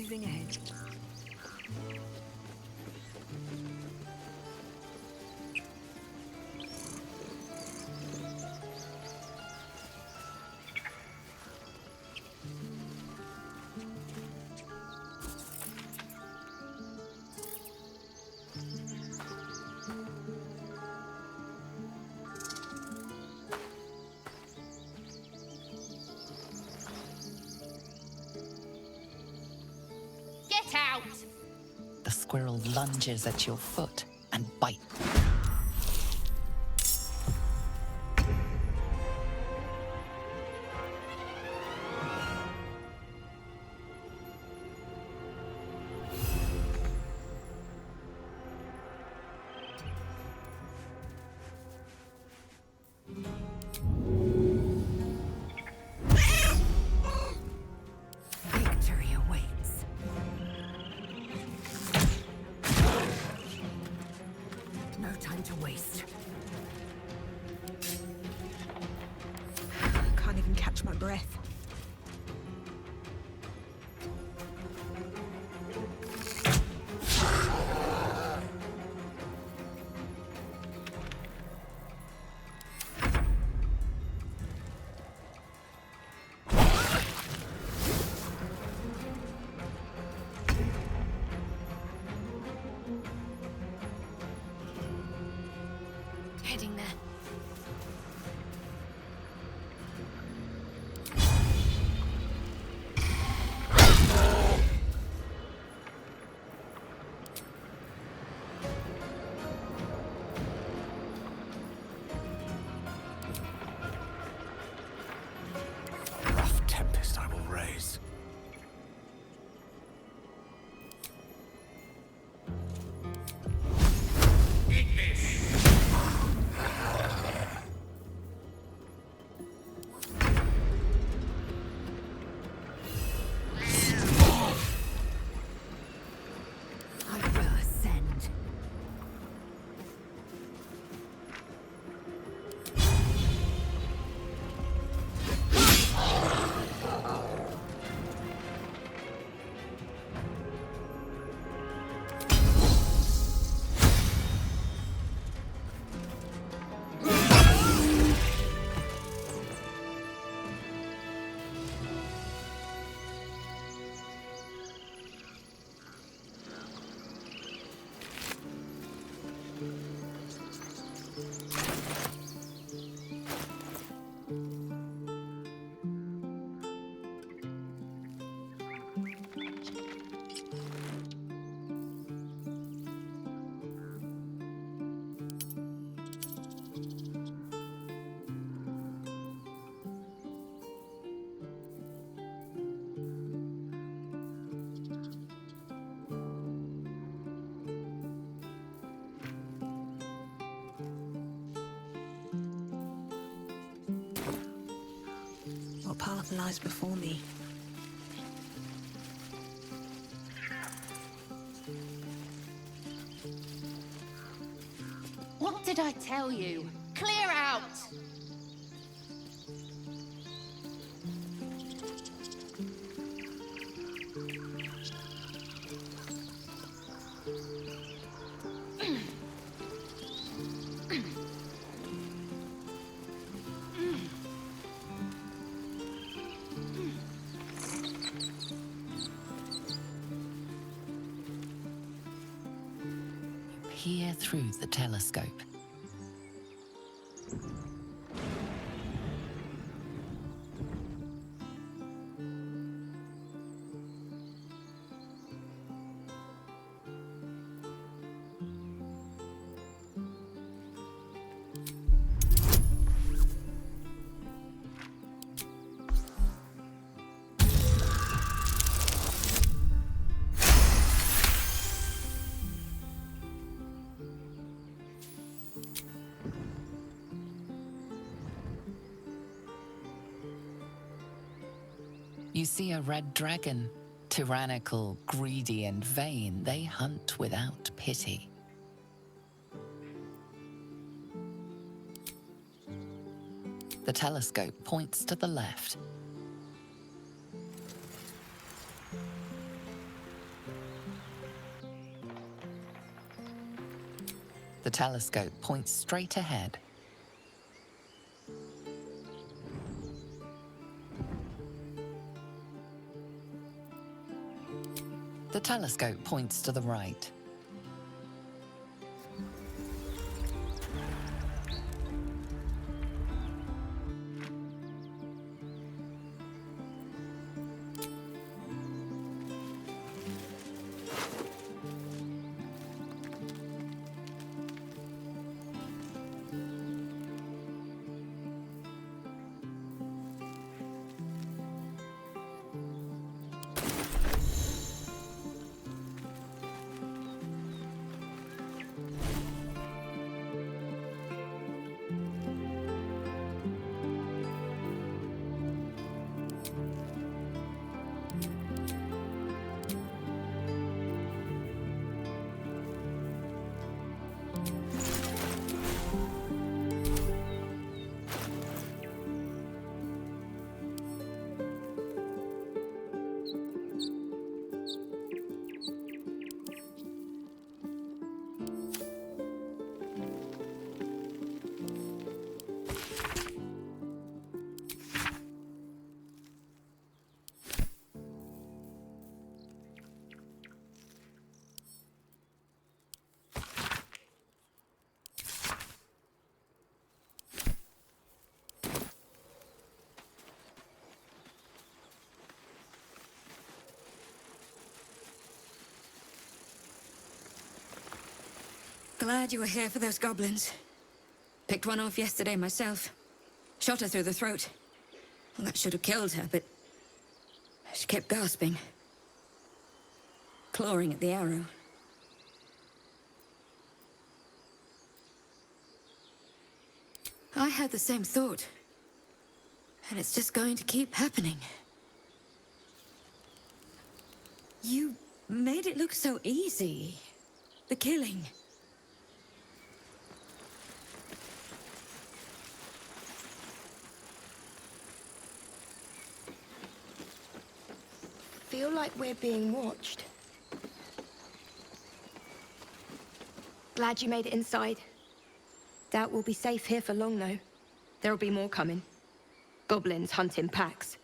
moving ahead. Get out! The squirrel lunges at your foot and bites. Victory awaits. No time to waste. Can't even catch my breath. Heading there. Rough tempest I will raise. I will ascend. What path lies before me? What did I tell you? Clear out! Peer through the telescope. You see a red dragon. Tyrannical, greedy, and vain, they hunt without pity. The telescope points to the left. The telescope points straight ahead. The telescope points to the right. Glad you were here for those goblins. Picked one off yesterday myself. Shot her through the throat. Well, that should have killed her, but she kept gasping. Clawing at the arrow. I had the same thought. And it's just going to keep happening. You made it look so easy. The killing. Feel like we're being watched. Glad you made it inside. Doubt we'll be safe here for long, though. There'll be more coming. Goblins hunt in packs.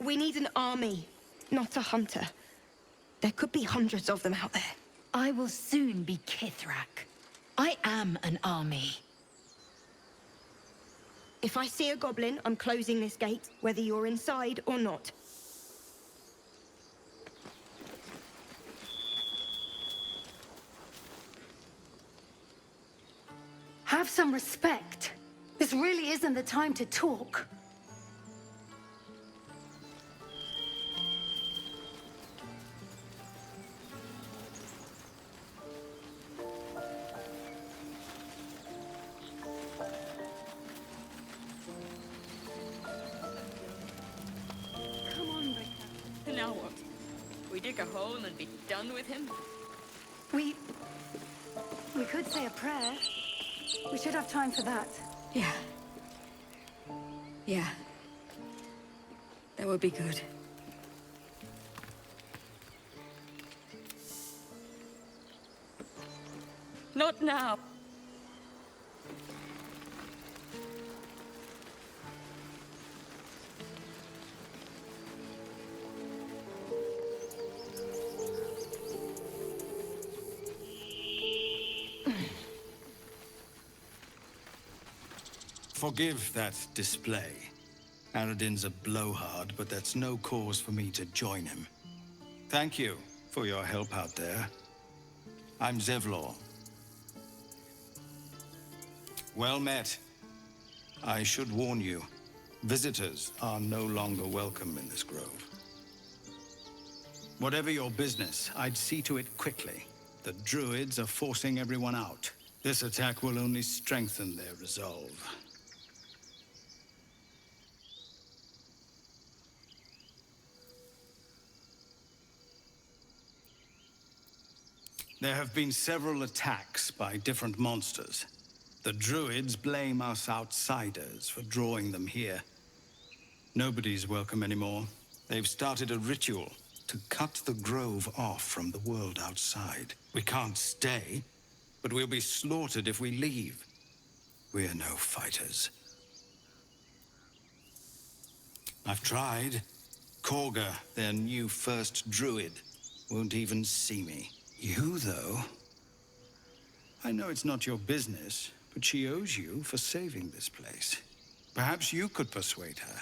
We need an army, not a hunter. There could be hundreds of them out there. I will soon be Kithrak. I am an army. If I see a goblin, I'm closing this gate, whether you're inside or not. Have some respect. This really isn't the time to talk. Come on, Rika. Now what? We dig a hole and be done with him? We could say a prayer. We should have time for that. Yeah. Yeah. That would be good. Not now. Forgive that display. Aradin's a blowhard, but that's no cause for me to join him. Thank you for your help out there. I'm Zevlor. Well met. I should warn you, visitors are no longer welcome in this grove. Whatever your business, I'd see to it quickly. The Druids are forcing everyone out. This attack will only strengthen their resolve. There have been several attacks by different monsters. The Druids blame us outsiders for drawing them here. Nobody's welcome anymore. They've started a ritual to cut the grove off from the world outside. We can't stay, but we'll be slaughtered if we leave. We're no fighters. I've tried. Korga, their new first druid, won't even see me. You, though... I know it's not your business, but she owes you for saving this place. Perhaps you could persuade her.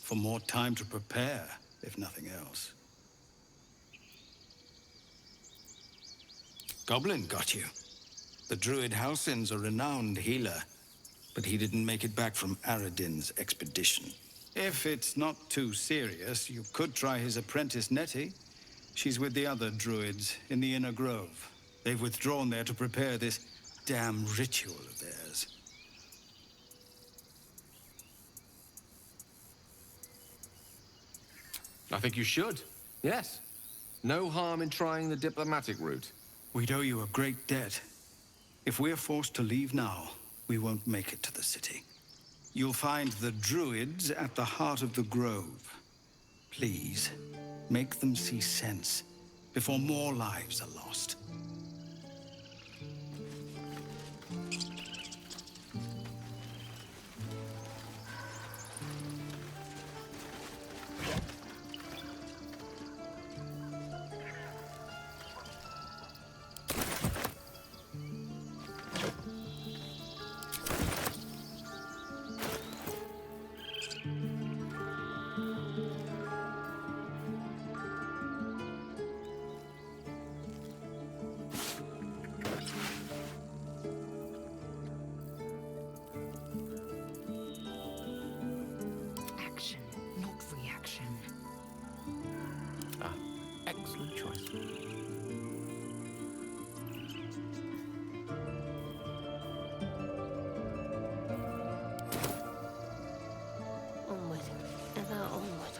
For more time to prepare, if nothing else. Goblin got you. The Druid Halsin's a renowned healer, but he didn't make it back from Aradin's expedition. If it's not too serious, you could try his apprentice Nettie. She's with the other druids in the Inner Grove. They've withdrawn there to prepare this damn ritual of theirs. I think you should. Yes. No harm in trying the diplomatic route. We'd owe you a great debt. If we're forced to leave now, we won't make it to the city. You'll find the druids at the heart of the grove. Please, make them see sense before more lives are lost. Action, not reaction. Ah, excellent choice. Onward, ever onward.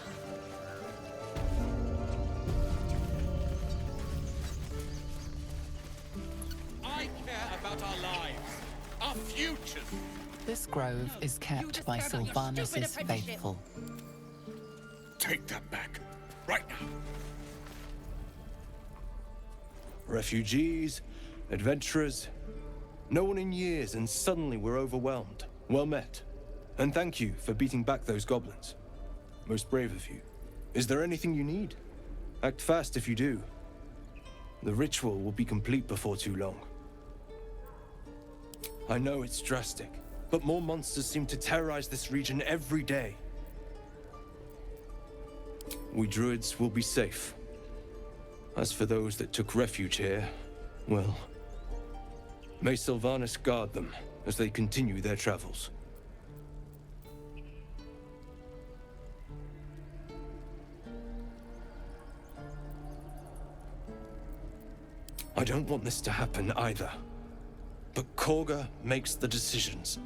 I care about our lives, our futures. This grove is kept by disturb your Sylvanus' stupid apprenticeship. faithful. Take that back, right now. Refugees, adventurers, no one in years, and suddenly we're overwhelmed. Well met. And thank you for beating back those goblins. Most brave of you. Is there anything you need? Act fast if you do. The ritual will be complete before too long. I know it's drastic, but more monsters seem to terrorize this region every day. We druids will be safe. As for those that took refuge here, well, may Sylvanus guard them as they continue their travels. I don't want this to happen either. But Korga makes the decisions.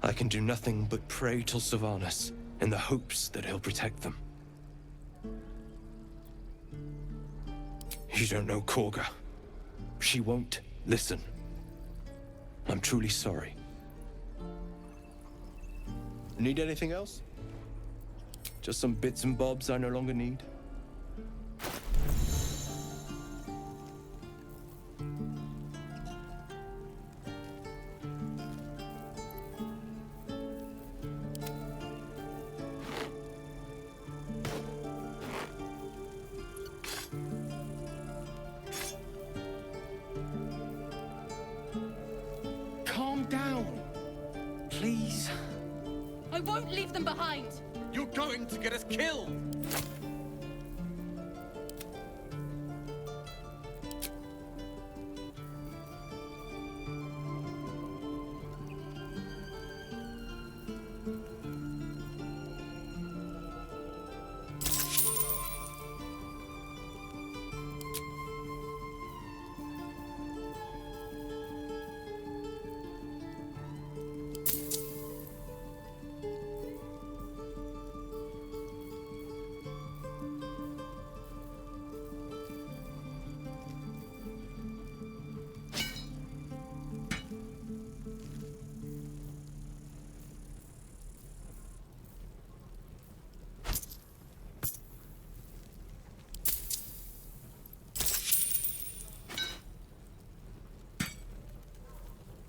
I can do nothing but pray to Sylvanus in the hopes that he'll protect them. You don't know Korga. She won't listen. I'm truly sorry. Need anything else? Just some bits and bobs I no longer need? Calm down, please. I won't leave them behind! You're going to get us killed.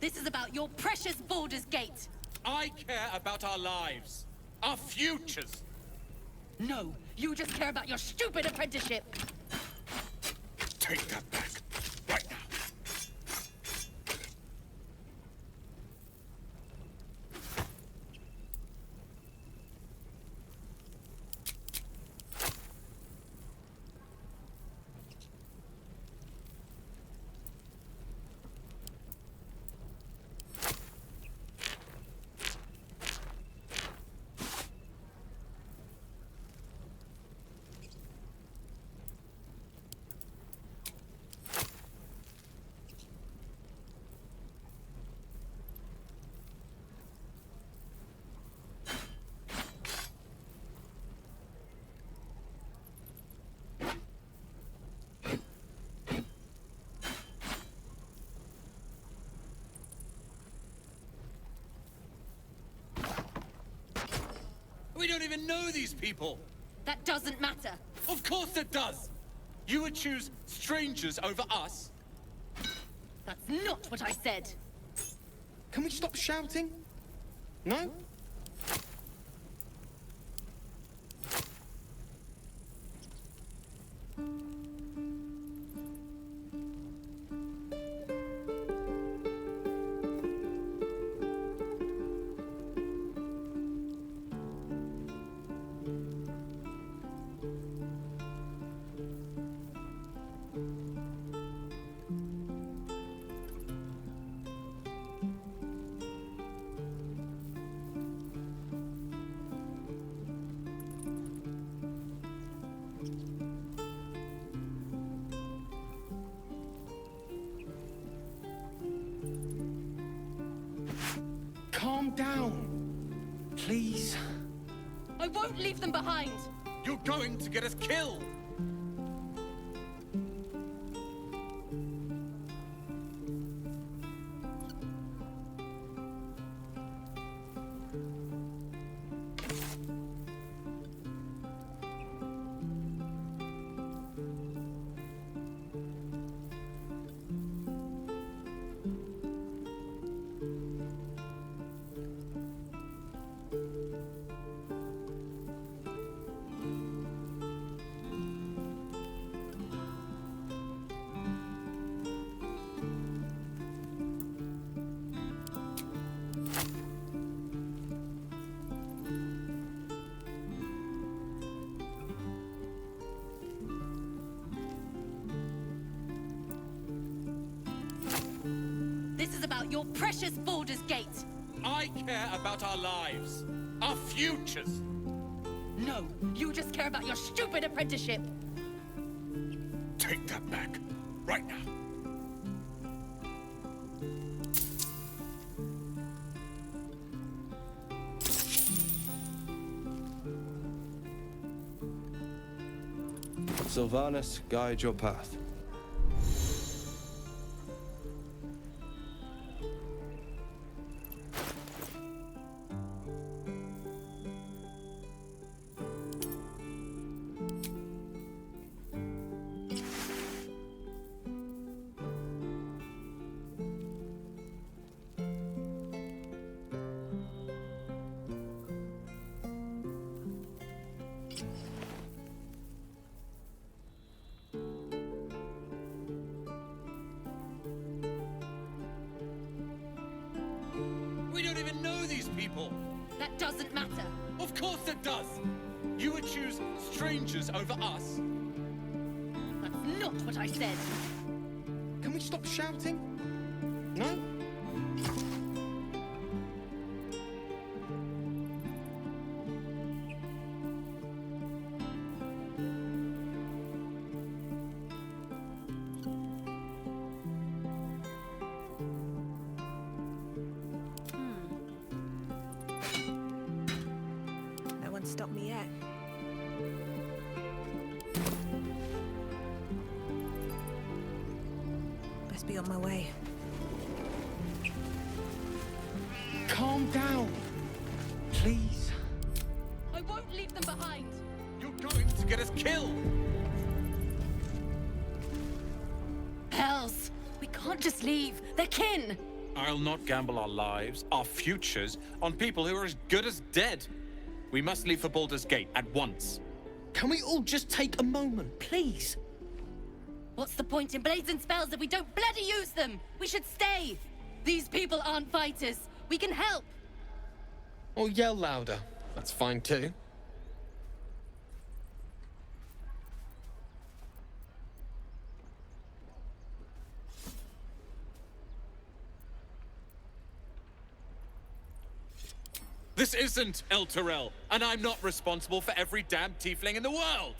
This is about your precious Baldur's Gate. I care about our lives, our futures. No, you just care about your stupid apprenticeship. Take that back, right now. We don't even know these people. That doesn't matter. Of course it does. You would choose strangers over us? That's not what I said. Can we stop shouting? No? Calm down, please. I won't leave them behind. You're going to get us killed. This is about your precious Baldur's Gate. I care about our lives, our futures. No, you just care about your stupid apprenticeship. Take that back, right now. Sylvanas, guide your path. We don't even know these people. That doesn't matter. Of course it does. You would choose strangers over us? That's not what I said. Can we stop shouting? No? No one stopped me yet. Best be on my way. Calm down, please. I won't leave them behind. You're going to get us killed. Hells, we can't just leave. They're kin. I'll not gamble our lives, our futures, on people who are as good as dead. We must leave for Baldur's Gate at once. Can we all just take a moment, please? What's the point in blades and spells if we don't bloody use them? We should stay! These people aren't fighters. We can help! Or yell louder. That's fine too. This isn't El Terrell, and I'm not responsible for every damn tiefling in the world!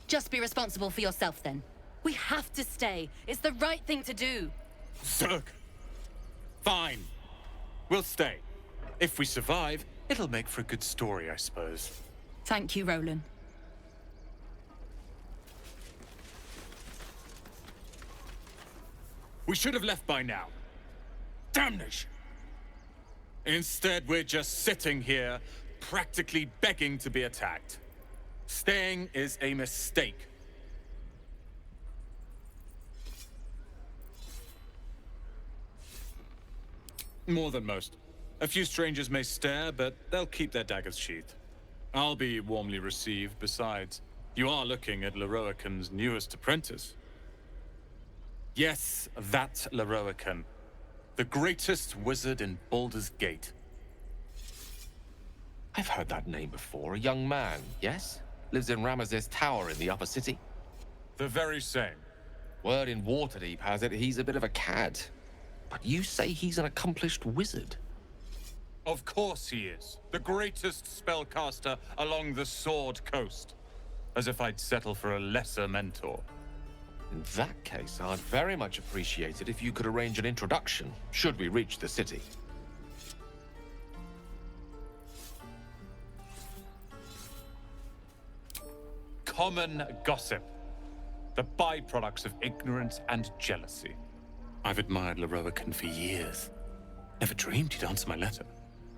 Just be responsible for yourself then. We have to stay. It's the right thing to do. Zerg. Fine. We'll stay. If we survive, it'll make for a good story, I suppose. Thank you, Roland. We should have left by now. Damnation! Instead, we're just sitting here, practically begging to be attacked. Staying is a mistake. More than most. A few strangers may stare, but they'll keep their daggers sheathed. I'll be warmly received. Besides, you are looking at Larian's newest apprentice. Yes, that Larian. The greatest wizard in Baldur's Gate. I've heard that name before. A young man, yes? Lives in Ramesses Tower in the upper city. The very same. Word in Waterdeep has it he's a bit of a cad. But you say he's an accomplished wizard. Of course he is. The greatest spellcaster along the Sword Coast. As if I'd settle for a lesser mentor. In that case, I'd very much appreciate it if you could arrange an introduction, should we reach the city. Common gossip. The byproducts of ignorance and jealousy. I've admired Larian for years. Never dreamed he'd answer my letter.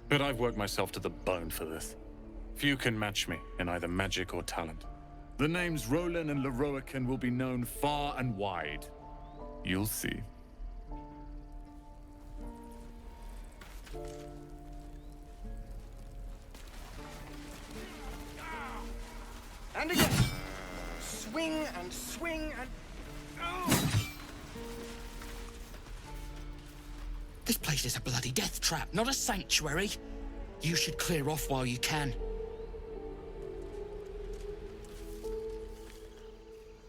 But I've worked myself to the bone for this. Few can match me in either magic or talent. The names Roland and Larian will be known far and wide. You'll see. And again. Swing and swing and... Oh. This place is a bloody death trap, not a sanctuary. You should clear off while you can.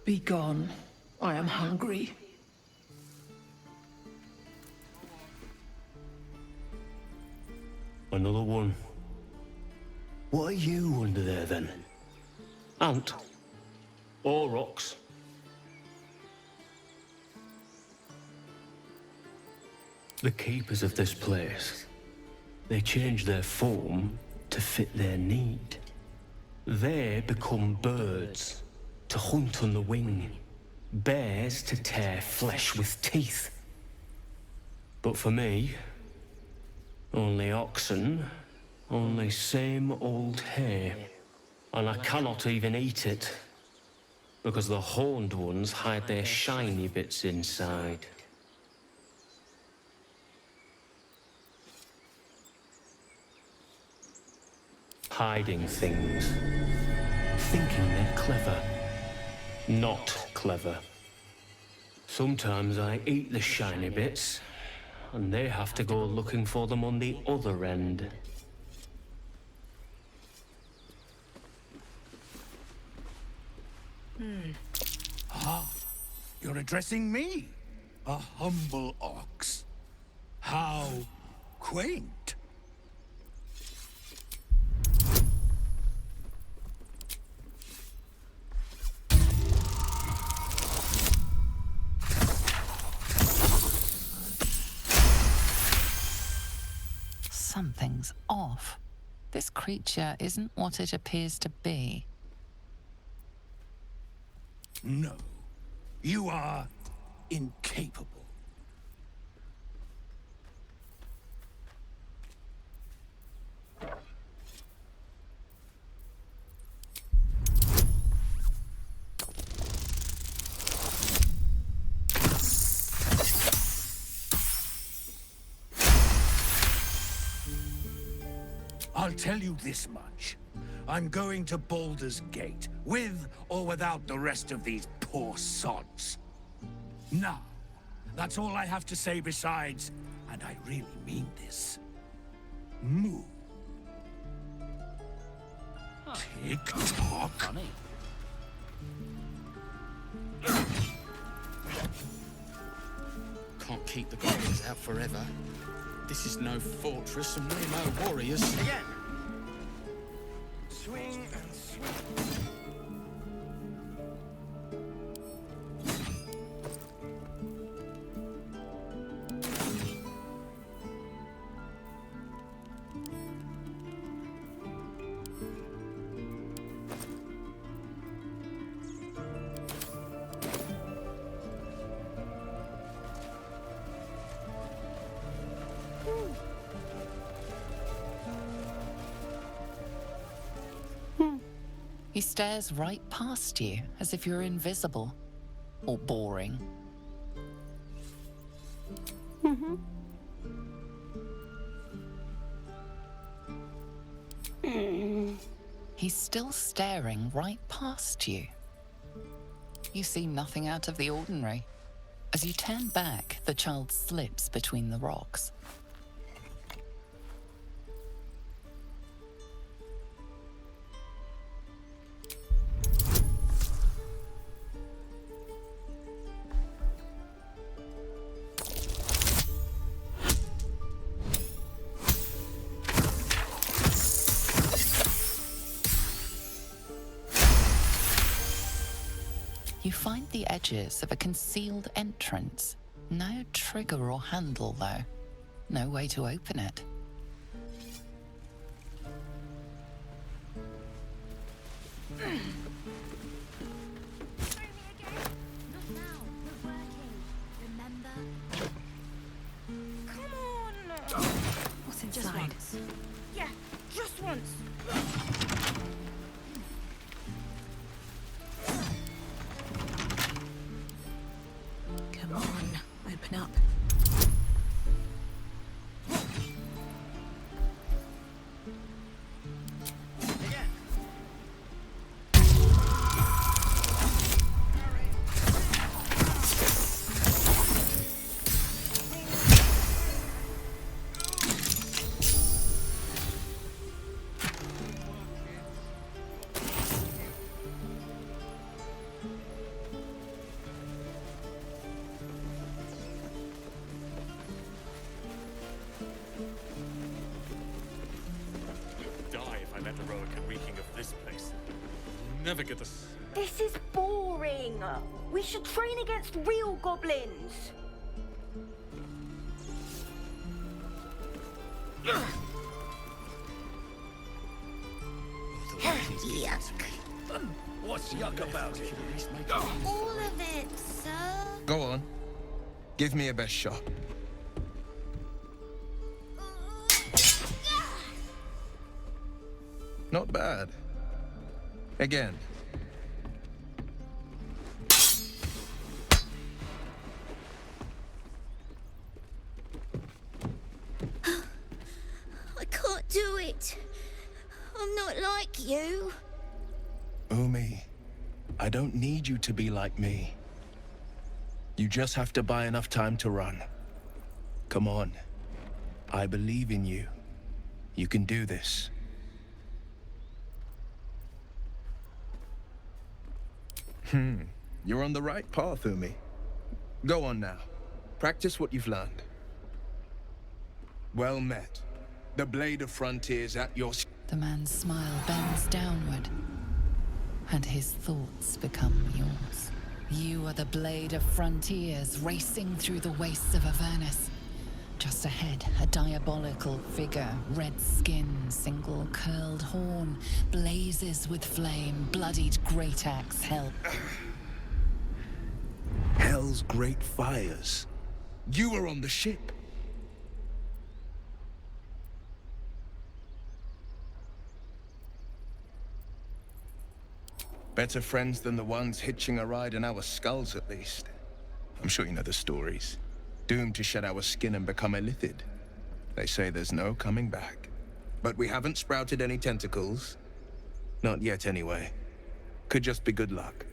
Be gone. I am hungry. Another one. What are you under there, then? Ant? Or rocks? The keepers of this place, they change their form to fit their need. They become birds to hunt on the wing, bears to tear flesh with teeth. But for me, only oxen, only same old hay, and I cannot even eat it, because the horned ones hide their shiny bits inside. Hiding things, thinking they're clever. Not clever. Sometimes I eat the shiny bits, and they have to go looking for them on the other end. Ah, you're addressing me, a humble ox. How quaint. Something's off. This creature isn't what it appears to be. No, you are incapable. I'll tell you this much. I'm going to Baldur's Gate, with or without the rest of these poor sods. Now, that's all I have to say besides, and I really mean this. Moo. Tick-tock. Funny. Can't keep the goblins out forever. This is no fortress and we're no warriors. Again. Swing and swing. He stares right past you, as if you're invisible. Or boring. He's still staring right past you. You see nothing out of the ordinary. As you turn back, the child slips between the rocks. You find the edges of a concealed entrance. No trigger or handle, though. No way to open it. What's inside? Just once. Yeah, just once. Come on, open up. Die if I let Eroica reeking of this place. Never get this. This is boring. We should train against real goblins. What's yuck about it? All of it, sir. Go on. Give me a best shot. Not bad. Again. I can't do it. I'm not like you. Umi, I don't need you to be like me. You just have to buy enough time to run. Come on. I believe in you. You can do this. You're on the right path, Umi. Go on now. Practice what you've learned. Well met. The Blade of Frontiers at your... The man's smile bends downward, and his thoughts become yours. You are the Blade of Frontiers, racing through the wastes of Avernus. Just ahead, a diabolical figure, red skin, single curled horn, blazes with flame, bloodied great axe held. Hell's great fires. You were on the ship. Better friends than the ones hitching a ride in our skulls, at least. I'm sure you know the stories. Doomed to shed our skin and become illithid. They say there's no coming back. But we haven't sprouted any tentacles. Not yet, anyway. Could just be good luck.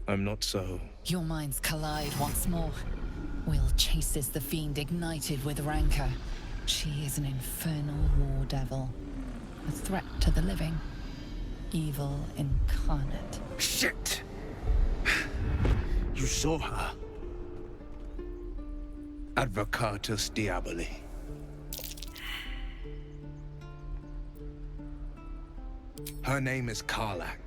I'm not so... Your minds collide once more. Will chases the fiend ignited with rancor. She is an infernal war devil. A threat to the living. Evil incarnate. Shit! You saw her? Advocatus Diaboli. Her name is Karlak,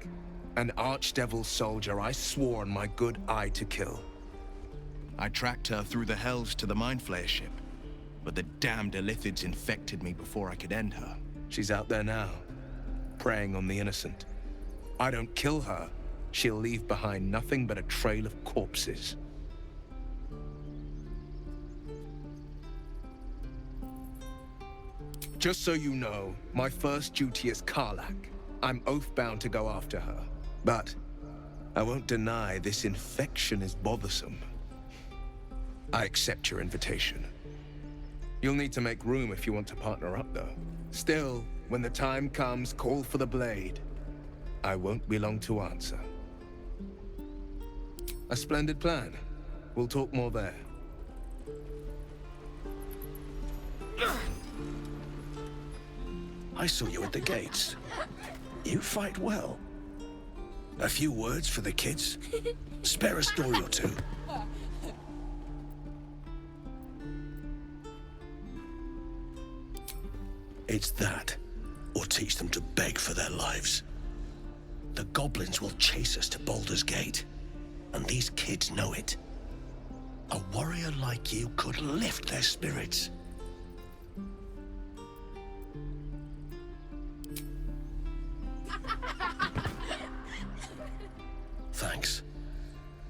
an archdevil soldier I swore on my good eye to kill. I tracked her through the hells to the Mind Flayer ship, but the damned Illithids infected me before I could end her. She's out there now, preying on the innocent. I don't kill her, she'll leave behind nothing but a trail of corpses. Just so you know, my first duty is Karlak. I'm oath-bound to go after her. But I won't deny this infection is bothersome. I accept your invitation. You'll need to make room if you want to partner up, though. Still, when the time comes, call for the blade. I won't be long to answer. A splendid plan. We'll talk more there. I saw you at the gates. You fight well. A few words for the kids? Spare a story or two. It's that, or teach them to beg for their lives. The goblins will chase us to Baldur's Gate, and these kids know it. A warrior like you could lift their spirits. Thanks.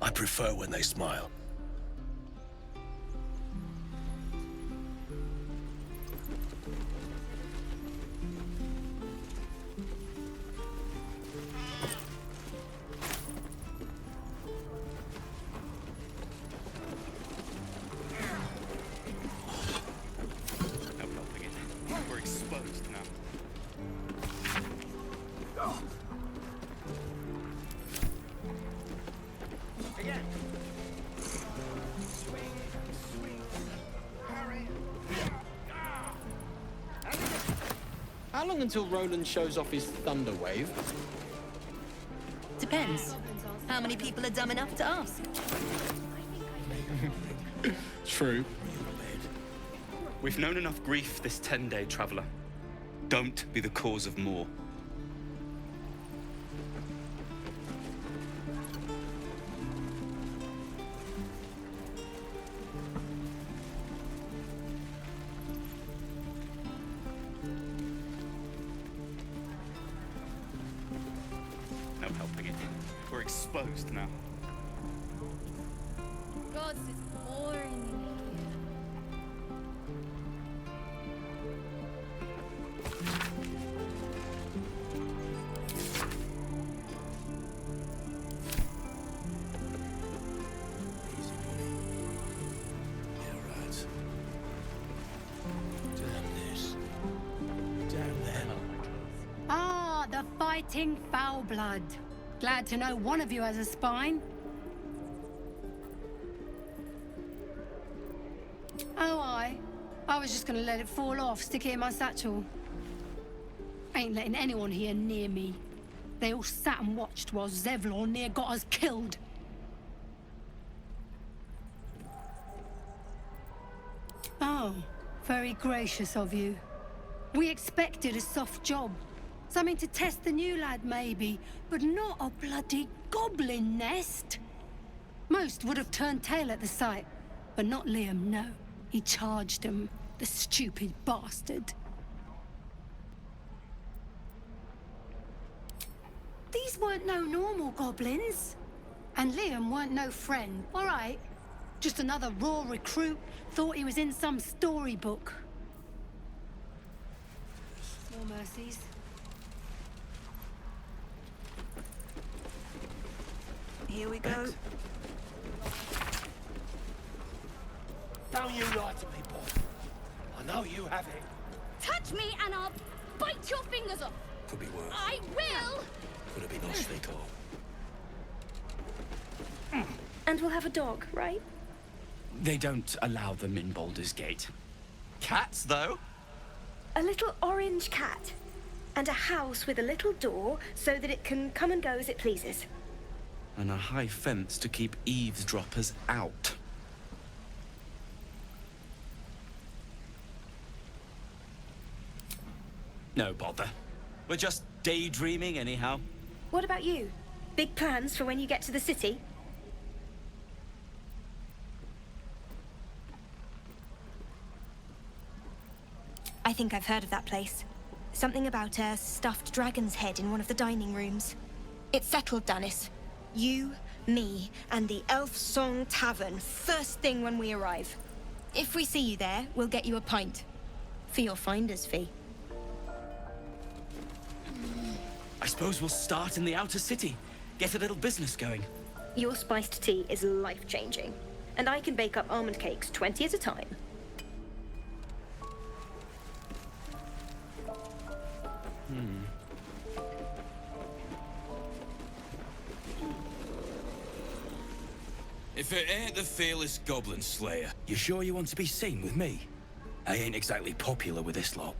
I prefer when they smile. We're exposed now. Again. Swing, swing, hurry. How long until Roland shows off his thunder wave? Depends. How many people are dumb enough to ask? True. We've known enough grief this 10-day traveler. Don't be the cause of more. No helping it. We're exposed now. God, this is boring in here. Ah, the fighting foul blood. Glad to know one of you has a spine. Oh, I was just gonna let it fall off, stick it in my satchel. Ain't letting anyone here near me. They all sat and watched while Zevlor near got us killed. Oh, very gracious of you. We expected a soft job. Something to test the new lad, maybe, but not a bloody goblin nest. Most would have turned tail at the sight, but not Liam, no. He charged him, the stupid bastard. These weren't no normal goblins. And Liam weren't no friend, all right? Just another raw recruit, thought he was in some storybook. No mercies. Here we go. Don't you lie to me, boy. I know you have it. Touch me and I'll bite your fingers off. Could be worse. I will! Could have been us, they call. And we'll have a dog, right? They don't allow them in Baldur's Gate. Cats, though? A little orange cat. And a house with a little door so that it can come and go as it pleases. And a high fence to keep eavesdroppers out. No bother. We're just daydreaming anyhow. What about you? Big plans for when you get to the city? I think I've heard of that place. Something about a stuffed dragon's head in one of the dining rooms. It's settled, Danis. You, me, and the Elf Song Tavern first thing when we arrive. If we see you there, we'll get you a pint. For your finder's fee. I suppose we'll start in the outer city. Get a little business going. Your spiced tea is life-changing. And I can bake up almond cakes 20 at a time. If it ain't the fearless goblin slayer, you sure you want to be seen with me? I ain't exactly popular with this lot.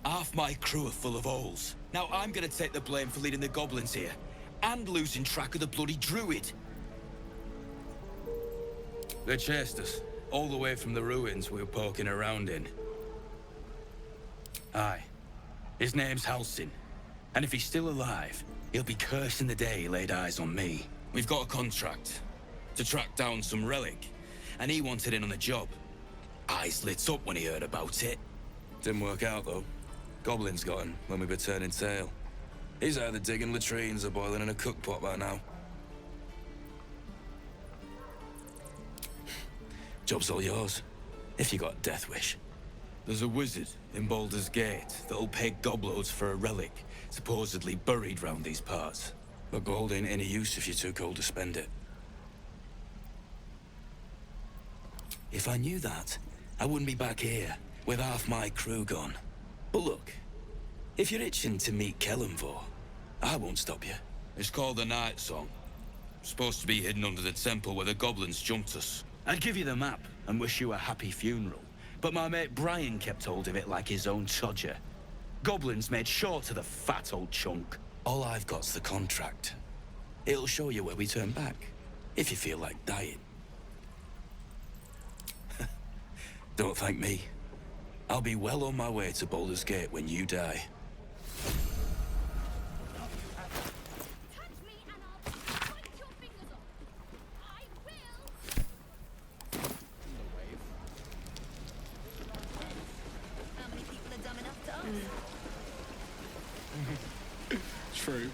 Half my crew are full of holes. Now I'm gonna take the blame for leading the goblins here, and losing track of the bloody Druid. They chased us, all the way from the ruins we were poking around in. Aye. His name's Halsin. And if he's still alive, he'll be cursing the day he laid eyes on me. We've got a contract to track down some relic, and he wanted in on the job. Eyes lit up when he heard about it. Didn't work out, though. Goblins got him when we were turning tail. He's either digging latrines or boiling in a cookpot by now. Job's all yours, if you got a death wish. There's a wizard in Baldur's Gate that'll pay gobloads for a relic, supposedly buried round these parts. But gold ain't any use if you're too cold to spend it. If I knew that, I wouldn't be back here, with half my crew gone. But look, if you're itching to meet Kellenvor, I won't stop you. It's called the Night Song. Supposed to be hidden under the temple where the goblins jumped us. I'd give you the map and wish you a happy funeral, but my mate Brian kept hold of it like his own Chodger. Goblins made sure to the fat old chunk. All I've got's the contract. It'll show you where we turn back, if you feel like dying. Don't thank me. I'll be well on my way to Baldur's Gate when you die. True.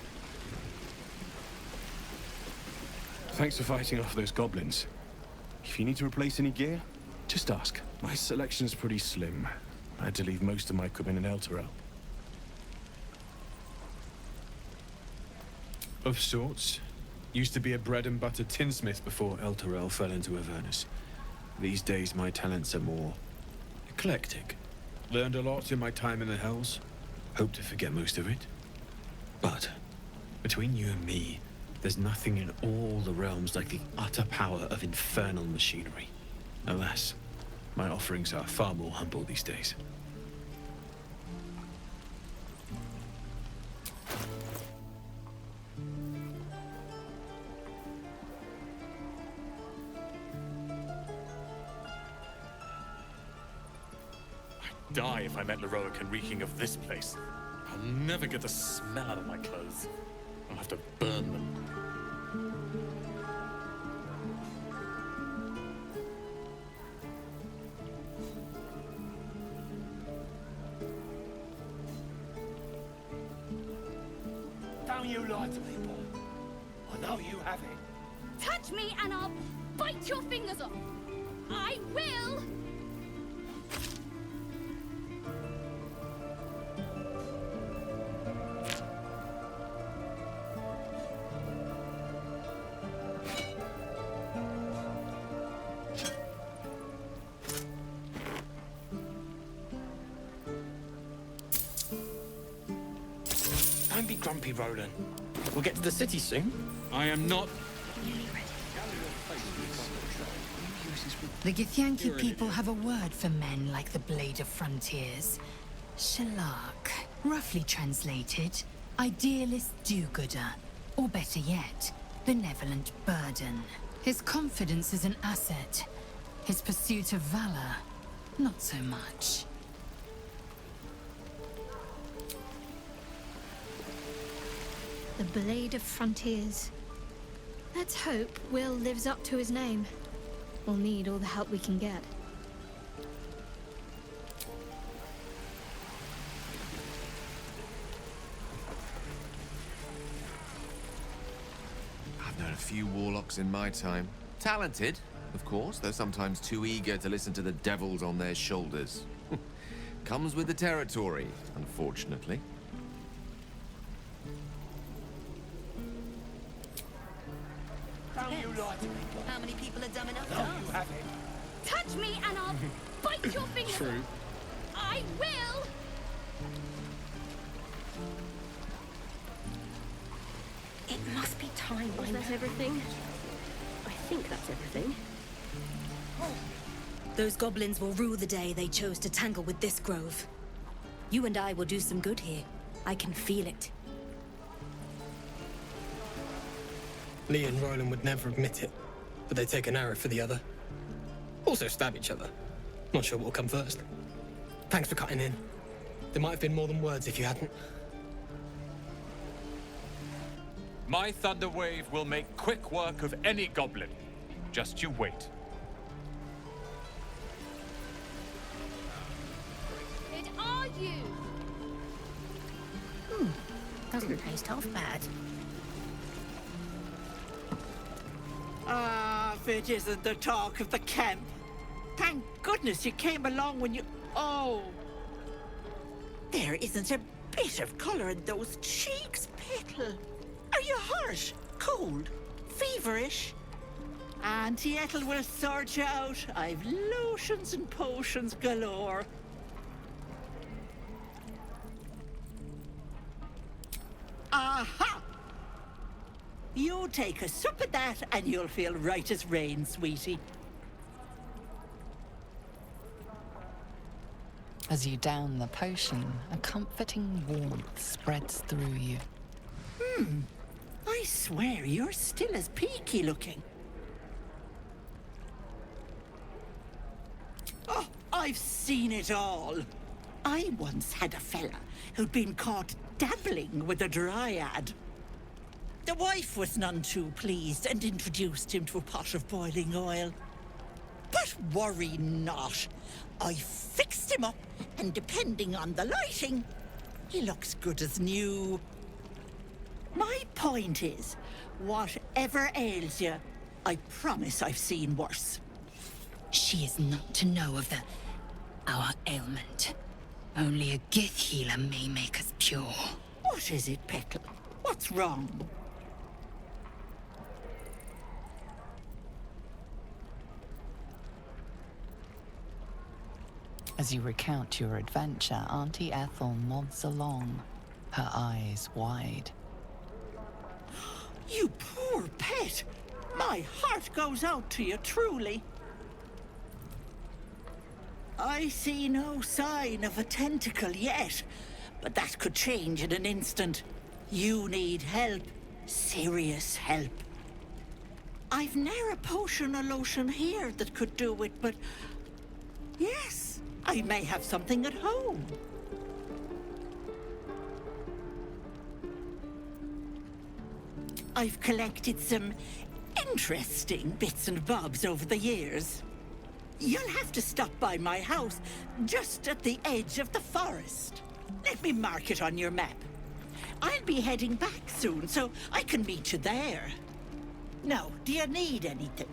Thanks for fighting off those goblins. If you need to replace any gear, just ask. My selection's pretty slim. I had to leave most of my equipment in Elturel. Of sorts. Used to be a bread-and-butter tinsmith before Elturel fell into Avernus. These days, my talents are more eclectic. Learned a lot in my time in the Hells. Hope to forget most of it. But between you and me, there's nothing in all the realms like the utter power of infernal machinery. Alas, my offerings are far more humble these days. I'd die if I met Leroican reeking of this place. I'll never get the smell out of my clothes. I'll have to burn them. Don't you lie to me, boy. I know you have it. Touch me and I'll bite your fingers off. I will! grumpy, Roland. We'll get to the city soon. I am not. The Githyanki people have a word for men like the Blade of Frontiers. Shalak. Roughly translated, idealist do-gooder. Or better yet, benevolent burden. His confidence is an asset. His pursuit of valor, not so much. The Blade of Frontiers. Let's hope Will lives up to his name. We'll need all the help we can get. I've known a few warlocks in my time. Talented, of course, though sometimes too eager to listen to the devils on their shoulders. Comes with the territory, unfortunately. How many people are dumb enough to You ask? have it. Touch me and I'll bite your fingers True. off. I will! It must be time. Is that everything? I think that's everything. Those goblins will rue the day they chose to tangle with this grove. You and I will do some good here. I can feel it. Lee and Roland would never admit it, but they take an arrow for the other. Also stab each other. Not sure what will come first. Thanks for cutting in. There might have been more than words if you hadn't. My thunder wave will make quick work of any goblin. Just you wait. It are you! Doesn't taste half bad. Ah, if it isn't the talk of the camp. Thank goodness you came along when you... Oh! There isn't a bit of colour in those cheeks, Petal. Are you hurt? Cold? Feverish? Auntie Ethel will sort you out. I've lotions and potions galore. Aha! You take a sup of that and you'll feel right as rain, sweetie. As you down the potion, a comforting warmth spreads through you. I swear you're still as peaky looking. Oh, I've seen it all. I once had a fella who'd been caught dabbling with a dryad. The wife was none too pleased and introduced him to a pot of boiling oil. But worry not. I fixed him up, and depending on the lighting, he looks good as new. My point is, whatever ails you, I promise I've seen worse. She is not to know of our ailment. Only a Gith healer may make us pure. What is it, Petal? What's wrong? As you recount your adventure, Auntie Ethel nods along, her eyes wide. You poor pet! My heart goes out to you, truly. I see no sign of a tentacle yet, but that could change in an instant. You need help. Serious help. I've ne'er a potion or lotion here that could do it, but... yes, I may have something at home. I've collected some interesting bits and bobs over the years. You'll have to stop by my house, just at the edge of the forest. Let me mark it on your map. I'll be heading back soon, so I can meet you there. Now, do you need anything?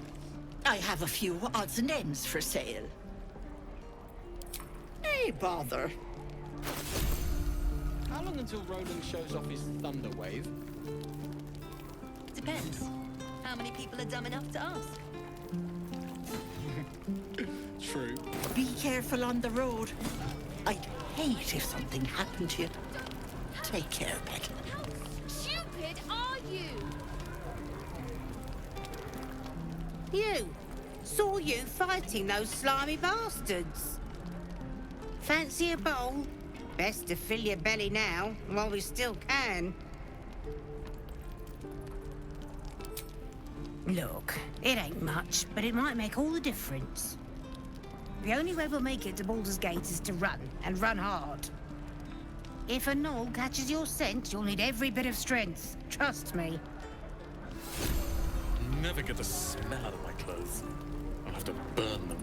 I have a few odds and ends for sale. Hey, bother. How long until Roland shows off his thunder wave? Depends. How many people are dumb enough to ask? True. Be careful on the road. I'd hate if something happened to you. Take care, Petal. You! Saw you fighting those slimy bastards. Fancy a bowl? Best to fill your belly now, while we still can. Look, it ain't much, but it might make all the difference. The only way we'll make it to Baldur's Gate is to run, and run hard. If a gnoll catches your scent, you'll need every bit of strength. Trust me. Never get the smell out of my clothes. I'll have to burn them.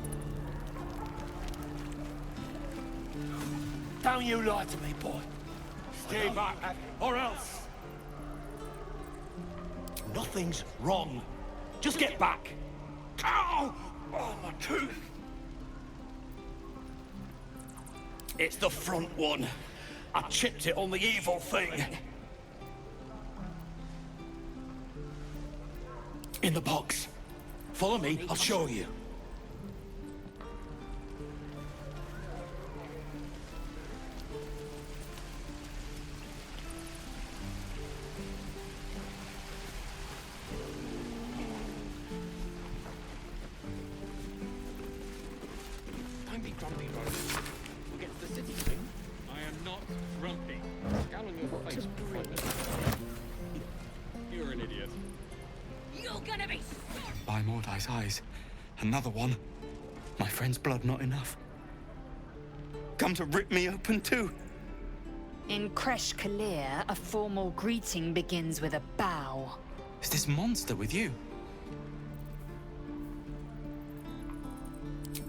Don't you lie to me, boy. Stay back, or else. Nothing's wrong. Just get back. Ow! Oh, my tooth. It's the front one. I chipped it on the evil thing. In the box. Follow me, I'll show you. Don't be grumpy, Roland. We'll get to the city soon. I am not grumpy. Scowl on your face for 5 minutes. You're an idiot. You're gonna be By Mordai's eyes, another one. My friend's blood not enough. Come to rip me open too. In Kresh Kalir, a formal greeting begins with a bow. Is this monster with you?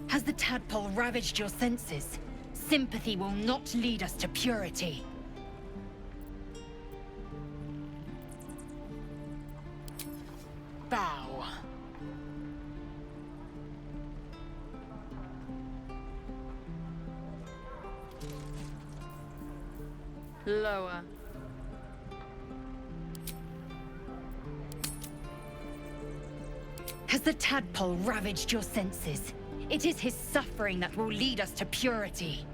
Has the tadpole ravaged your senses? Sympathy will not lead us to purity. Bow. Lower. Has the tadpole ravaged your senses? It is his suffering that will lead us to purity.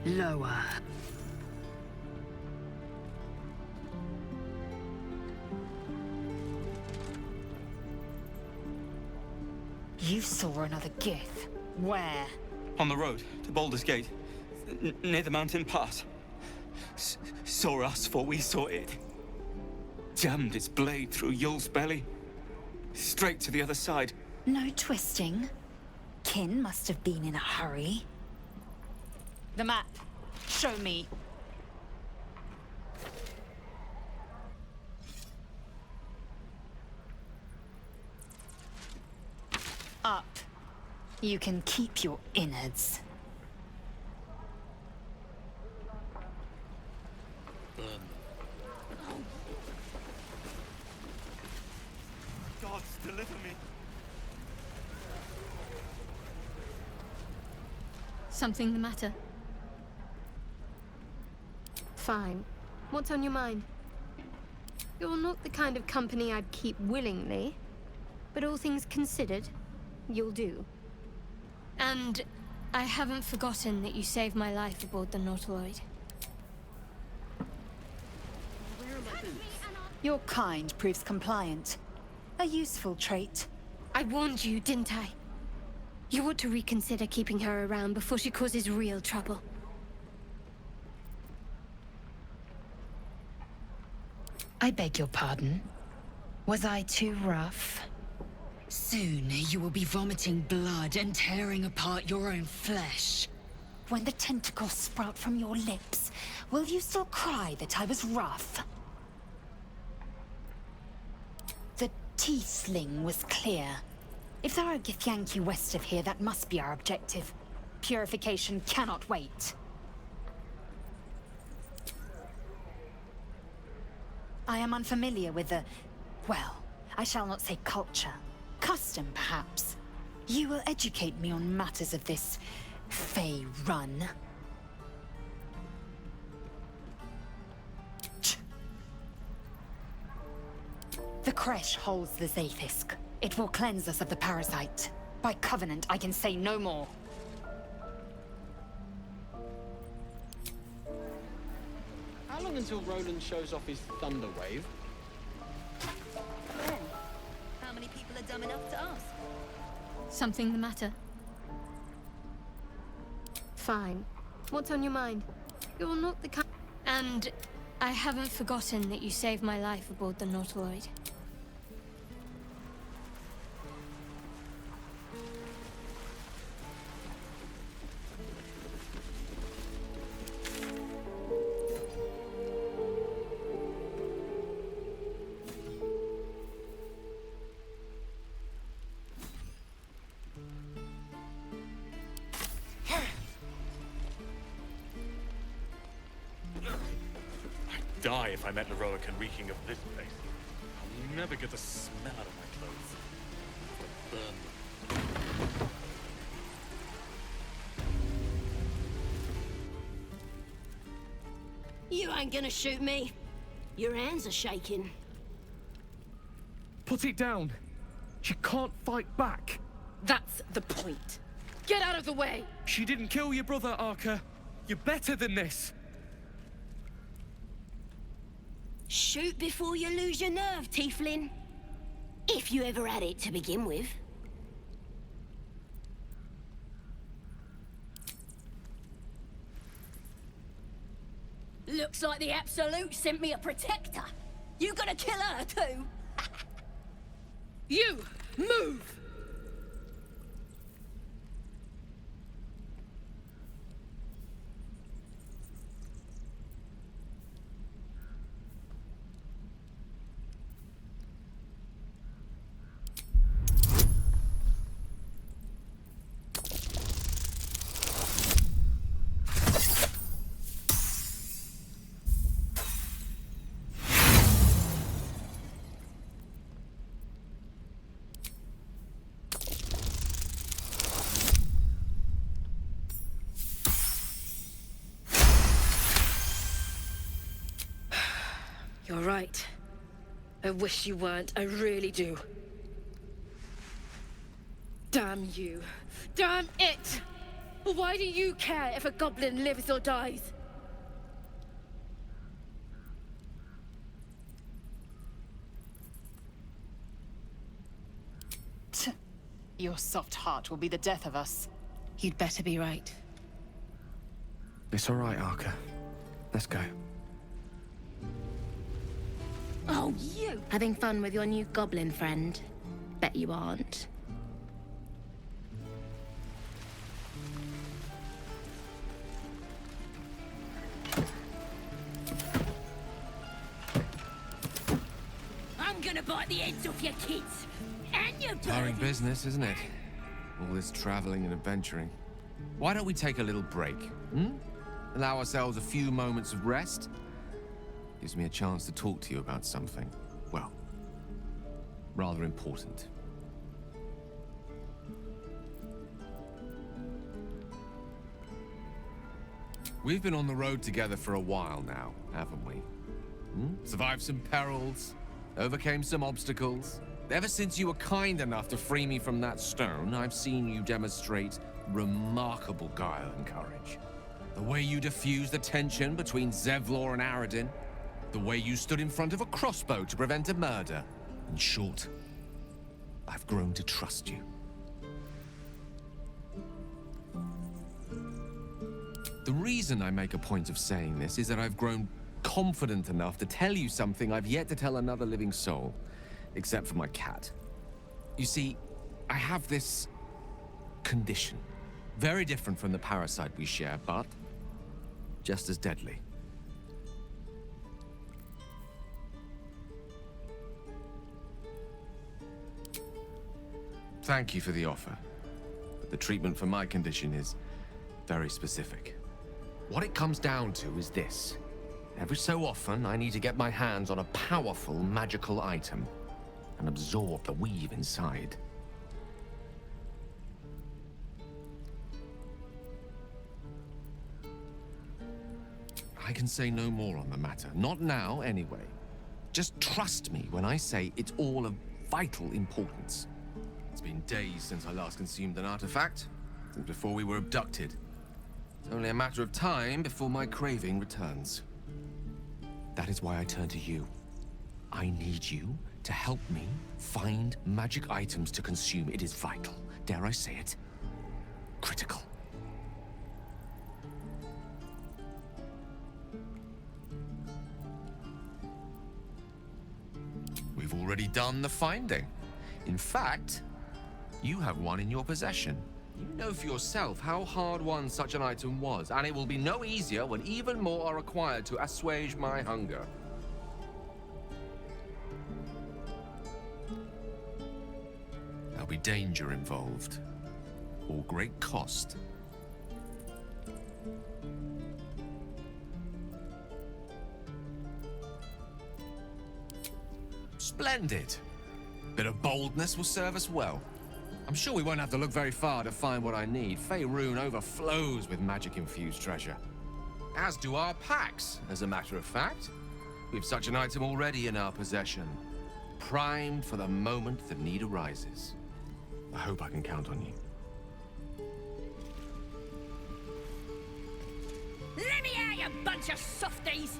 Lower. You saw another Gith. Where? On the road to Baldur's Gate, near the mountain pass. Saw us for we saw it. Jammed its blade through Yul's belly. Straight to the other side. No twisting. Kin must have been in a hurry. The map. Show me. Up. You can keep your innards. Gods, deliver me. Something the matter? Fine. What's on your mind? You're not the kind of company I'd keep willingly, but all things considered, you'll do. And I haven't forgotten that you saved my life aboard the Nautiloid. Your kind proves compliant. A useful trait. I warned you, didn't I? You ought to reconsider keeping her around before she causes real trouble. I beg your pardon. Was I too rough? Soon you will be vomiting blood and tearing apart your own flesh. When the tentacles sprout from your lips, will you still cry that I was rough? The teeth sling was clear. If there are Githyanki west of here, that must be our objective. Purification cannot wait. I am unfamiliar with the... well, I shall not say culture. Custom, perhaps. You will educate me on matters of this... Fey run. The Kresh holds the Zaithisk. It will cleanse us of the parasite. By covenant, I can say no more. How long until Roland shows off his thunder wave? dumb enough to ask. Something the matter? Fine. What's on your mind? You're not the kind... And I haven't forgotten that you saved my life aboard the Nautiloid. Die if I met Larian reeking of this place. I'll never get the smell out of my clothes. Burn them. You ain't gonna shoot me. Your hands are shaking. Put it down. She can't fight back. That's the point. Get out of the way! She didn't kill your brother, Arca. You're better than this. Shoot before you lose your nerve, Tiefling. If you ever had it to begin with. Looks like the Absolute sent me a protector. You gonna kill her too? You, move! You're right. I wish you weren't, I really do. Damn you. Damn it! Why do you care if a goblin lives or dies? Your soft heart will be the death of us. You'd better be right. It's all right, Arca. Let's go. Oh, you! Having fun with your new goblin friend? Bet you aren't. I'm gonna bite the heads off your kids! And your Tiring business, isn't it? All this traveling and adventuring. Why don't we take a little break, hmm? Allow ourselves a few moments of rest? Gives me a chance to talk to you about something, well, rather important. We've been on the road together for a while now, haven't we? Survived some perils, overcame some obstacles. Ever since you were kind enough to free me from that stone, I've seen you demonstrate remarkable guile and courage. The way you diffused the tension between Zevlor and Aradin. The way you stood in front of a crossbow to prevent a murder. In short, I've grown to trust you. The reason I make a point of saying this is that I've grown confident enough to tell you something I've yet to tell another living soul, except for my cat. You see, I have this condition. Very different from the parasite we share, but just as deadly. Thank you for the offer, but the treatment for my condition is very specific. What it comes down to is this. Every so often, I need to get my hands on a powerful magical item and absorb the weave inside. I can say no more on the matter. Not now, anyway. Just trust me when I say it's all of vital importance. It's been days since I last consumed an artifact, since before we were abducted. It's only a matter of time before my craving returns. That is why I turn to you. I need you to help me find magic items to consume. It is vital. Dare I say it? Critical. We've already done the finding. In fact, you have one in your possession. You know for yourself how hard-won such an item was, and it will be no easier when even more are required to assuage my hunger. There'll be danger involved, or great cost. Splendid. Bit of boldness will serve us well. I'm sure we won't have to look very far to find what I need. Faerun overflows with magic-infused treasure. As do our packs, as a matter of fact. We've such an item already in our possession. Primed for the moment the need arises. I hope I can count on you. Let me out, you bunch of softies!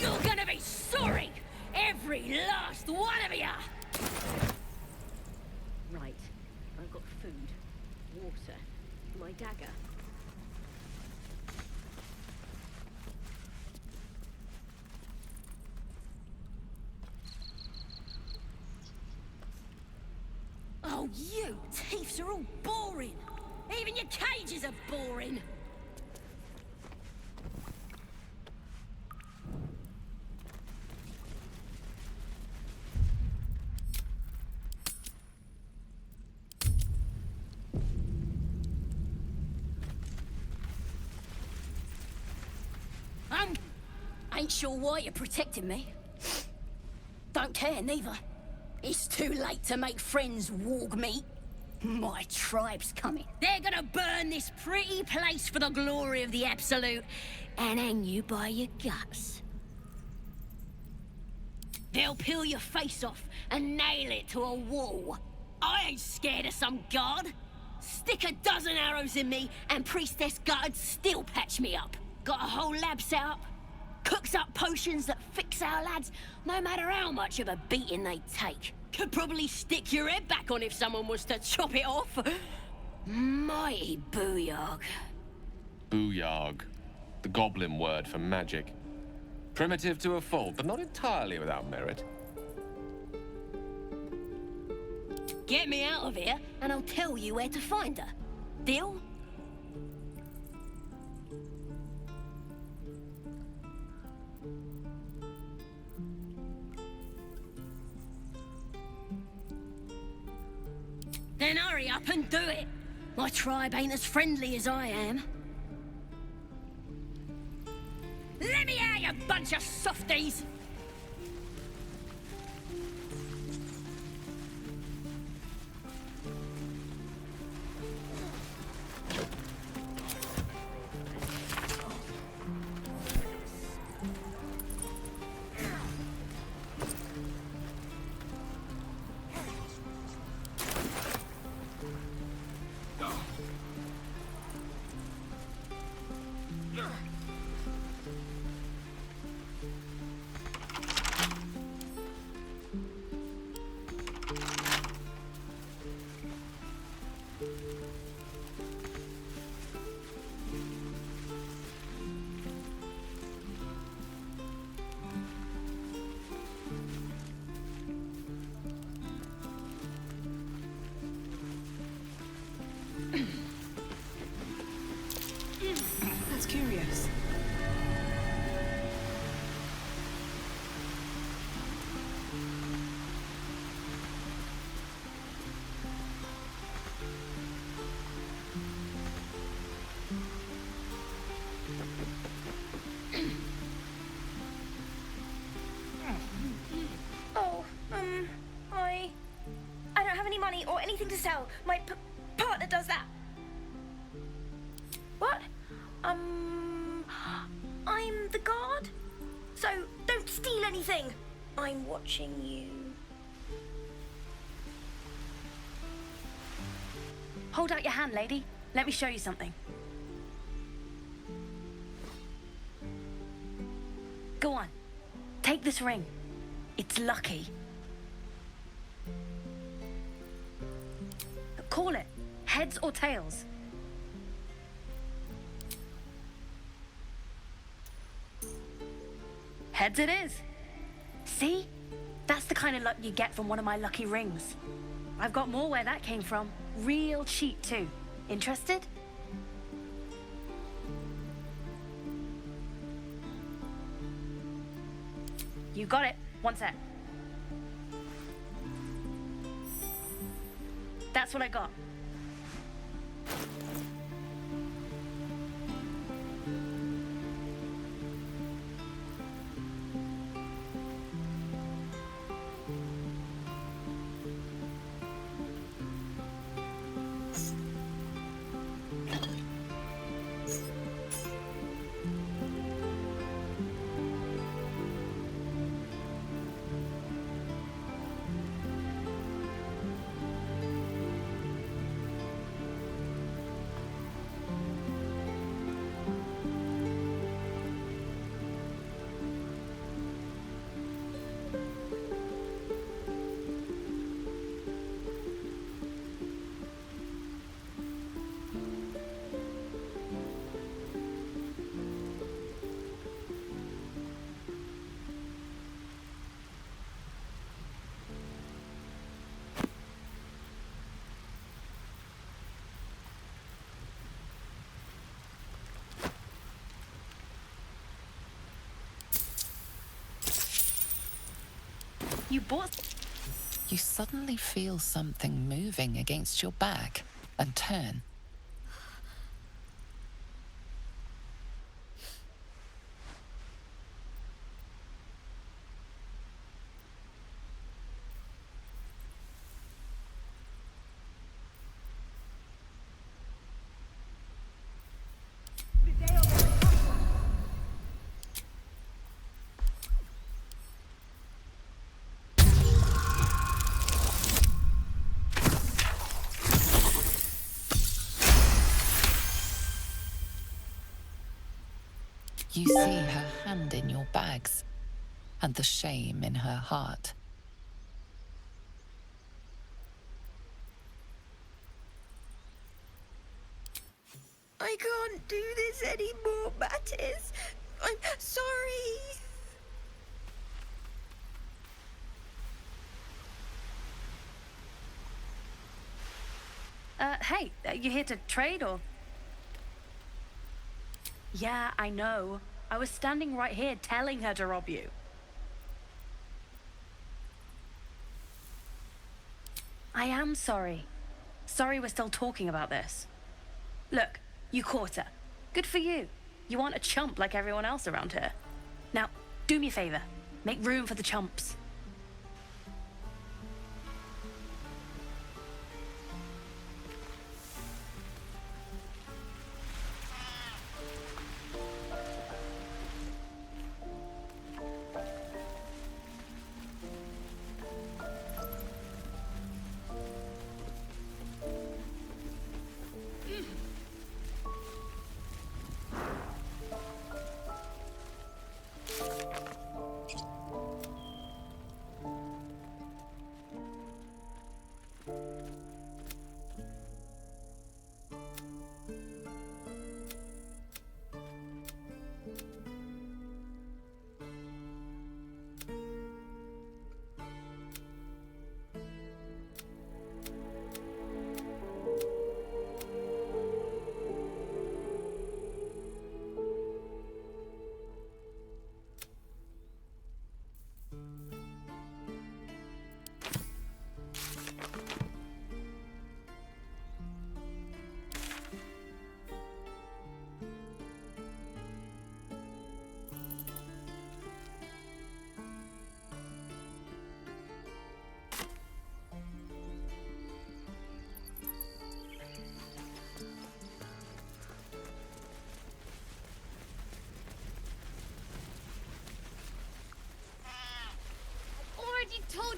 You're gonna be sorry! Every last one of you! Right. I've got food, water, my dagger. Oh, you thieves are all boring! Even your cages are boring! Ain't sure why you're protecting me. Don't care, neither. It's too late to make friends, warg meat. My tribe's coming. They're gonna burn this pretty place for the glory of the Absolute and hang you by your guts. They'll peel your face off and nail it to a wall. I ain't scared of some god. Stick a dozen arrows in me and Priestess Gut'd still patch me up. Got a whole lab set up. Cooks up potions that fix our lads, no matter how much of a beating they take. Could probably stick your head back on if someone was to chop it off. Mighty booyog. Booyog. The goblin word for magic. Primitive to a fault, but not entirely without merit. Get me out of here, and I'll tell you where to find her. Deal? Then hurry up and do it. My tribe ain't as friendly as I am. Let me out, you bunch of softies! That's curious. Oh, I don't have any money or anything to sell. My partner does that. What? I'm the guard. So don't Don't steal anything! I'm watching you. Hold out your hand, lady. Let me show you something. Go on. Take this ring. It's lucky. Call it. Heads or tails. Heads it is. See? That's the kind of luck you get from one of my lucky rings. I've got more where that came from. Real cheap too. Interested? You got it. One sec. That's what I got. You bought... You suddenly feel something moving against your back and turn. You see her hand in your bags, and the shame in her heart. I can't do this anymore, Mattis. I'm sorry. Hey, you here to trade or...? Yeah, I know. I was standing right here telling her to rob you. I am sorry. Sorry we're still talking about this. Look, you caught her. Good for you. You aren't a chump like everyone else around here. Now, do me a favor. Make room for the chumps.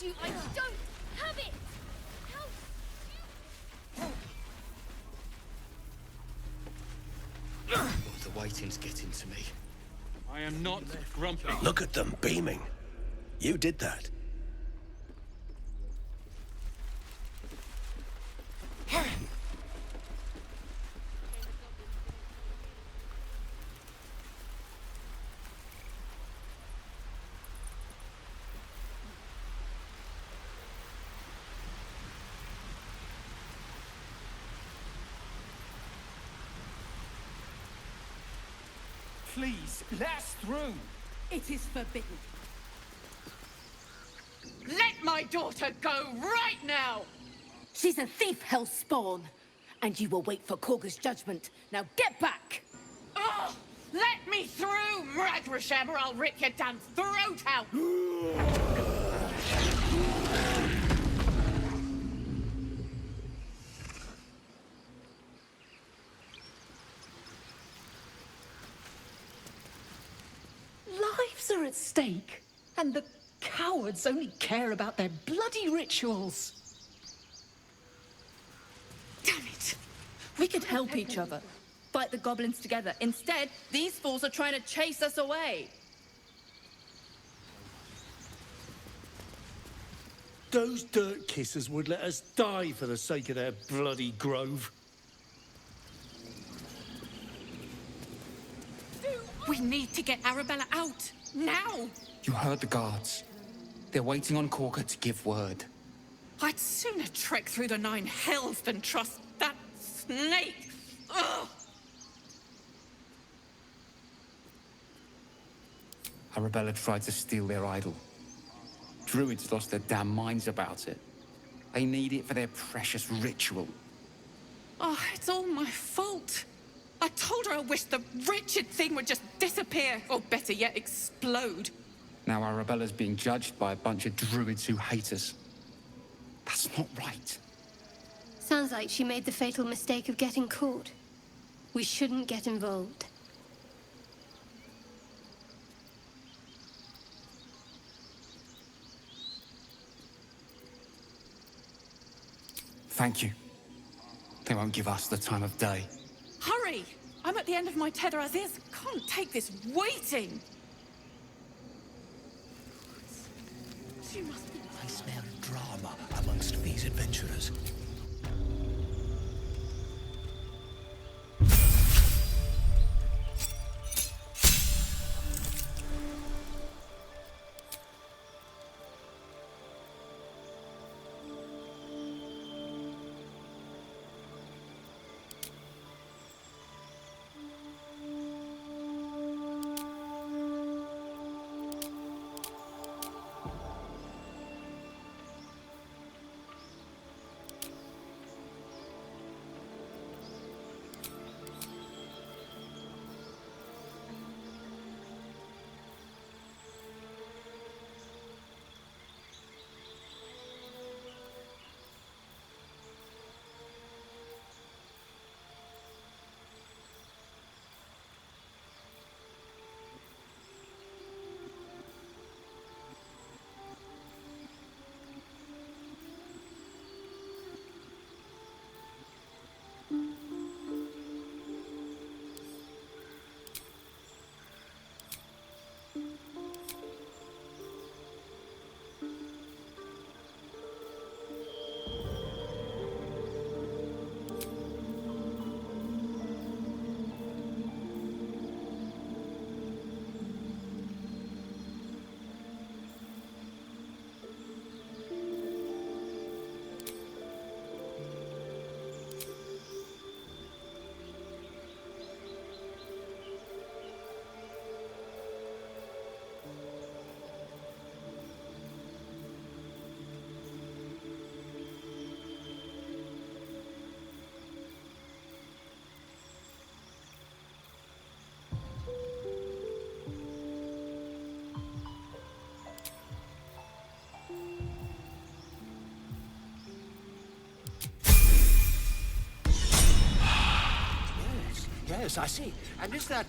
you I don't have it! The waiting's getting to me. I am not grumpy. Look at them beaming. You did that. Please, let us through. It is forbidden. Let my daughter go right now! She's a thief, Hellspawn. And you will wait for Korga's judgment. Now get back! Oh, let me through, Mragrasham, or I'll rip your damn throat out! Lives are at stake, and the cowards only care about their bloody rituals. Damn it! We could help each other. Fight the goblins together. Instead, these fools are trying to chase us away. Those dirt kissers would let us die for the sake of their bloody grove. We need to get Arabella out, now! You heard the guards. They're waiting on Korga to give word. I'd sooner trek through the 9 hells than trust that snake! Ugh! Arabella tried to steal their idol. Druids lost their damn minds about it. They need it for their precious ritual. Oh, it's all my fault. I told her I wished the wretched thing would just disappear, or better yet, explode. Now Arabella's being judged by a bunch of druids who hate us. That's not right. Sounds like she made the fatal mistake of getting caught. We shouldn't get involved. Thank you. They won't give us the time of day. Hurry! I'm at the end of my tether as is. Can't take this waiting. She must be... I smell drama amongst these adventurers. Yes, I see. And is that...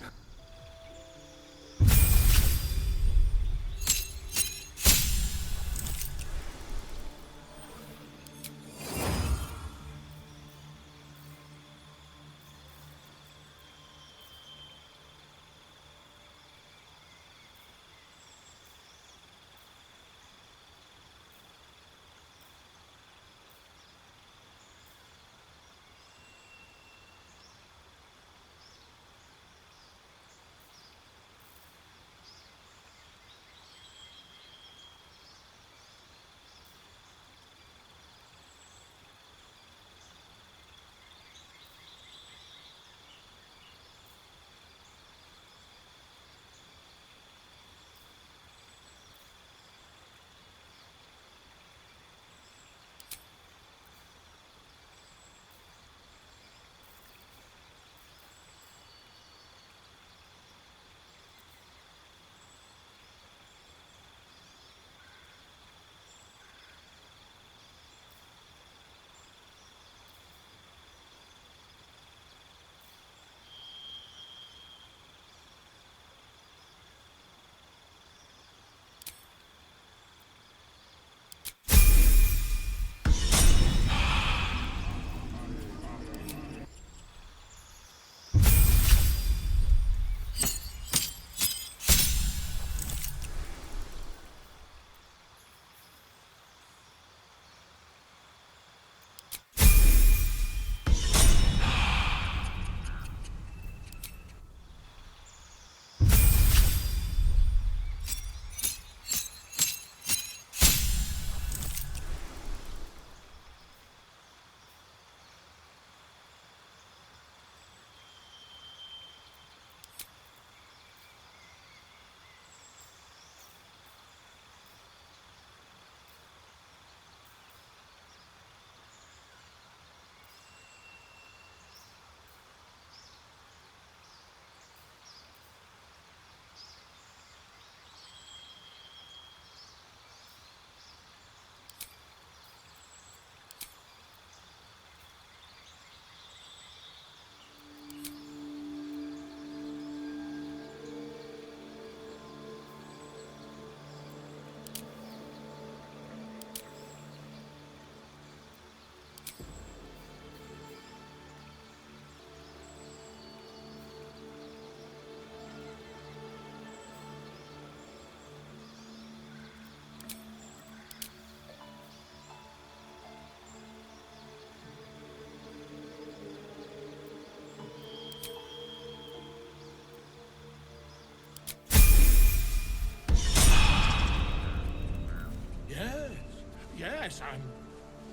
Yes, I'm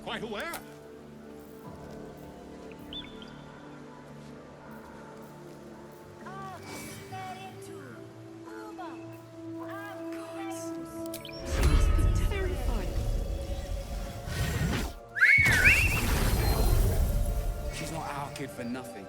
quite aware. She's not our kid for nothing.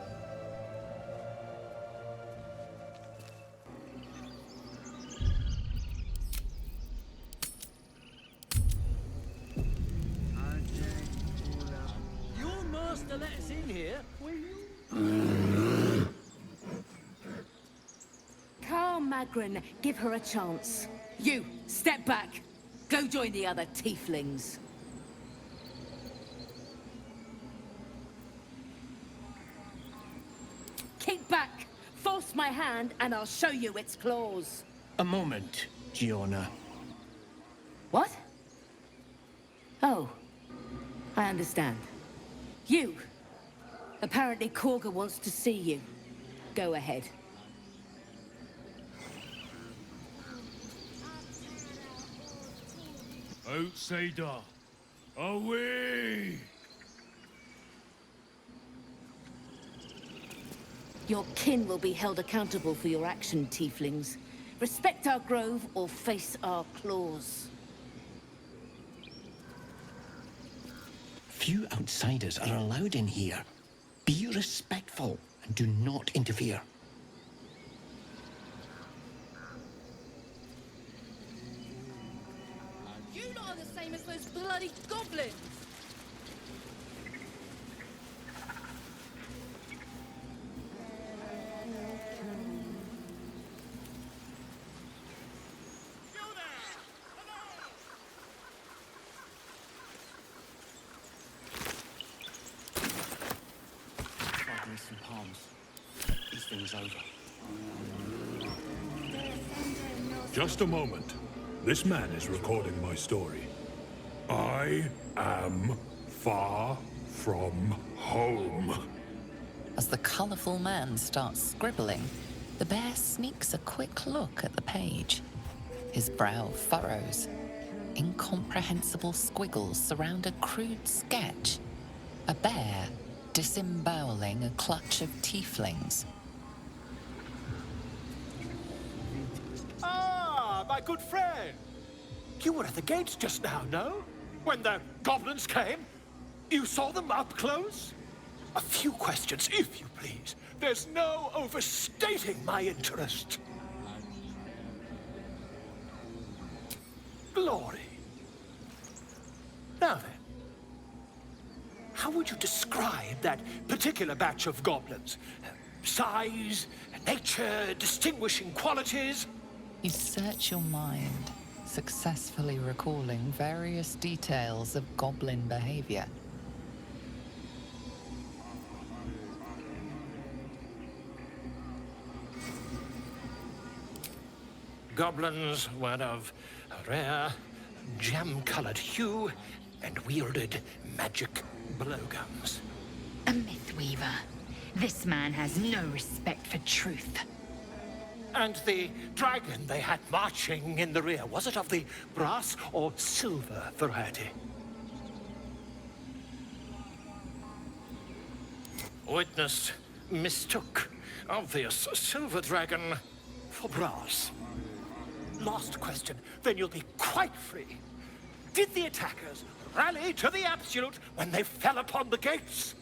Your master let us in here, will you? Carl Magrin, give her a chance. You, step back. Go join the other tieflings. Keep back. Force my hand and I'll show you its claws. A moment, Giona. What? Oh, I understand. You. Apparently Korga wants to see you. Go ahead. Outsider, away! Your kin will be held accountable for your action, tieflings. Respect our grove or face our claws. Few outsiders are allowed in here. Be respectful and do not interfere. You lot are the same as those bloody goblins! Some palms. This thing is over. Just a moment. This man is recording my story. I am far from home. As the colourful man starts scribbling, the bear sneaks a quick look at the page. His brow furrows. Incomprehensible squiggles surround a crude sketch. A bear disemboweling a clutch of tieflings. Ah, my good friend. You were at the gates just now, no? When the goblins came? You saw them up close? A few questions, if you please. There's no overstating my interest. Glory. Now then, how would you describe that particular batch of goblins? Size, nature, distinguishing qualities? You search your mind, successfully recalling various details of goblin behavior. Goblins were of a rare, jam-colored hue and wielded magic blowguns. A mythweaver. This man has no respect for truth. And the dragon they had marching in the rear, was it of the brass or silver variety? Witness mistook obvious silver dragon for brass. Last question, then you'll be quite free. Did the attackers rally to the absolute when they fell upon the gates?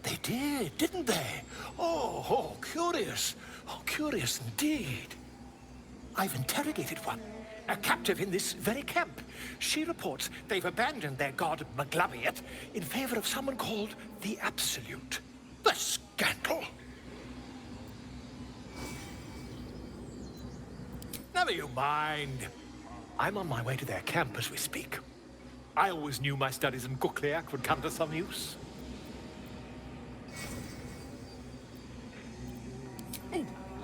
They did, didn't they? Oh, curious. Oh, curious indeed. I've interrogated one, a captive in this very camp. She reports they've abandoned their god Maglabiet in favor of someone called the Absolute. The scandal! Never you mind. I'm on my way to their camp as we speak. I always knew my studies in Gukliak would come to some use.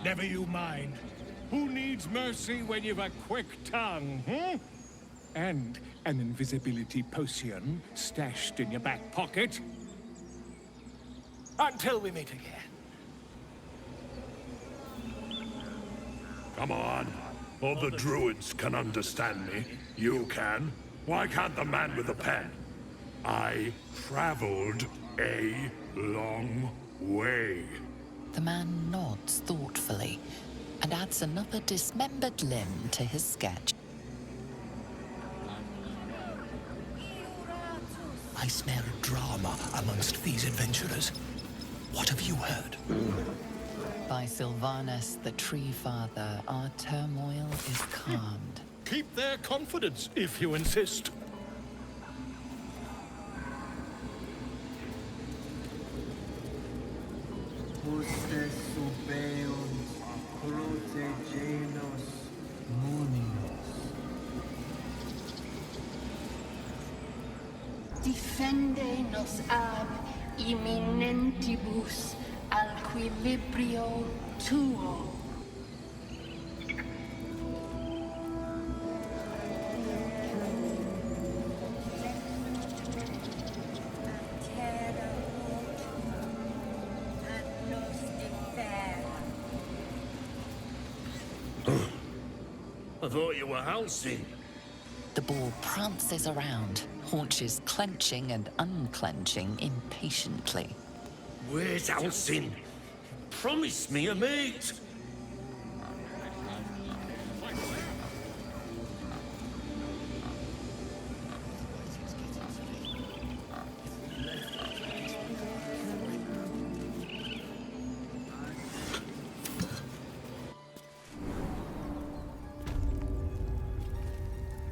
Never you mind. Who needs mercy when you've a quick tongue, And an invisibility potion stashed in your back pocket? Until we meet again. Come on. or the Druids can understand me. You can. Why can't the man with the pen? I traveled a long way. The man nods thoughtfully and adds another dismembered limb to his sketch. I smell drama amongst these adventurers. What have you heard? By Sylvanus, the Tree Father, our turmoil is calmed. Keep their confidence, if you insist. Hostes subeunt, protegenos muninos. Defende nos ab imminentibus alquilibrio tuo. I thought you were Halsey. The boar prances around, haunches clenching and unclenching impatiently. Where's Halsey? Promise me a mate.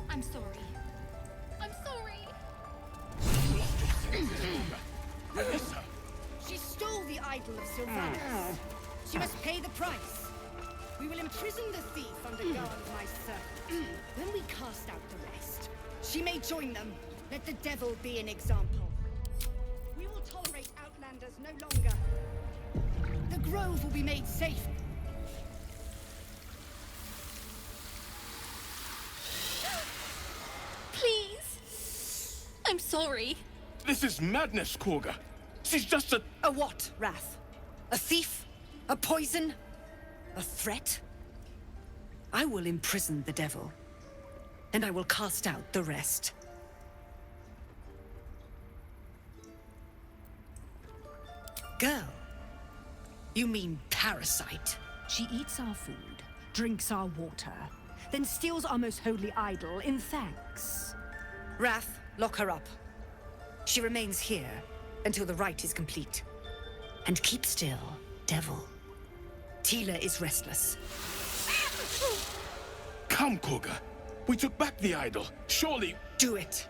I'm sorry. I'm sorry. She stole the idol of Sylvanus. She must pay the price. We will imprison the thief under guard of my servant. When we cast out the rest, she may join them. Let the devil be an example. We will tolerate outlanders no longer. The grove will be made safe. Please. I'm sorry. This is madness, Korga. She's just a... A what, Wrath? A thief? A poison? A threat? I will imprison the devil, and I will cast out the rest. Girl, you mean parasite? She eats our food, drinks our water, then steals our most holy idol in thanks. Wrath, lock her up. She remains here until the rite is complete. And keep still, devil. Tila is restless. Come, Korga. We took back the idol. Surely... Do it.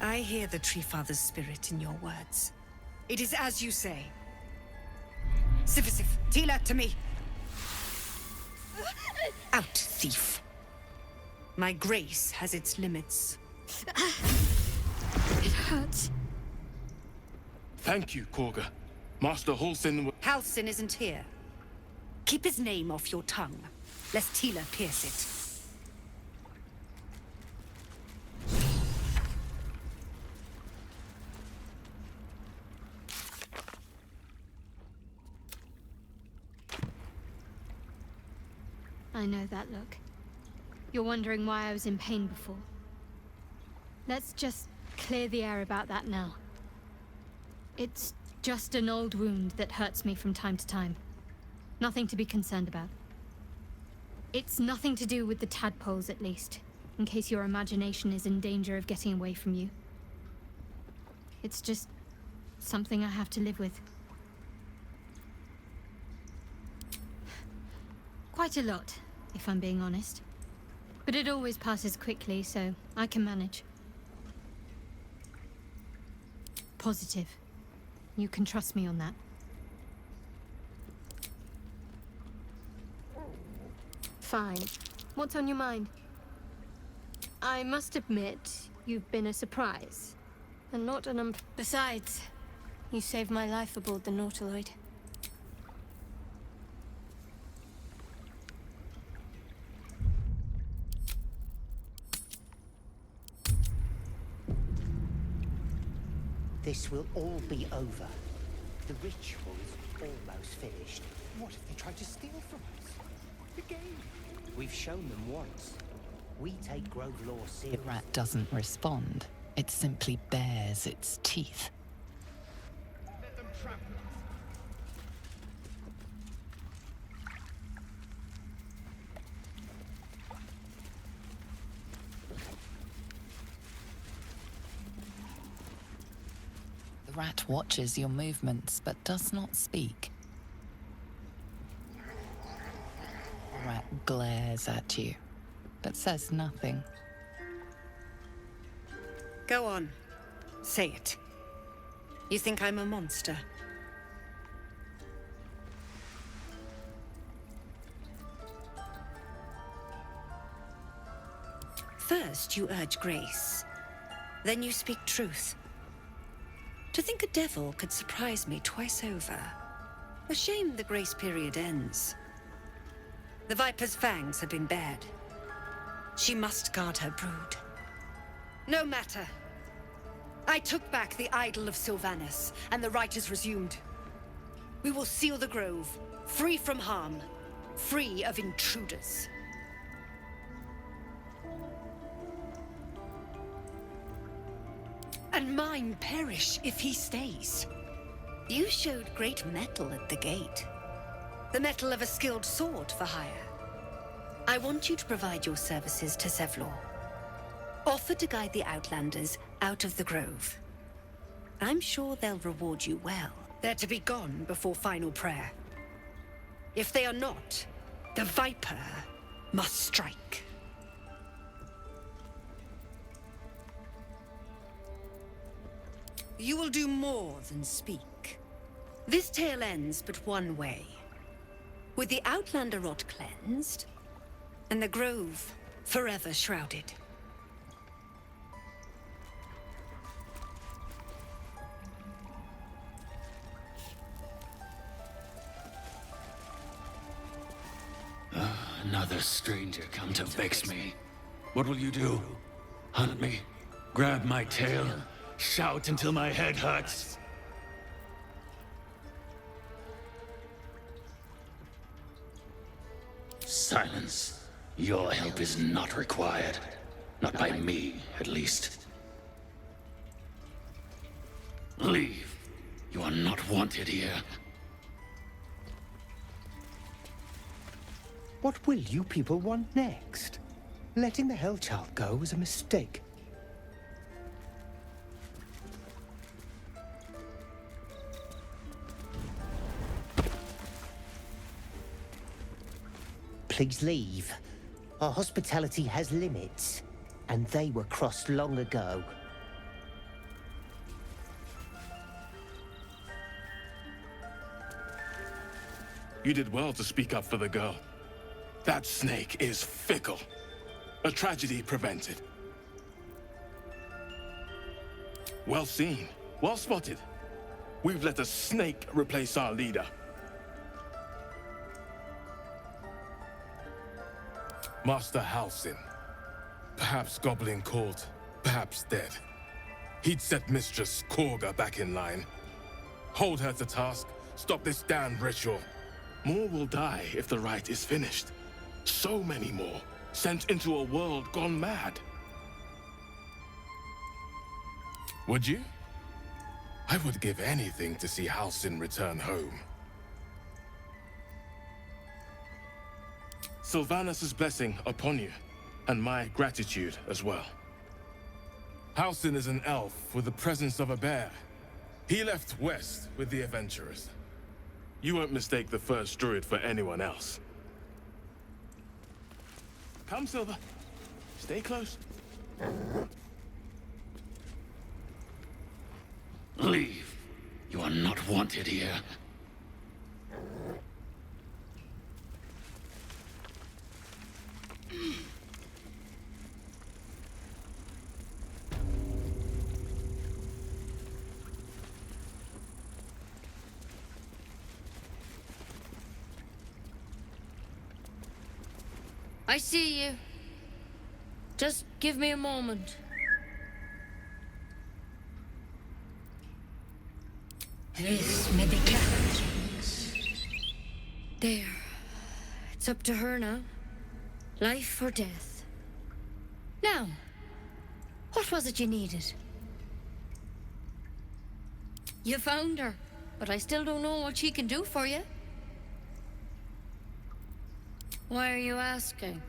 I hear the Tree Father's spirit in your words. It is as you say. Sifisif, Tila, to me. Out, thief. My grace has its limits. It hurts. Thank you, Korga. Master Halsin... Halsin isn't here. Keep his name off your tongue, lest Tila pierce it. I know that look. You're wondering why I was in pain before. Let's just clear the air about that now. It's just an old wound that hurts me from time to time. Nothing to be concerned about. It's nothing to do with the tadpoles, at least, in case your imagination is in danger of getting away from you. It's just something I have to live with. Quite a lot, if I'm being honest. But it always passes quickly, so I can manage. Positive. You can trust me on that. Fine. What's on your mind? I must admit, You've been a surprise, and not an Besides, you saved my life aboard the Nautiloid. This will all be over. The ritual's almost finished. What if they try to steal from us? Again? We've shown them once. We take Grove law The seriously. rat doesn't respond. It simply bares its teeth. Let them trample us. The rat watches your movements, but does not speak. The rat glares at you, but says nothing. Go on. Say it. You think I'm a monster? First, you urge grace. Then you speak truth. To think a devil could surprise me twice over. A shame the grace period ends. The Viper's fangs have been bared. She must guard her brood. No matter. I took back the idol of Sylvanus, and the rite is resumed. We will seal the grove, free from harm, free of intruders. And mine perish if he stays. You showed great mettle at the gate. The mettle of a skilled sword for hire. I want you to provide your services to Zevlor. Offer to guide the Outlanders out of the grove. I'm sure they'll reward you well. They're to be gone before final prayer. If they are not, the Viper must strike. You will do more than speak. This tale ends but one way. With the Outlander rot cleansed, and the grove forever shrouded. Another stranger come to vex me. What will you do? Hunt me? Grab my tail? Shout until my head hurts? Silence. Your help is not required. Not by me, at least. Leave. You are not wanted here. What will you people want next? Letting the Hellchild go was a mistake. Please leave. Our hospitality has limits, and they were crossed long ago. You did well to speak up for the girl. That snake is fickle. A tragedy prevented. Well seen. Well spotted. We've let a snake replace our leader. Master Halsin. Perhaps Goblin caught, perhaps dead. He'd set Mistress Korga back in line. Hold her to task, stop this damned ritual. More will die if the rite is finished. So many more, sent into a world gone mad. Would you? I would give anything to see Halsin return home. Sylvanus' blessing upon you, and my gratitude as well. Halsin is an elf with the presence of a bear. He left west with the adventurers. You won't mistake the first Druid for anyone else. Come, Silver. Stay close. Leave. You are not wanted here. I see you. Just give me a moment. This may be clever. There. It's up to her now. Life or death. Now, what was it you needed? You found her, but I still don't know what she can do for you. Why are you asking?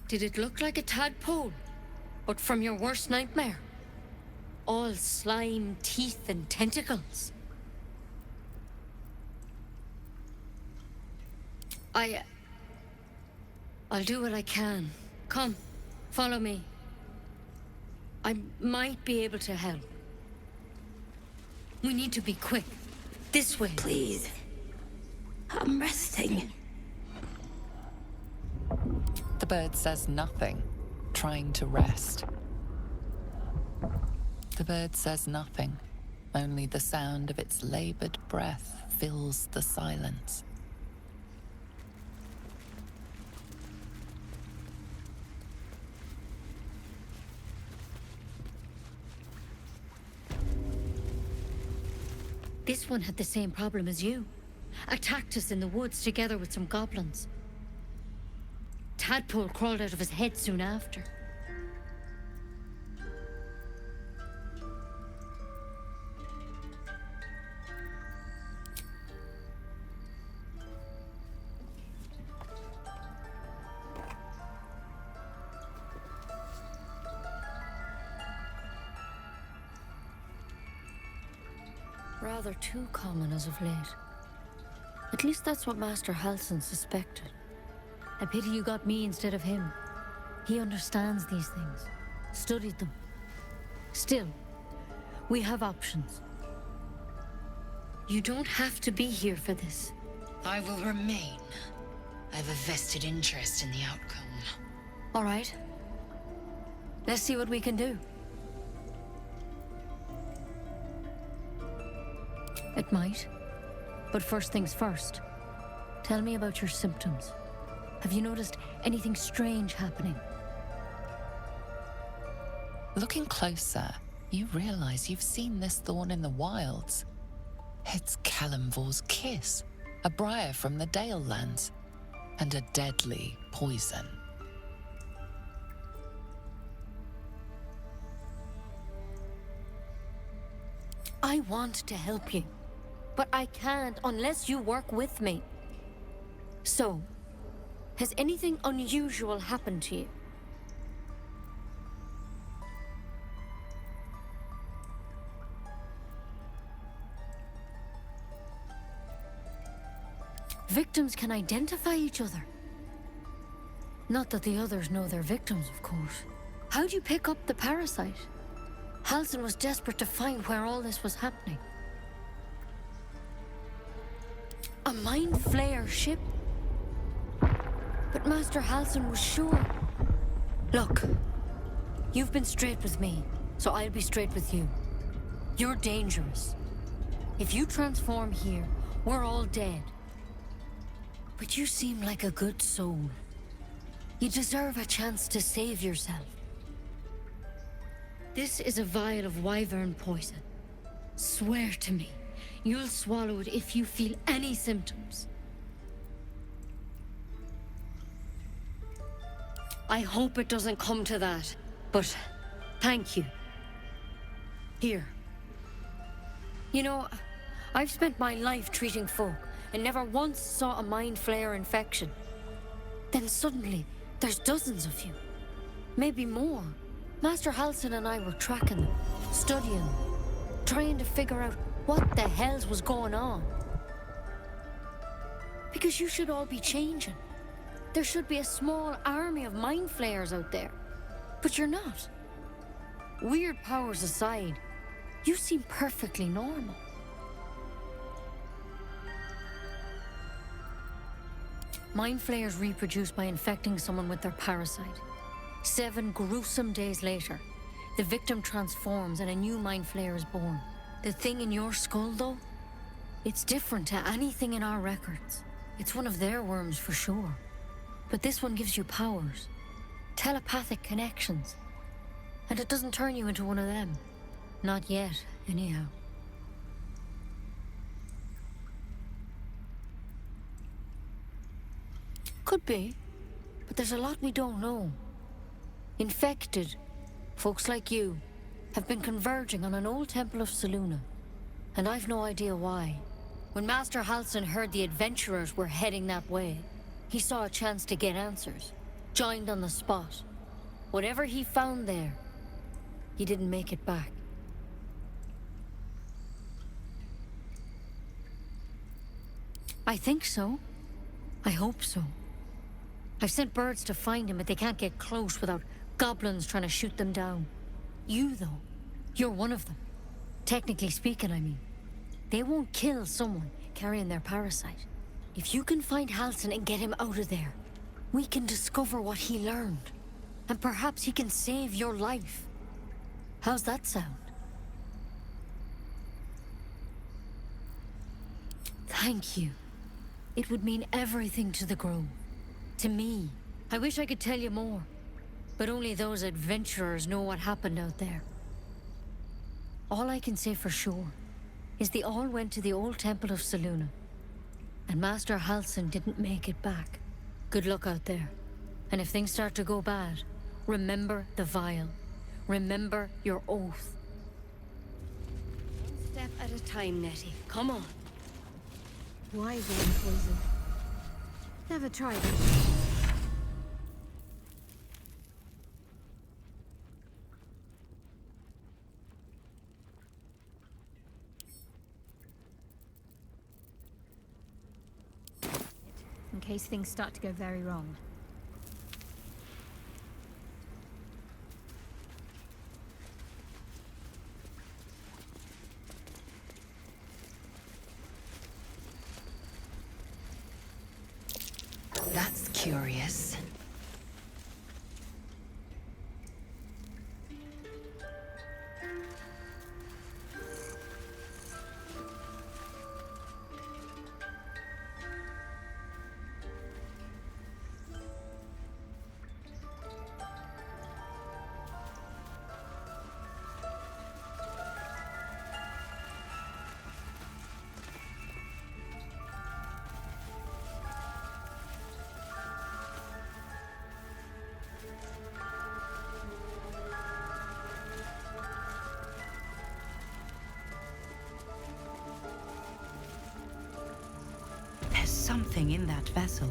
Did it look like a tadpole, but from your worst nightmare? All slime, teeth, and tentacles. I'll do what I can. Come, follow me. I might be able to help. We need to be quick. This way. Please. I'm resting. The bird says nothing, trying to rest. The bird says nothing. Only the sound of its labored breath fills the silence. This one had the same problem as you. Attacked us in the woods together with some goblins. Tadpole crawled out of his head soon after. Rather too common as of late. At least that's what Master Halsin suspected. I pity you got me instead of him. He understands these things, studied them. Still, we have options. You don't have to be here for this. I will remain. I have a vested interest in the outcome. All right. Let's see what we can do. It might. But first things first. Tell me about your symptoms. Have you noticed anything strange happening? Looking closer, you realize you've seen this thorn in the wilds. It's Kalimvor's kiss, a briar from the Dale lands, and a deadly poison. I want to help you, but I can't unless you work with me. So, has anything unusual happened to you? Victims can identify each other. Not that the others know they're victims, of course. How'd you pick up the parasite? Halsin was desperate to find where all this was happening. A Mind Flayer ship? But Master Halsin was sure. Look, you've been straight with me, so I'll be straight with you. You're dangerous. If you transform here, we're all dead. But you seem like a good soul. You deserve a chance to save yourself. This is a vial of wyvern poison. Swear to me, you'll swallow it if you feel any symptoms. I hope it doesn't come to that, but thank you. Here. You know, I've spent my life treating folk and never once saw a Mind Flayer infection. Then suddenly, there's dozens of you. Maybe more. Master Halsin and I were tracking them, studying them, trying to figure out what the hells was going on. Because you should all be changing. There should be a small army of Mind Flayers out there. But you're not. Weird powers aside, you seem perfectly normal. Mind Flayers reproduce by infecting someone with their parasite. 7 gruesome days later, the victim transforms and a new Mind Flayer is born. The thing in your skull, though, it's different to anything in our records. It's one of their worms for sure. But this one gives you powers. Telepathic connections. And it doesn't turn you into one of them. Not yet, anyhow. Could be. But there's a lot we don't know. Infected, folks like you, have been converging on an old temple of Selûne. And I've no idea why. When Master Halsin heard the adventurers were heading that way, he saw a chance to get answers. Joined on the spot. Whatever he found there, he didn't make it back. I think so. I hope so. I've sent birds to find him, but they can't get close without goblins trying to shoot them down. You, though, you're one of them. Technically speaking, I mean. They won't kill someone carrying their parasite. If you can find Halsin and get him out of there, we can discover what he learned. And perhaps he can save your life. How's that sound? Thank you. It would mean everything to the Grove. To me. I wish I could tell you more. But only those adventurers know what happened out there. All I can say for sure is they all went to the old temple of Selûne. And Master Halsin didn't make it back. Good luck out there. And if things start to go bad, remember the vial. Remember your oath. One step at a time, Nettie. Come on. Why vein poison? Never tried it. In case things start to go very wrong. That's curious. There's something in that vessel.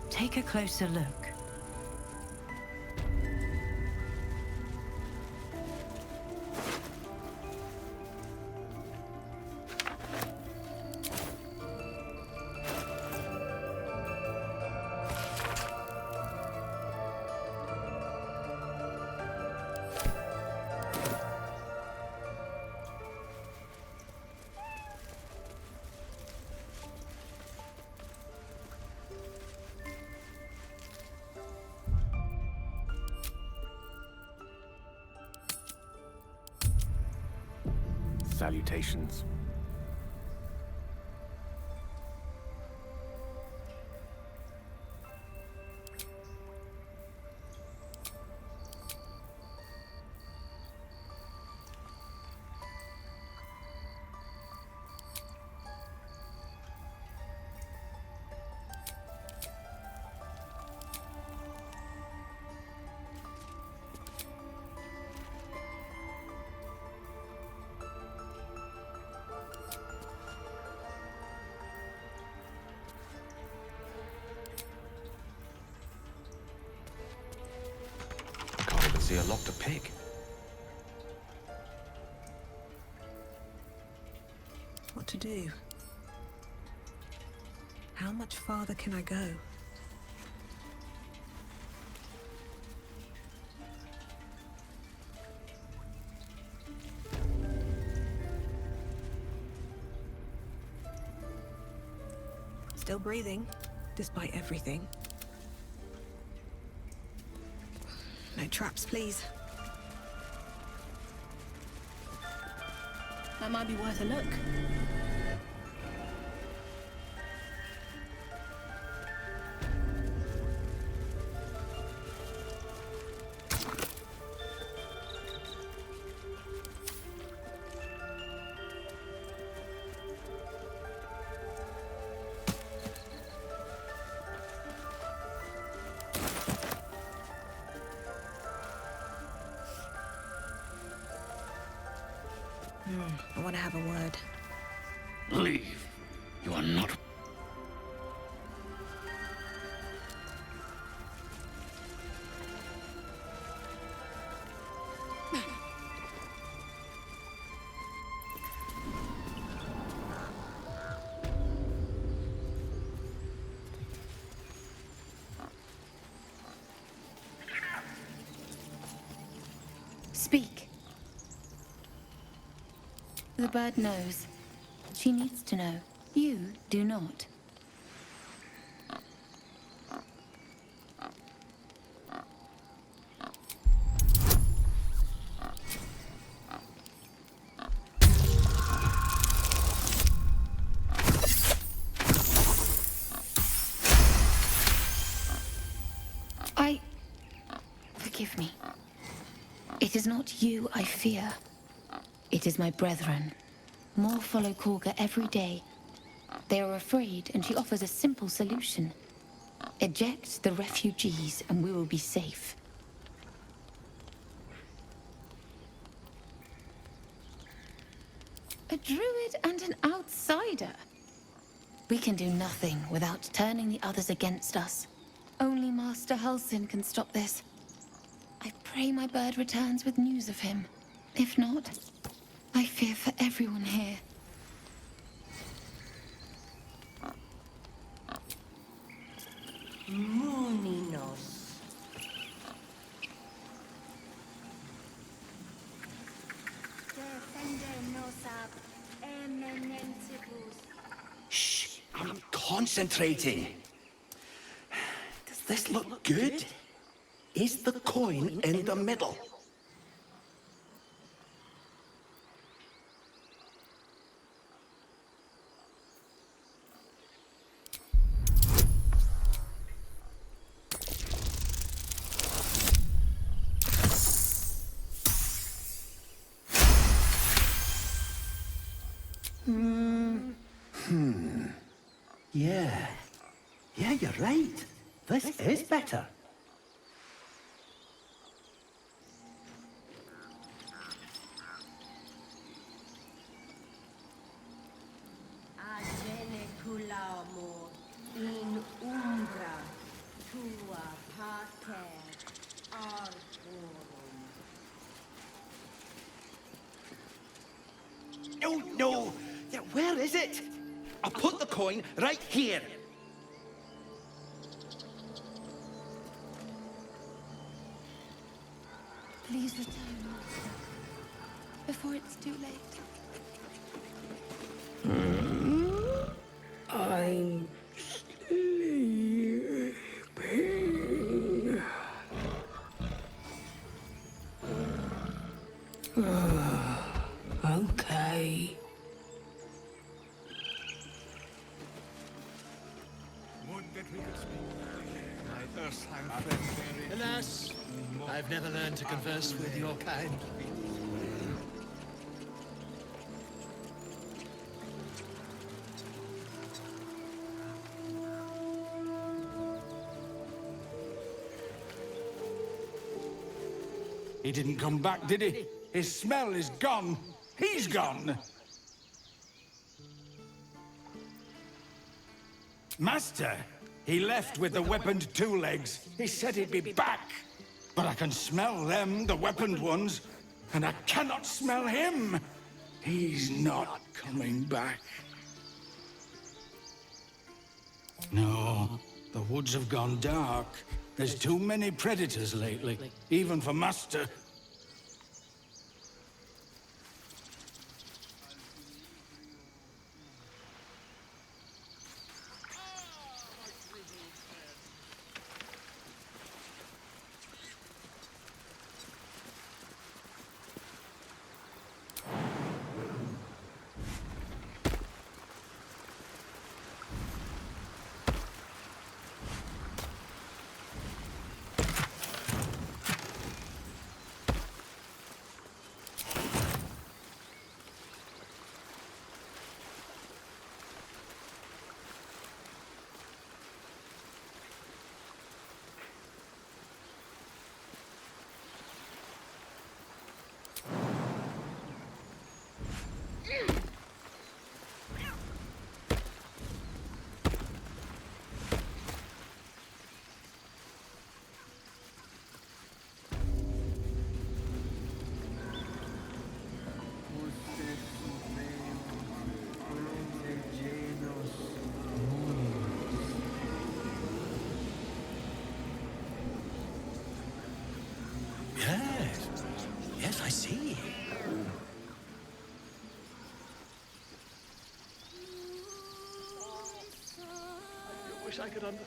Take a closer look. Salutations. See a lock to pick. What to do? How much farther can I go? Still breathing, despite everything. No traps, please. That might be worth a look. I want to have a word. Leave. You are not... Speak. The bird knows. She needs to know. You do not. Forgive me. It is not you I fear. It is my brethren. More follow Korga every day. They are afraid, and she offers a simple solution. Eject the refugees, and we will be safe. A druid and an outsider. We can do nothing without turning the others against us. Only Master Halsin can stop this. I pray my bird returns with news of him. If not, I fear for everyone here. Muninos. Shh, I'm concentrating. Does this look good? Is the coin in the middle? Yeah, you're right. This is better. In umbra tua pater arborum. No! Yeah, where is it? I'll put the coin right here. Please return, Master, before it's too late. I'm sleeping. Okay. Would that we could speak. My first-time friend, Alas, I've never learned to converse with your kind. He didn't come back, did he? His smell is gone. He's gone. Master, he left with the weaponed two legs. He said he'd be back. But I can smell them, the weaponed ones, and I cannot smell him. He's not coming back. No, the woods have gone dark. There's too many predators lately, even for Master. I see. I wish I could Remind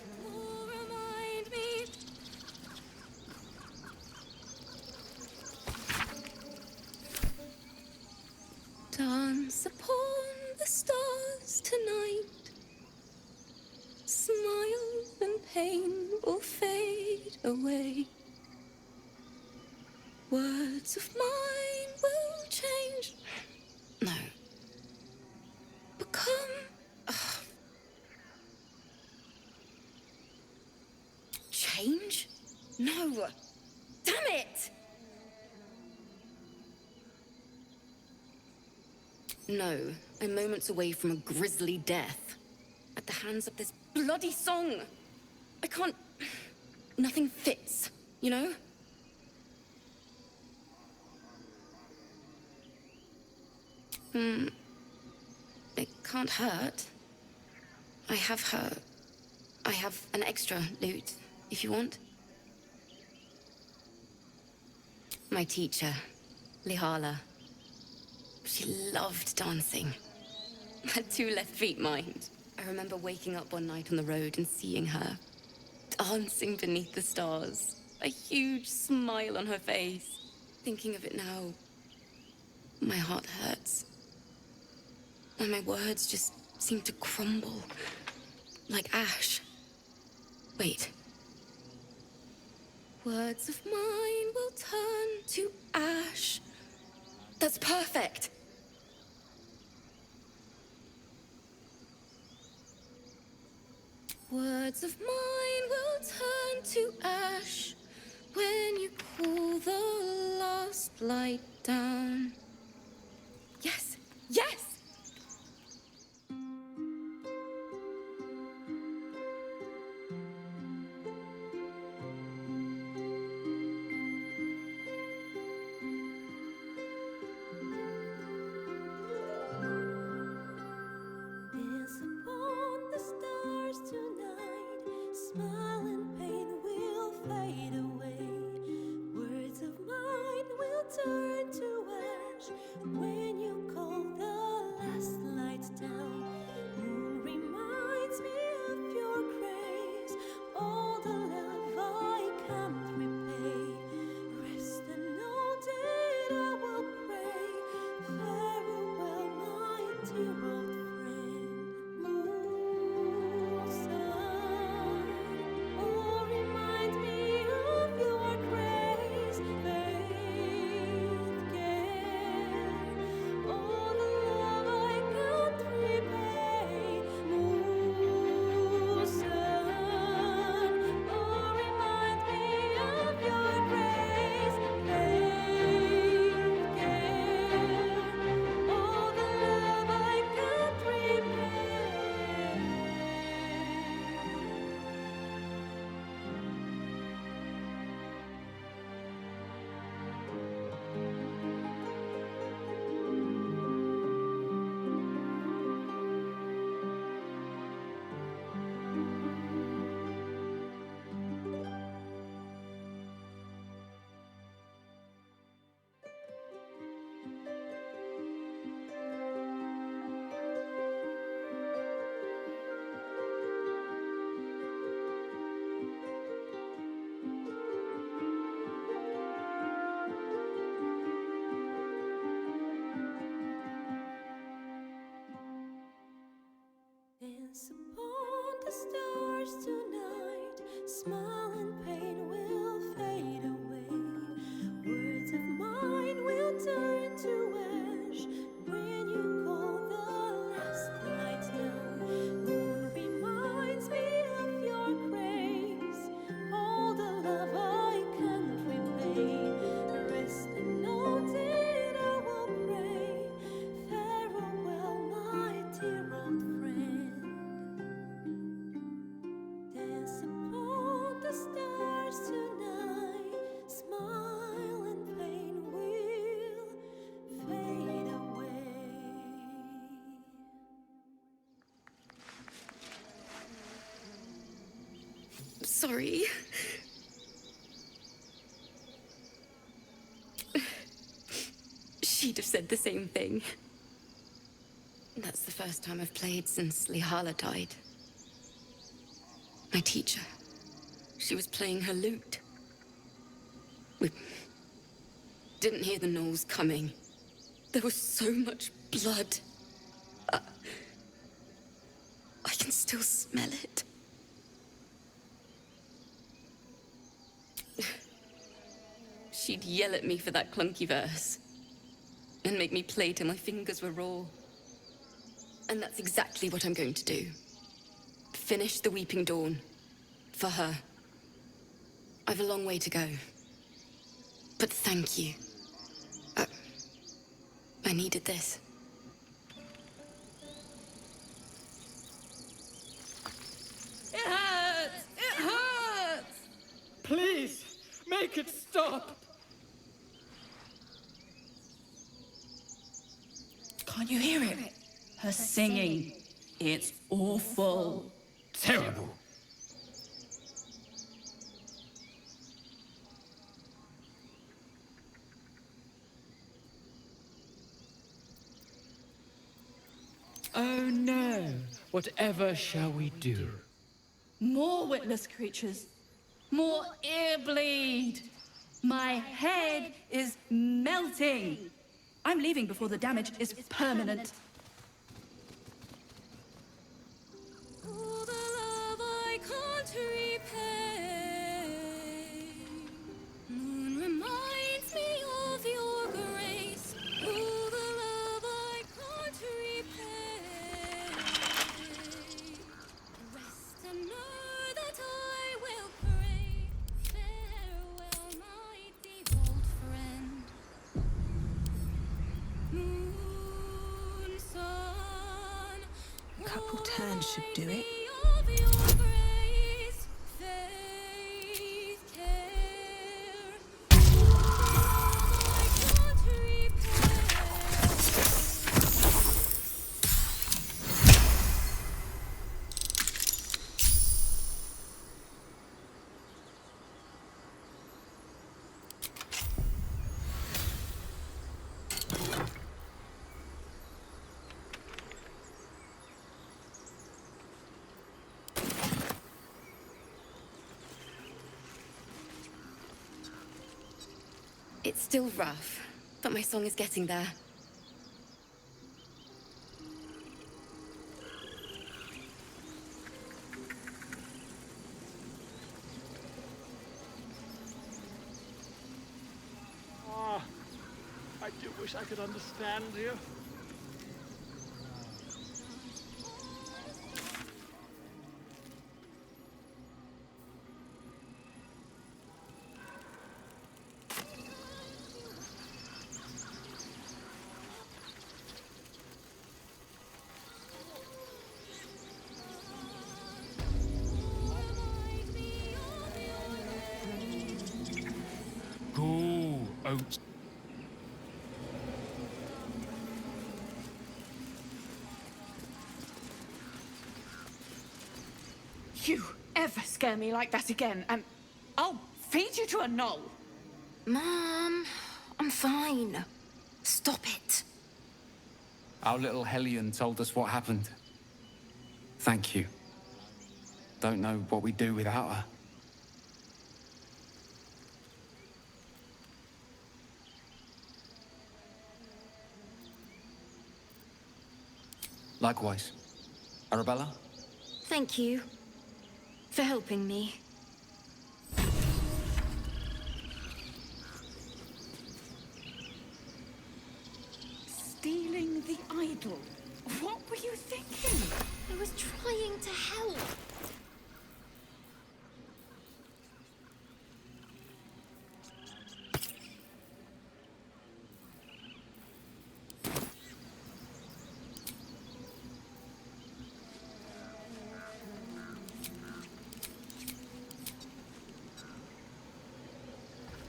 me. Dance upon the stars tonight. Smile and pain will fade away. Words of mine will change. No. Become. Change? No. Damn it! No, I'm moments away from a grisly death. At the hands of this bloody song. I can't... Nothing fits, you know? It can't hurt. I have an extra loot, if you want. My teacher, Lihala. She loved dancing. Had 2 left feet, mind. I remember waking up one night on the road and seeing her, dancing beneath the stars. A huge smile on her face. Thinking of it now, my heart hurts. And my words just seem to crumble, like ash. Wait. Words of mine will turn to ash. That's perfect. Words of mine will turn to ash when you cool the last light down. Yes, yes! Dance upon the stars tonight. Smile and pain will fade away. Words of mine will turn to ash when you call the last lights down. Moon reminds me of your grace. All the love I can't repay. Rest and know that I will pray. Farewell, my dear old friend. Moon, sun, oh, remind me of your grace. Faith, care, all the love I can't repay. Moon, sun, oh, remind me of your grace. Faith, care, all the love I can't repay. Dance upon the stars tonight. Smile and pain will fade away. Words of mine will turn to ash when you call the last lights down. Moon reminds me of your grace. All the love I can't repay. Rest and know that I will pray. Farewell, my dear old friend. Dance upon the stars tonight. Smile and pain will fade away. Sorry. she'd have said the same thing. That's the first time I've played since Lihala died. My teacher. She was playing her lute. We didn't hear the gnolls coming. There was so much blood. I can still smell it. She'd yell at me for that clunky verse. And make me play till my fingers were raw. And that's exactly what I'm going to do. Finish the Weeping Dawn. For her. I've a long way to go. But thank you. I needed this. It hurts! It hurts! Please, make it stop! Can't you hear it? Her singing. It's awful. Terrible. Oh no! Whatever shall we do? More witless creatures. More ear bleed. My head is melting. I'm leaving before the damage is permanent. All the love I can't repay. Moon reminds me of your grace. All the love I can't repay. Rest and know that I will pray. Farewell, my dear old friend. Moon, sun, A couple turns should do it. of your grace, faith, care. I can't repay. It's still rough, but my song is getting there. I do wish I could understand you. Go out. You ever scare me like that again, and I'll feed you to a gnoll. Mom, I'm fine. Stop it. Our little Hellion told us what happened. Thank you. Don't know what we'd do without her. Likewise. Arabella? Thank you for helping me. Stealing the idol. What were you thinking? I was trying to help.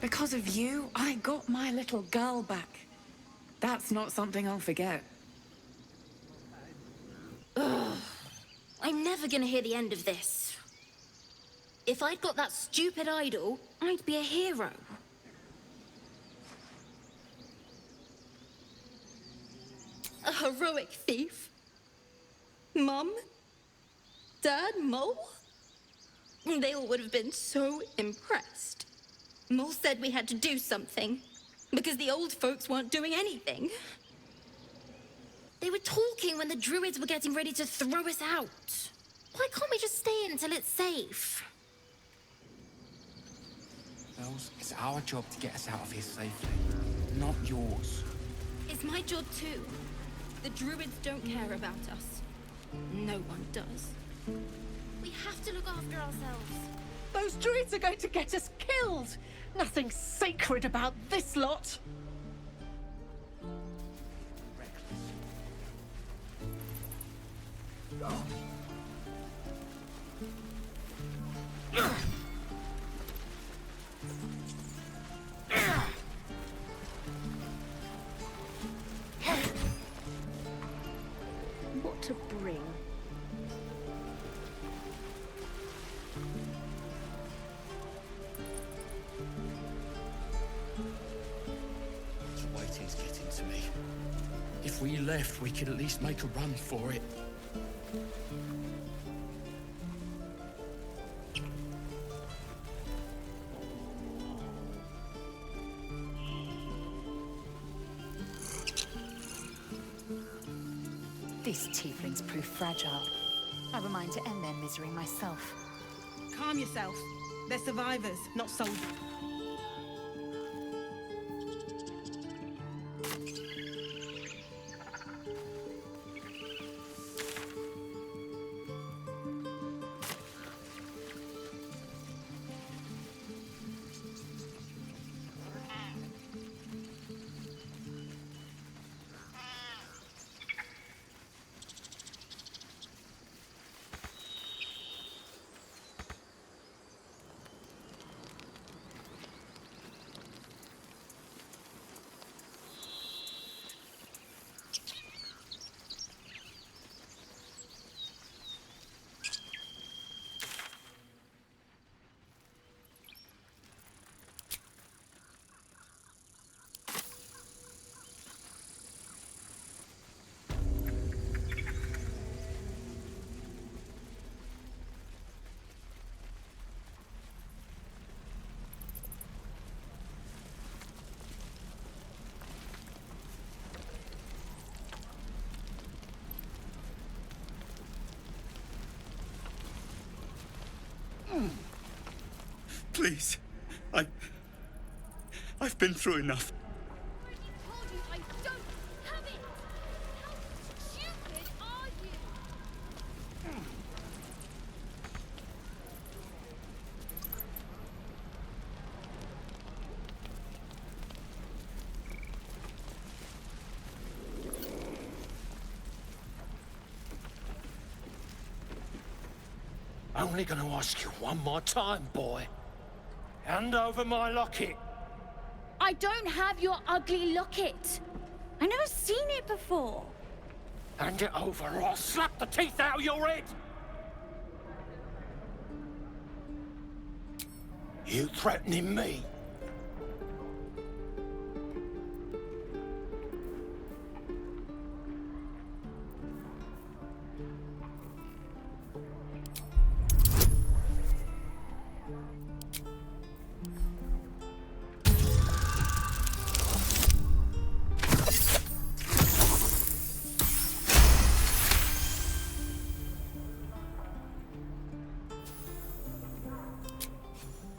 Because of you, I got my little girl back. That's not something I'll forget. Ugh. I'm never gonna hear the end of this. If I'd got that stupid idol, I'd be a hero. A heroic thief? Mum? Dad? Mole? They all would have been so impressed. Mole said we had to do something, because the old folks weren't doing anything. They were talking when the Druids were getting ready to throw us out. Why can't we just stay in until it's safe? Bells, it's our job to get us out of here safely, not yours. It's my job too. The Druids don't care about us. No one does. We have to look after ourselves. Those Druids are going to get us killed! Nothing sacred about this lot! What to bring? The waiting's getting to me. If we left, we could at least make a run for it. These tieflings prove fragile. I have a mind to end their misery myself. Calm yourself. They're survivors, not soldiers. Please. I've been through enough. I don't have it! How stupid are you? Only gonna ask you one more time, boy. Hand over my locket. I don't have your ugly locket. I've never seen it before. Hand it over or I'll slap the teeth out of your head. You threatening me?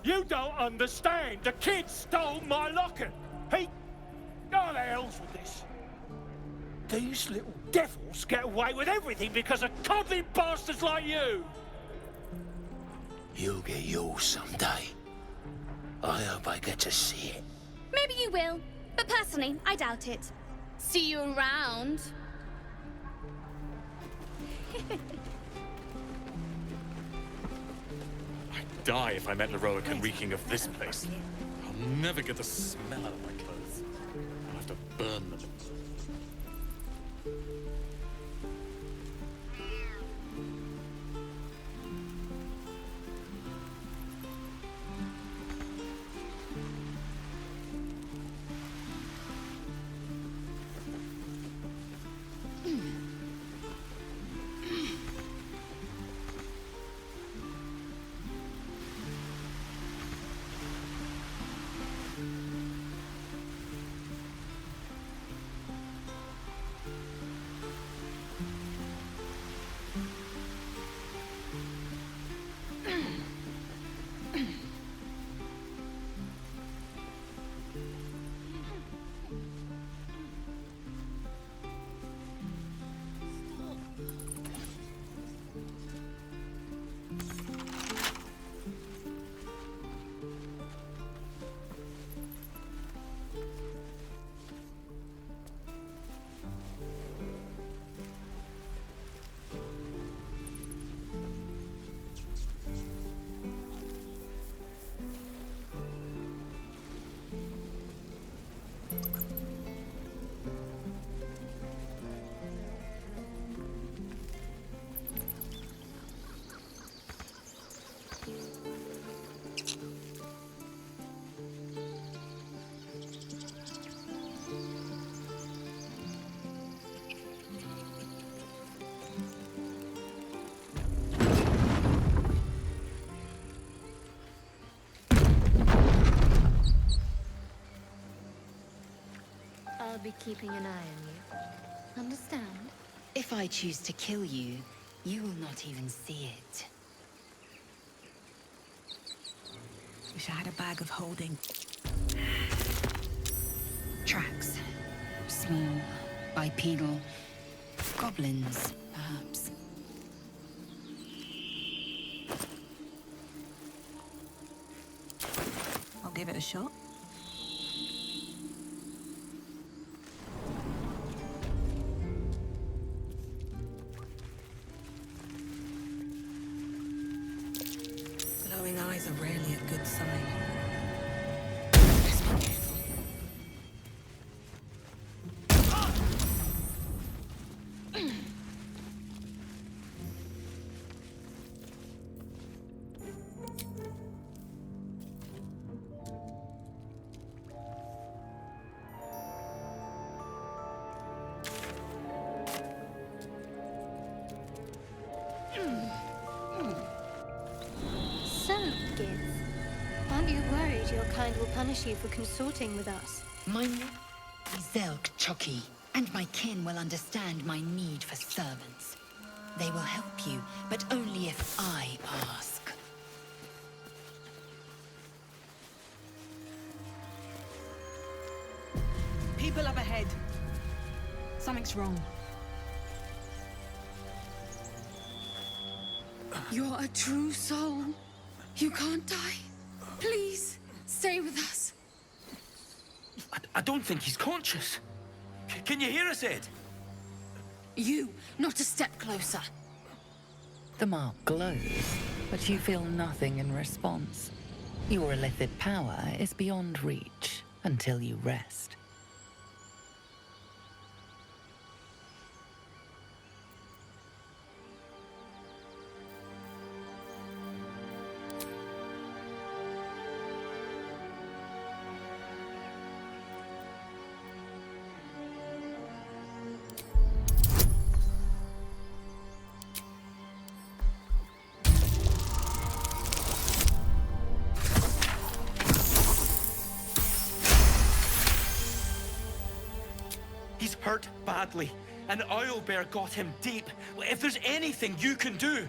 You don't understand. The kid stole my locket. He... Oh, the hell's with this? These little devils get away with everything because of coddling bastards like you. You'll get yours someday. I hope I get to see it. Maybe you will, but personally, I doubt it. See you around. Die if I'm heroic and reeking of this place. I'll never get the smell out of my clothes. I'll have to burn them. be keeping an eye on you. Understand? If I choose to kill you, you will not even see it. Wish I had a bag of holding. Tracks. Small, bipedal, goblins, perhaps. I'll give it a shot. Glowing eyes are rarely a good sign. So, Giz, aren't you worried your kind will punish you for consorting with us? My Zelk Chucky, and my kin will understand my need for servants. They will help you, but only if I ask. People up ahead. Something's wrong. You're a true soul. You can't die. Please, stay with us. I don't think he's conscious. Can you hear us, Ed? You, not a step closer. The mark glows, but you feel nothing in response. Your illithid power is beyond reach until you rest. He's hurt badly. An owlbear got him deep. If there's anything you can do...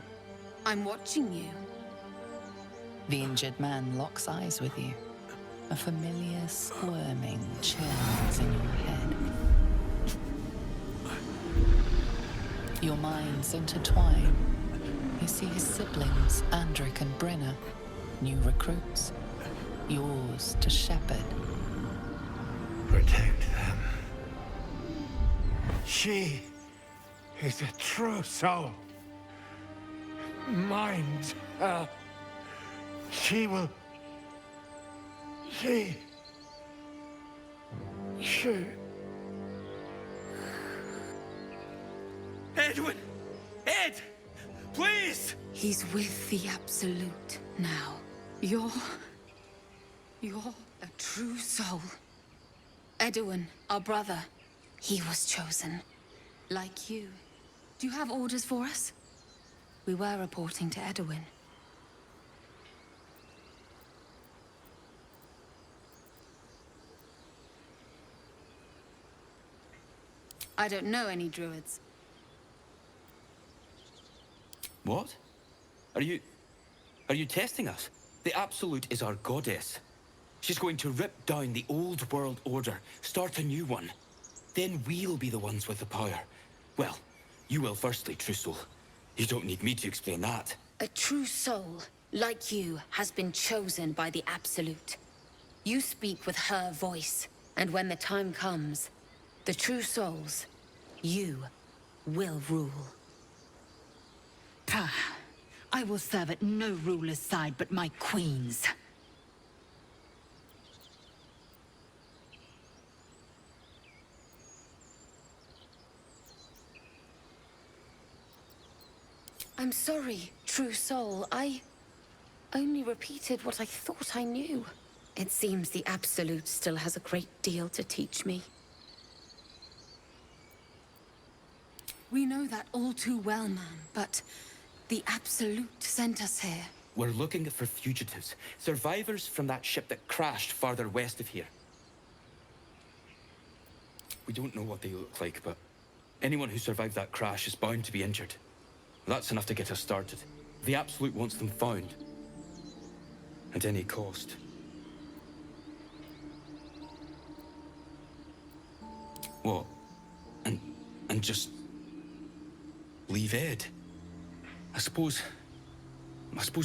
I'm watching you. The injured man locks eyes with you. A familiar squirming churns in your head. Your minds intertwine. You see his siblings, Andric and Brenna, new recruits. Yours to shepherd. Protect them. She is a true soul. Mind her. She will... She... Edwin! Ed! Please! He's with the Absolute now. You're a true soul. Edwin, our brother, he was chosen. Like you. Do you have orders for us? We were reporting to Edwin. I don't know any druids. What? Are you testing us? The Absolute is our goddess. She's going to rip down the old world order, start a new one. Then we'll be the ones with the power. Well, you will firstly, true soul. You don't need me to explain that. A true soul, like you, has been chosen by the Absolute. You speak with her voice, and when the time comes, the true souls, you will rule. Pah! I will serve at no ruler's side but my queen's. I'm sorry, true soul. I only repeated what I thought I knew. It seems the Absolute still has a great deal to teach me. We know that all too well, ma'am, but the Absolute sent us here. We're looking for fugitives, survivors from that ship that crashed farther west of here. We don't know what they look like, but anyone who survived that crash is bound to be injured. That's enough to get us started. The Absolute wants them found. At any cost. What? And just... leave Ed? I suppose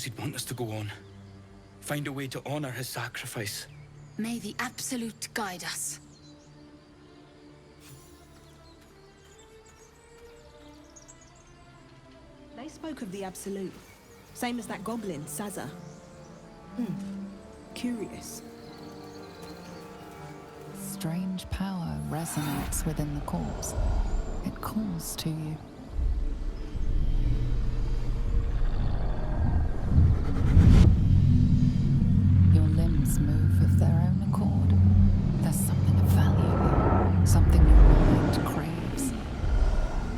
he'd want us to go on. Find a way to honor his sacrifice. May the Absolute guide us. They spoke of the Absolute. Same as that goblin, Saza. Curious. Strange power resonates within the corpse. It calls to you. Your limbs move of their own accord. There's something of value, something your mind craves.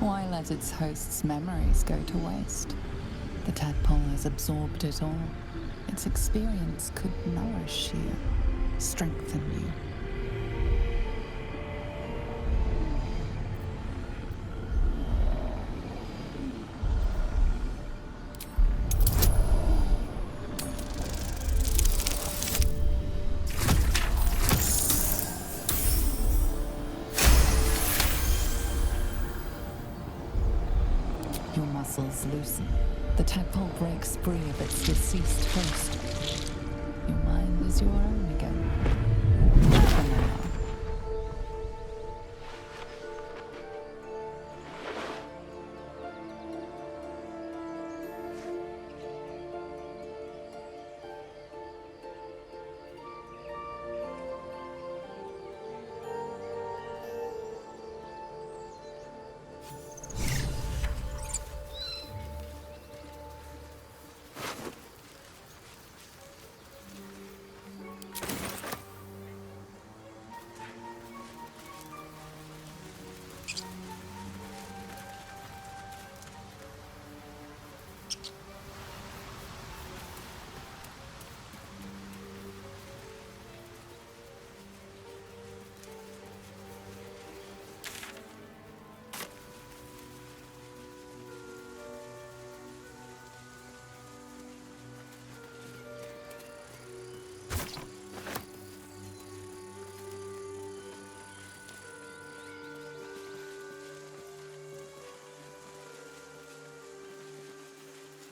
Why let its host's memories go to waste? The tadpole has absorbed it all. Its experience could nourish you, strengthen you. Your muscles loosen. The tadpole breaks free of its deceased host. Your mind is your own again. For now.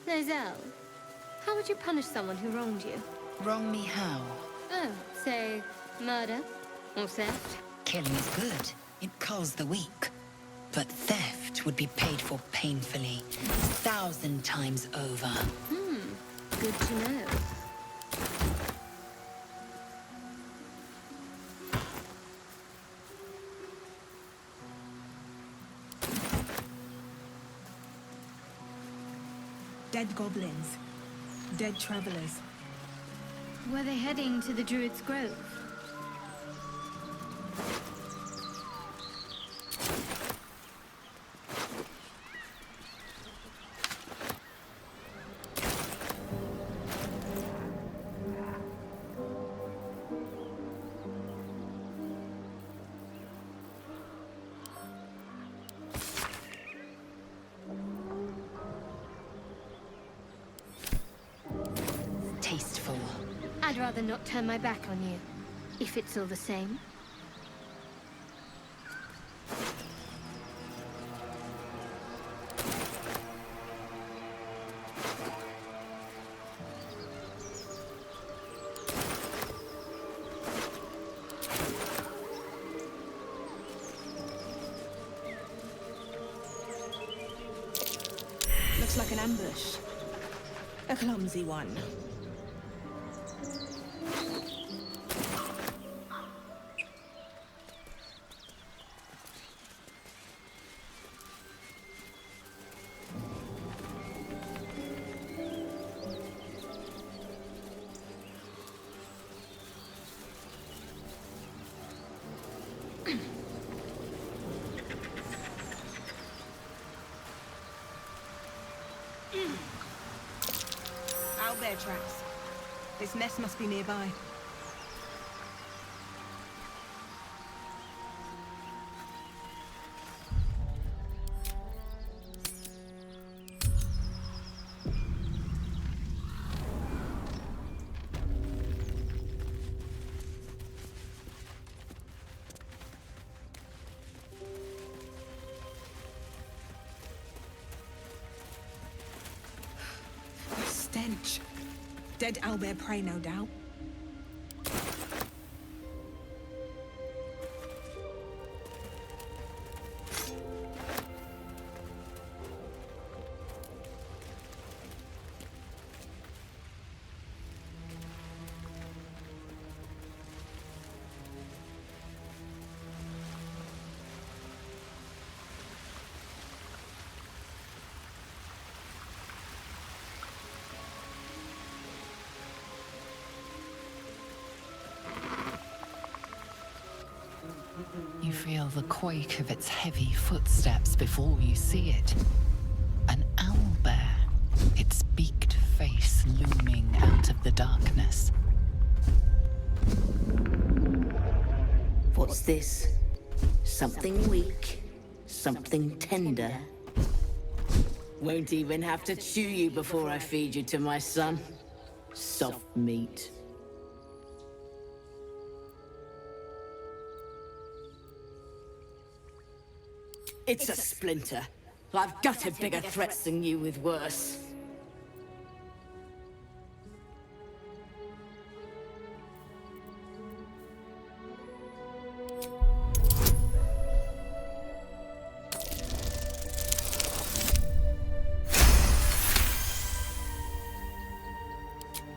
Lizelle, how would you punish someone who wronged you? Wrong me how? Oh, say, murder? Or theft? Killing is good. It culls the weak. But theft would be paid for painfully, 1,000 times over. Good to know. Dead goblins. Dead travelers. Were they heading to the Druid's Grove? Tasteful. I'd rather not turn my back on you, if it's all the same. Looks like an ambush. A clumsy one. Owlbear tracks. This nest must be nearby. much. Dead owlbear prey, no doubt. You feel the quake of its heavy footsteps before you see it. An owlbear, its beaked face looming out of the darkness. What's this? Something weak, something tender. Won't even have to chew you before I feed you to my son. Soft meat. It's a splinter. I've gutted bigger threats than you with worse.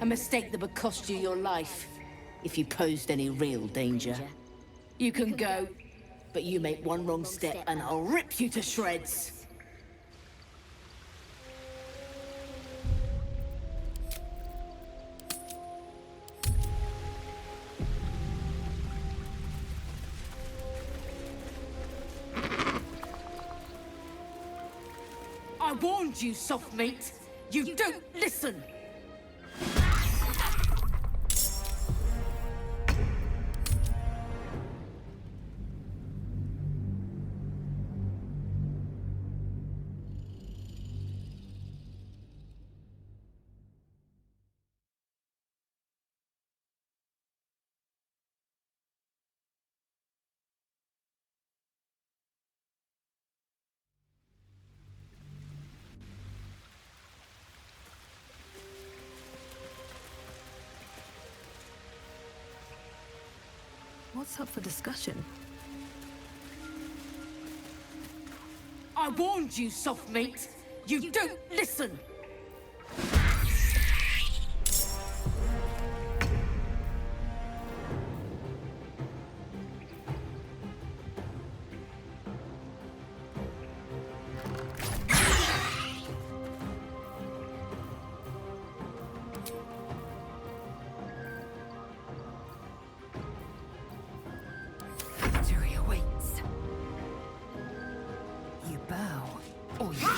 A mistake that would cost you your life, if you posed any real danger. You can go, but you make one wrong step and I'll rip you to shreds. I warned you, soft meat. You don't listen. What's up for discussion? I warned you, soft meat. You don't listen. Victory awaits. You bow, or you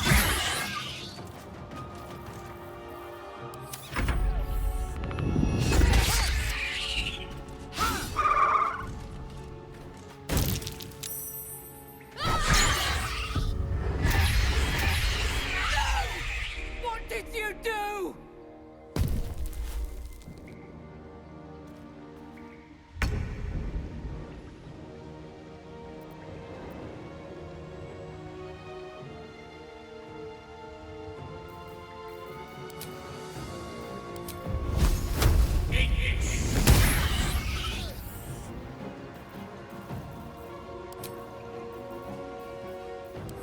What did you do?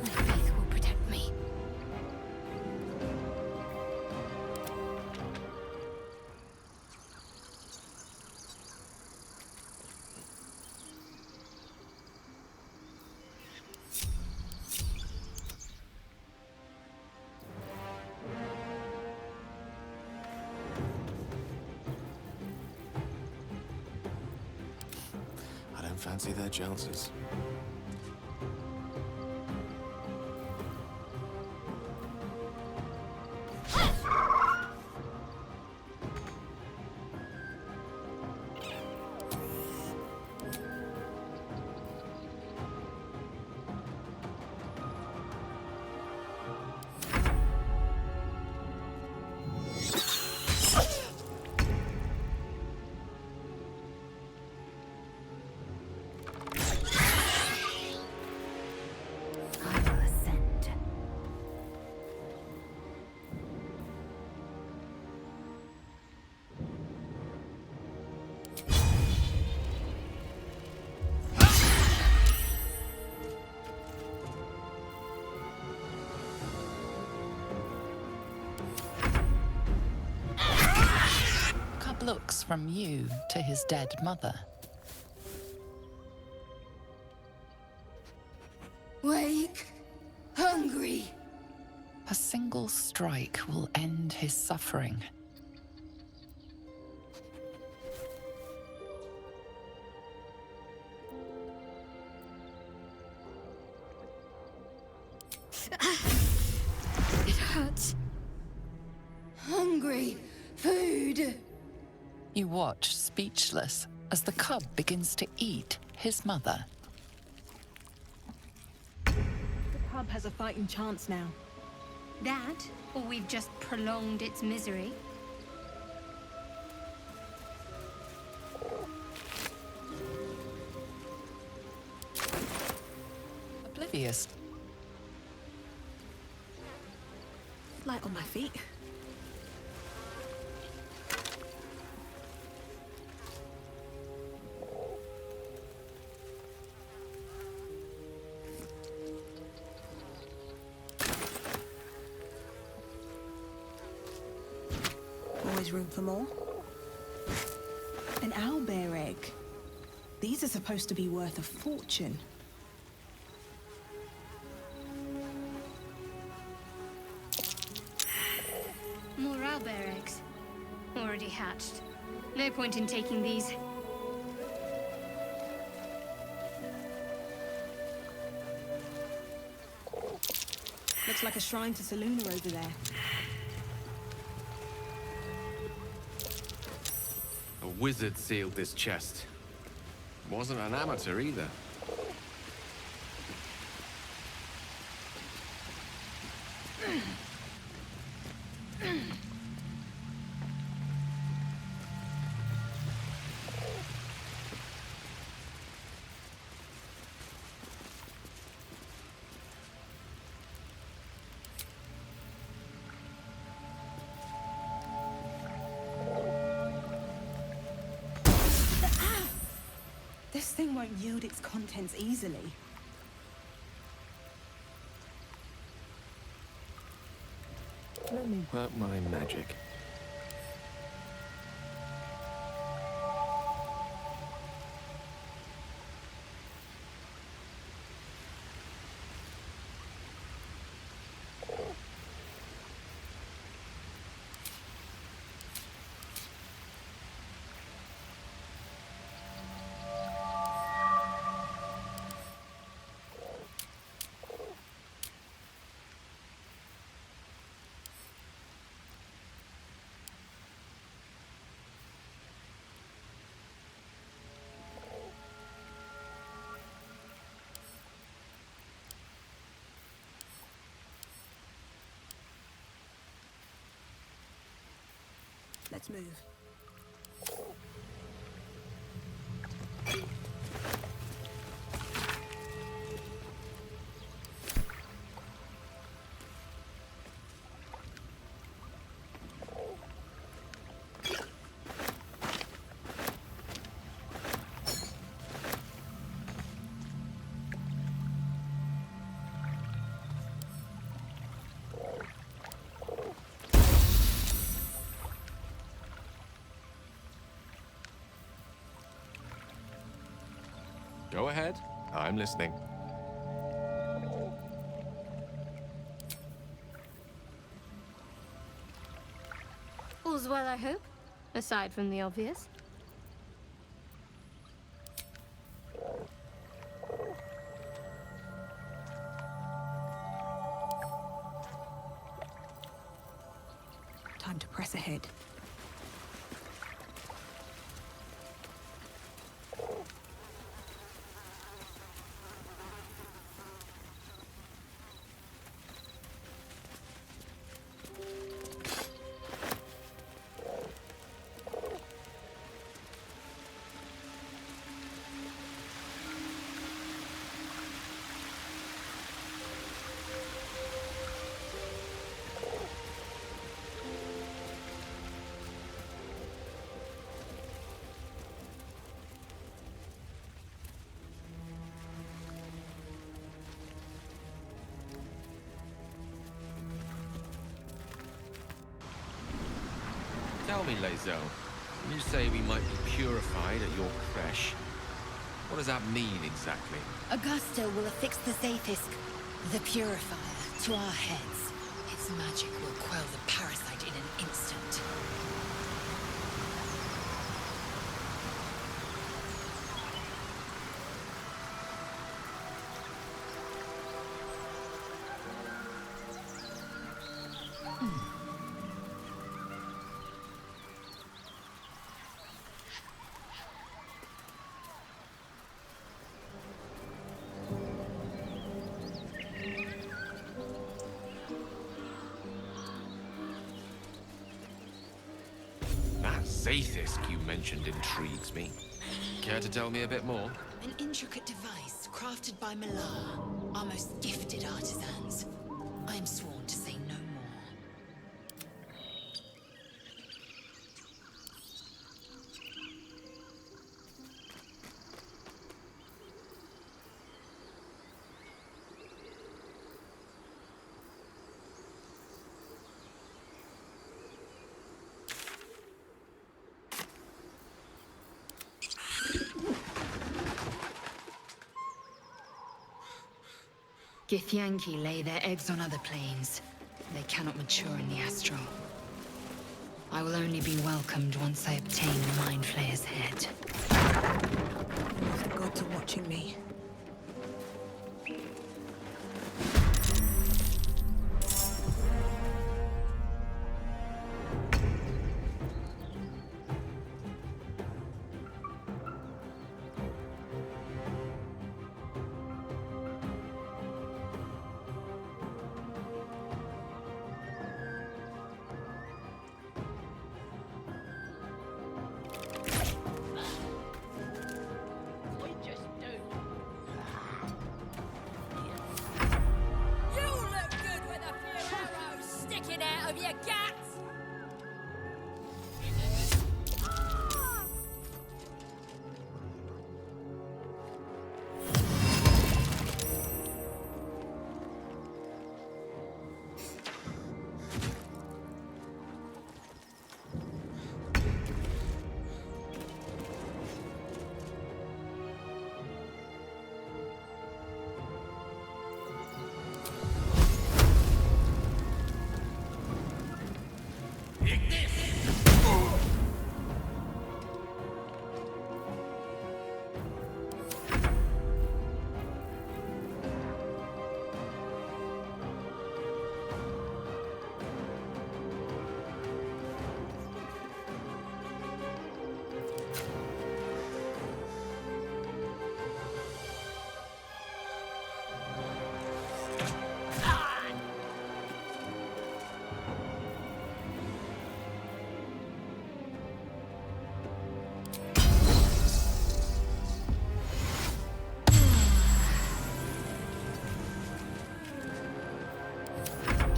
My faith will protect me. I don't fancy their chances. looks from you to his dead mother. Wake. Hungry. A single strike will end his suffering. It hurts. Hungry. Food. You watch, speechless, as the cub begins to eat his mother. The cub has a fighting chance now. That, or we've just prolonged its misery. Oblivious. Light on my feet. Always room for more. An owlbear egg. These are supposed to be worth a fortune. More owlbear eggs. Already hatched. No point in taking these. Looks like a shrine to Saluna over there. A wizard sealed this chest. Wasn't an amateur either. This thing won't yield its contents easily. Let me work my magic. Let's move. Go ahead. I'm listening. All's well, I hope. Aside from the obvious. Time to press ahead. Tell me, Lazo, You say we might be purified at your creche. What does that mean exactly? Augusta will affix the Zaithisk, the purifier, to our heads. Its magic will quell the parasite in an instant. That Zaithisk you mentioned intrigues me. Care to tell me a bit more? An intricate device crafted by Malar, our most gifted artisans. I am sworn to say no more. Githyanki lay their eggs on other planes. They cannot mature in the astral. I will only be welcomed once I obtain the Mind Flayer's head. The gods are watching me.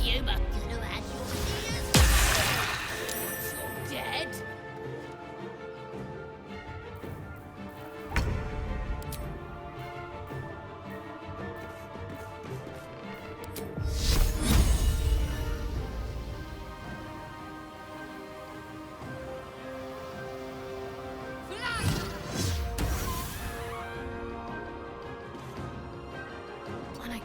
You must have had your ears. You're dead. On I go.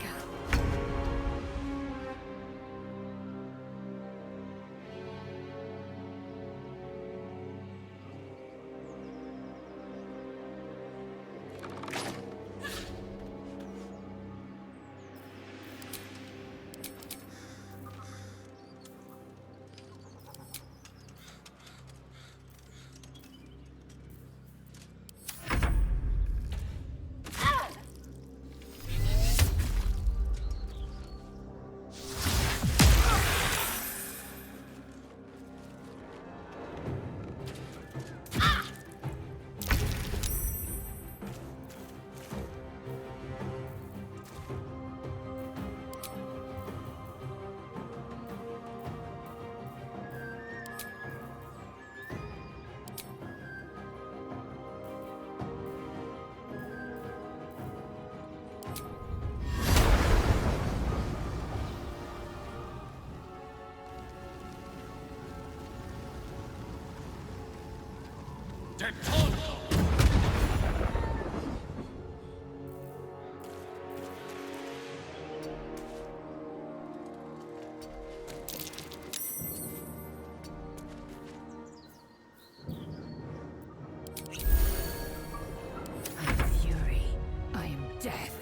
I am fury. I am death.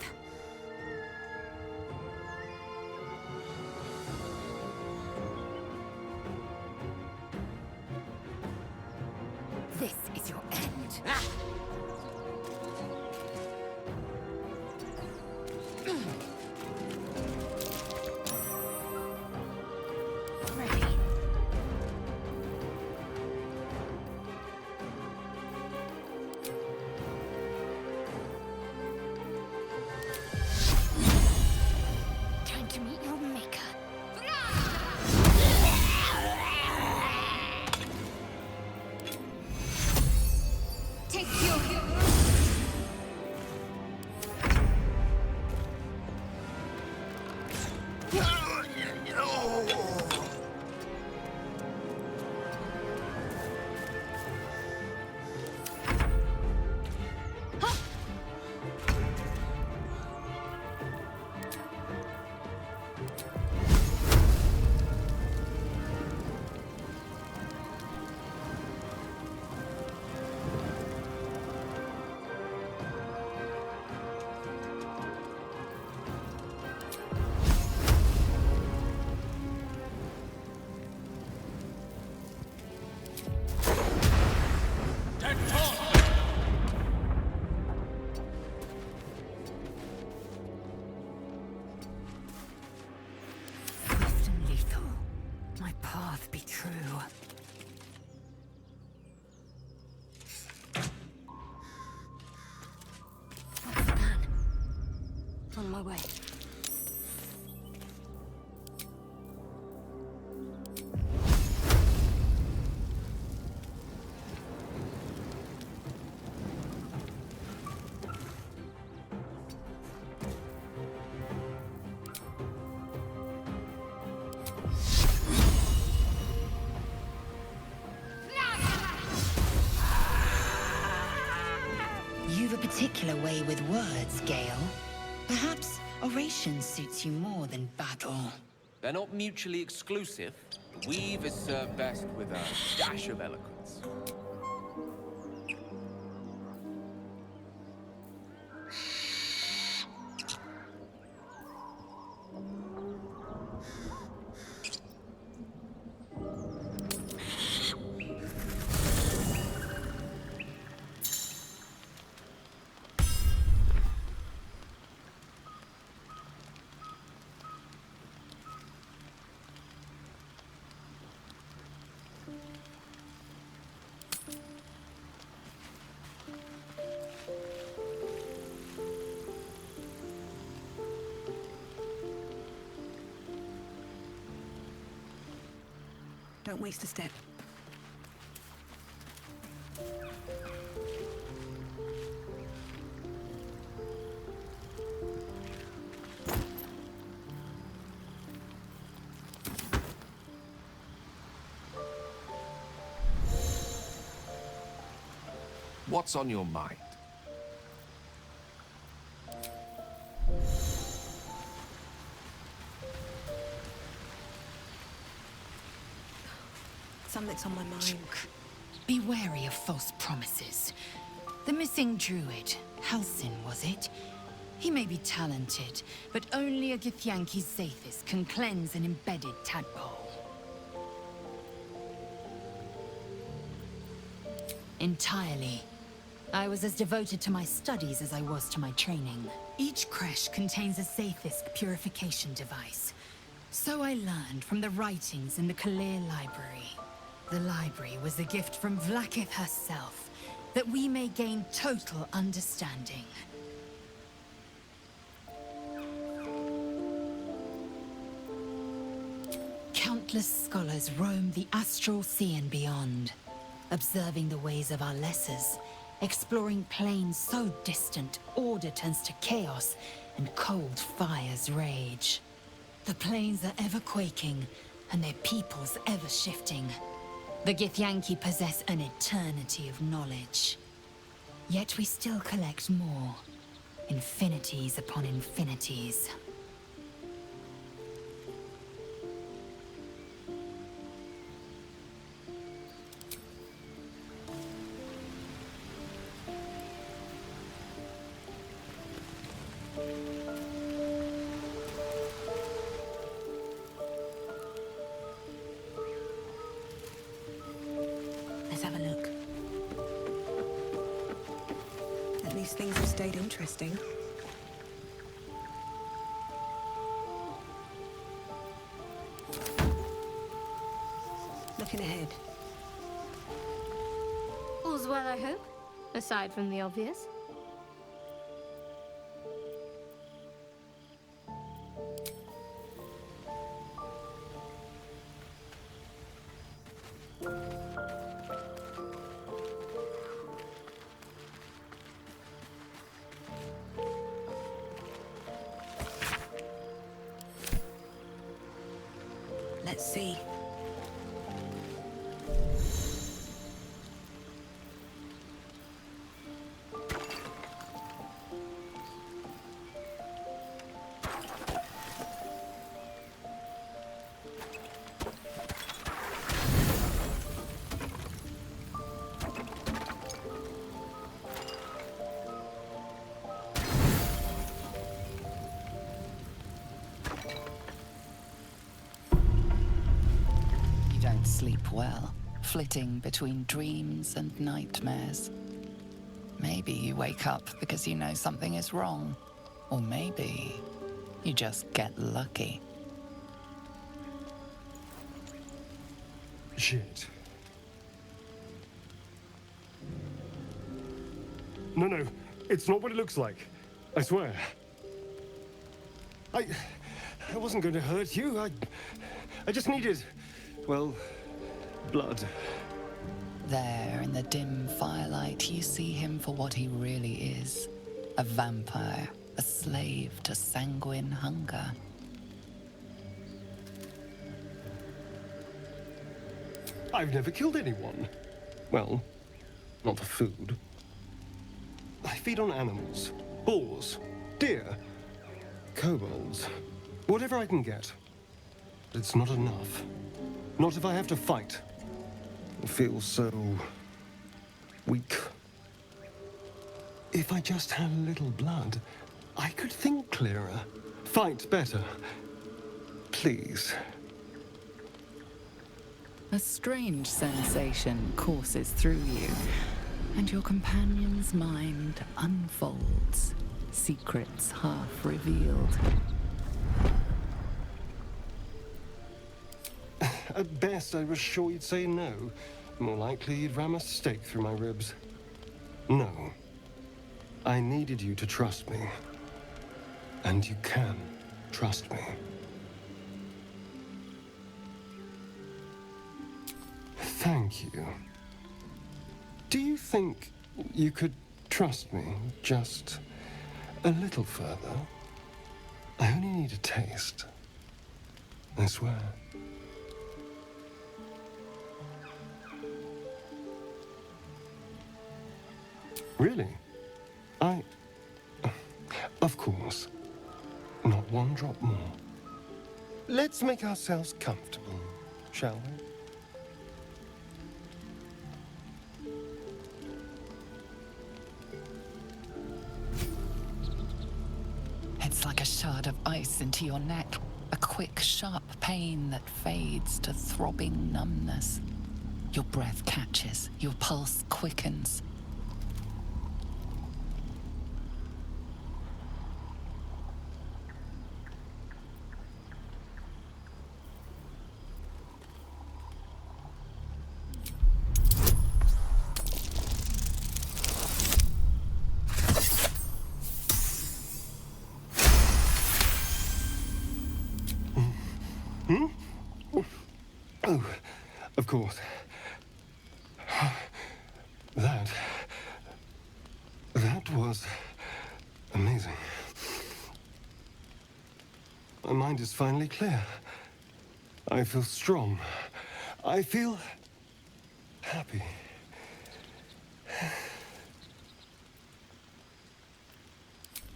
This is your end. Ready. Time to meet your maker. Take your swift and lethal. My path be true. What's the plan? On my way. You've a particular way with words, Gale. Perhaps oration suits you more than battle. They're not mutually exclusive. The weave is served best with a dash of eloquence. Don't waste a step. What's on your mind? Something's on my mind. Be wary of false promises. The missing Druid, Halsin, was it? He may be talented, but only a Githyanki Zathis can cleanse an embedded tadpole. Entirely. I was as devoted to my studies as I was to my training. Each creche contains a Zathis purification device. So I learned from the writings in the Kalir Library. The library was a gift from Vlaakith herself, that we may gain total understanding. Countless scholars roam the astral sea and beyond, observing the ways of our lessers, exploring planes so distant, order turns to chaos, and cold fires rage. The planes are ever quaking, and their peoples ever shifting. The Githyanki possess an eternity of knowledge. Yet we still collect more. Infinities upon infinities. Let's have a look. At least things have stayed interesting. Looking ahead. All's well, I hope, aside from the obvious. Let's see. You don't sleep well, flitting between dreams and nightmares. Maybe you wake up because you know something is wrong. Or maybe you just get lucky. Shit. No, it's not what it looks like. I swear. I wasn't going to hurt you. I just needed, well, blood. There, in the dim firelight, you see him for what he really is. A vampire, a slave to sanguine hunger. I've never killed anyone. Well, not for food. I feed on animals. Boars, deer, kobolds, whatever I can get. But it's not enough. Not if I have to fight. I feel so weak. If I just had a little blood, I could think clearer, fight better. Please. A strange sensation courses through you, and your companion's mind unfolds, secrets half revealed. At best, I was sure you'd say no. More likely, you'd ram a stake through my ribs. No. I needed you to trust me. And you can trust me. Thank you. Do you think you could trust me just a little further? I only need a taste. I swear. Really? Of course. Not one drop more. Let's make ourselves comfortable, shall we? It's like a shard of ice into your neck, a quick, sharp pain that fades to throbbing numbness. Your breath catches, your pulse quickens. Oh, of course. That was amazing. My mind is finally clear. I feel strong. I feel happy.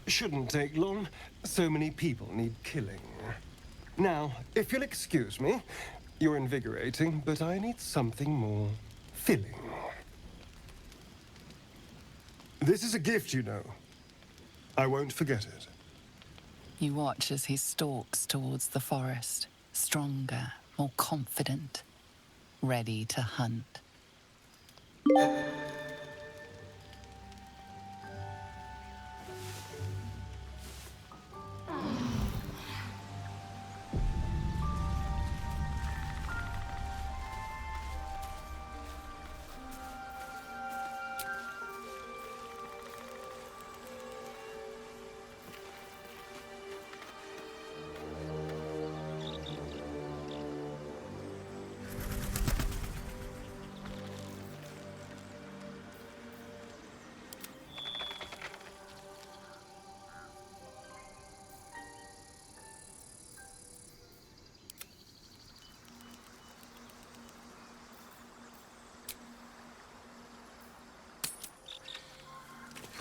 Shouldn't take long. So many people need killing. Now, if you'll excuse me, you're invigorating, but I need something more filling. This is a gift, you know. I won't forget it. You watch as he stalks towards the forest, stronger, more confident, ready to hunt.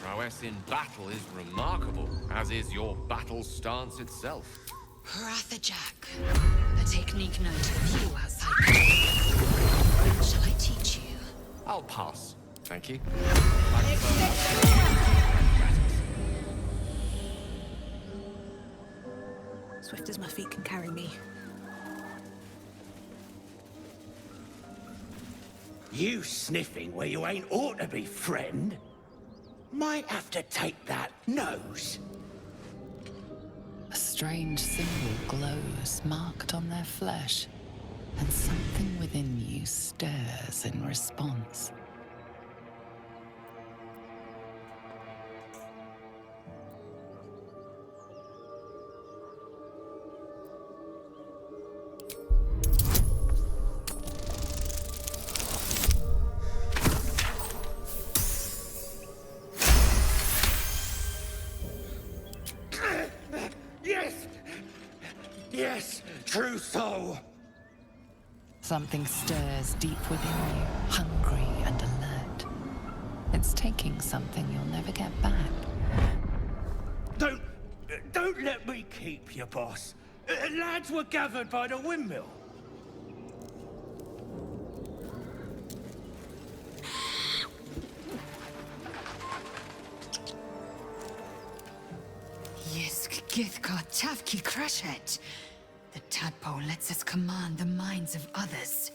Prowess in battle is remarkable, as is your battle stance itself. Jack, a technique known to few outside. Shall I teach you? I'll pass, thank you. Swift as my feet can carry me. You sniffing where you ain't ought to be, friend? Might have to take that nose. A strange symbol glows, marked on their flesh, and something within you stirs in response. Yes, true soul. Something stirs deep within you, hungry and alert. It's taking something you'll never get back. Don't let me keep you, boss. Lads were gathered by the windmill. Yisk Githkar Tavki Crushet. The tadpole lets us command the minds of others.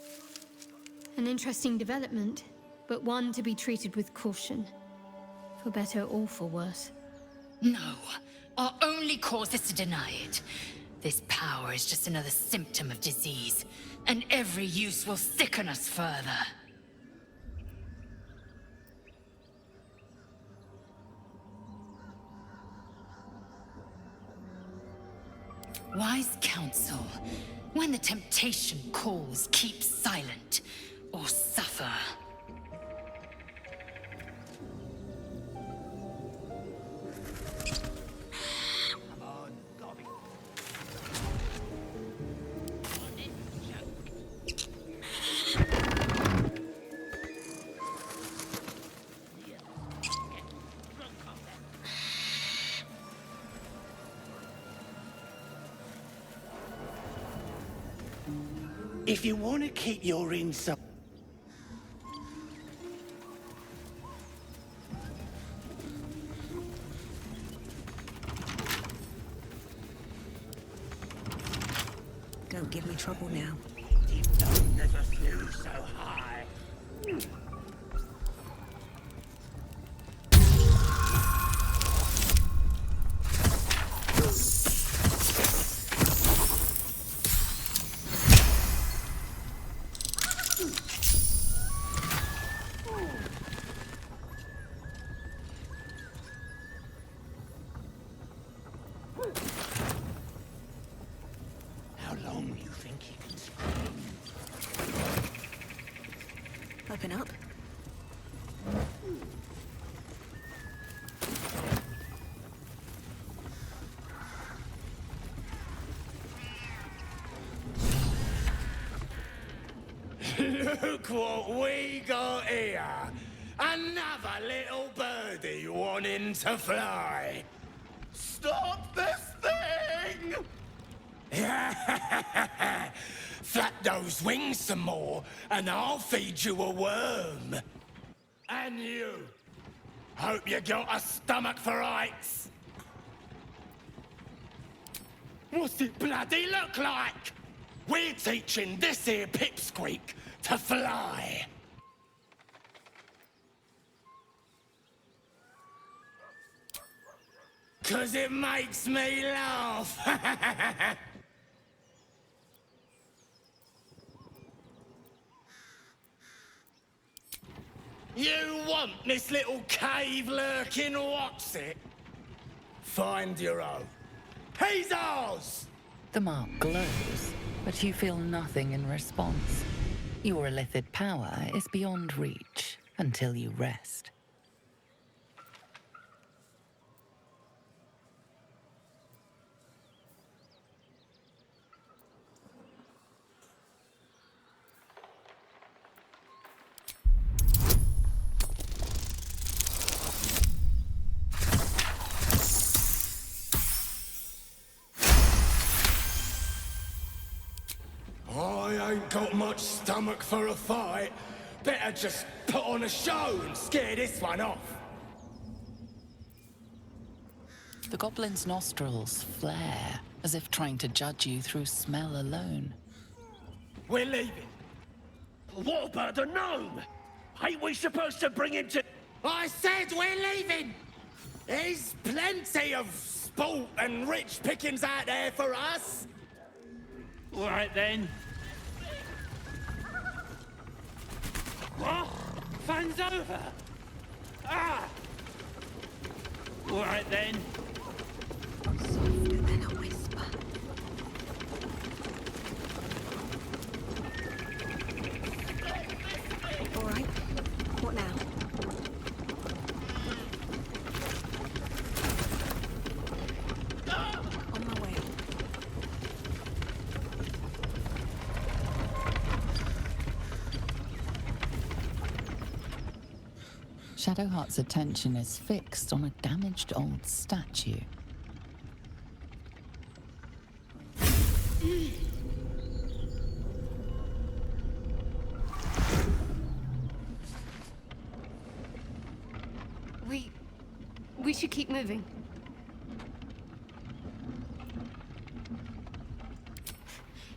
An interesting development, but one to be treated with caution. For better or for worse. No. Our only cause is to deny it. This power is just another symptom of disease, and every use will sicken us further. Wise counsel. When the temptation calls, keep silent, or suffer. If you want to keep your inside... Don't give me trouble now. Don't never flew so high. How long do you think he can scream? Open up. Look what we got here. Another little birdie wanting to fly. Stop this thing! Flap those wings some more, and I'll feed you a worm. And you. Hope you got a stomach for heights. What's it bloody look like? We're teaching this here pipsqueak to fly. Cause it makes me laugh. You want this little cave lurking, what's it? Find your own. He's ours! The mark glows, but you feel nothing in response. Your illithid power is beyond reach until you rest. I ain't got much stomach for a fight. Better just put on a show and scare this one off. The goblin's nostrils flare, as if trying to judge you through smell alone. We're leaving. What about the gnome? Ain't we supposed to bring him to... I said we're leaving! There's plenty of sport and rich pickings out there for us. All right, then. What? Fan's over! Ah! All right, then. Softer than a whisper. All right. What now? On my way. Shadowheart's attention is fixed on a damaged old statue. We should keep moving.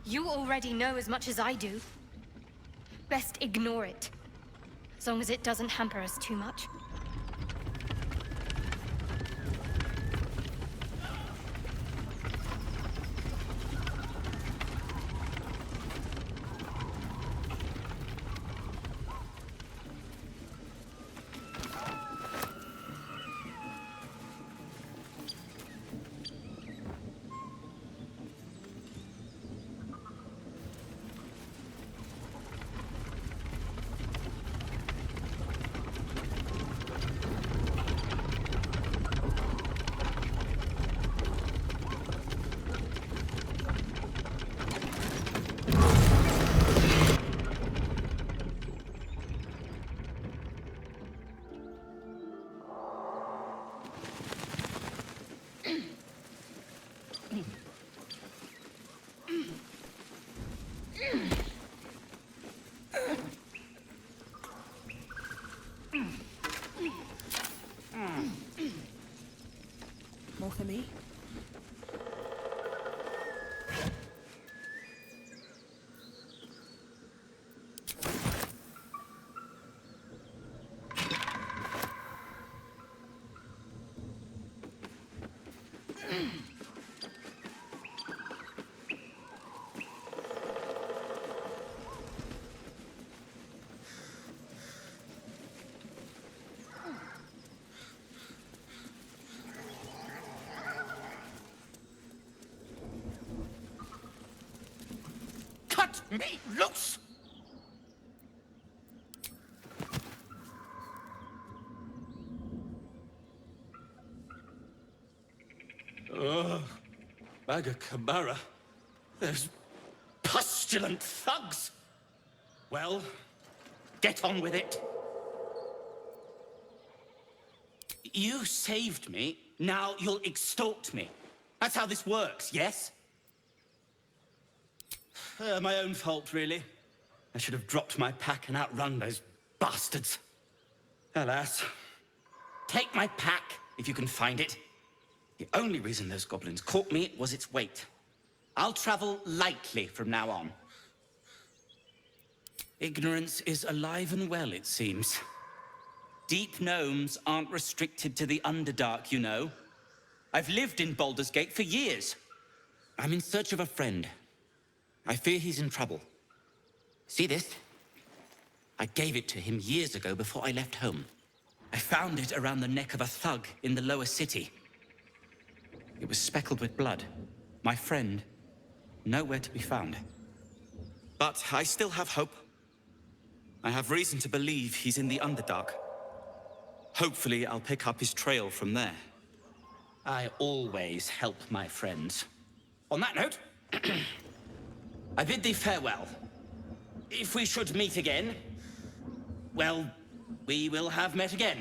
You already know as much as I do. Best ignore it. As long as it doesn't hamper us too much. More for me? Cut me loose! Oh, Bagakabara. There's pustulant thugs. Well, get on with it. You saved me, now you'll extort me. That's how this works, yes? My own fault, really. I should have dropped my pack and outrun those bastards. Alas. Take my pack, if you can find it. The only reason those goblins caught me was its weight. I'll travel lightly from now on. Ignorance is alive and well, it seems. Deep gnomes aren't restricted to the Underdark, you know. I've lived in Baldur's Gate for years. I'm in search of a friend. I fear he's in trouble. See this? I gave it to him years ago before I left home. I found it around the neck of a thug in the lower city. It was speckled with blood. My friend, nowhere to be found. But I still have hope. I have reason to believe he's in the Underdark. Hopefully, I'll pick up his trail from there. I always help my friends. On that note, I bid thee farewell. If we should meet again, well, we will have met again.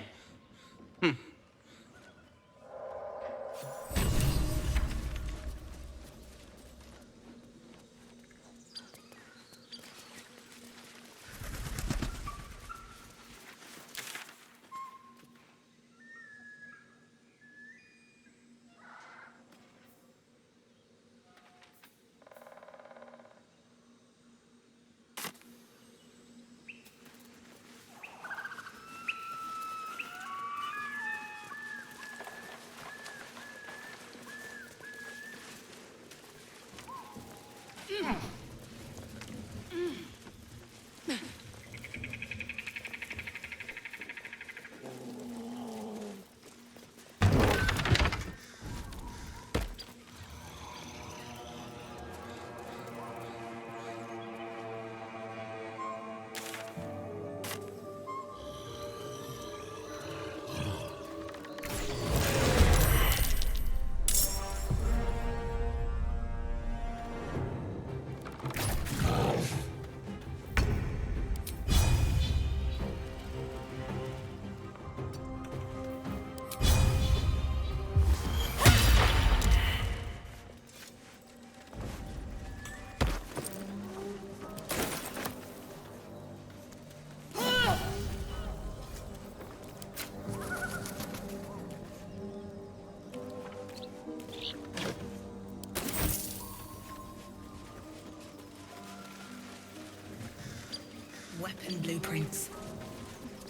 Weapon blueprints.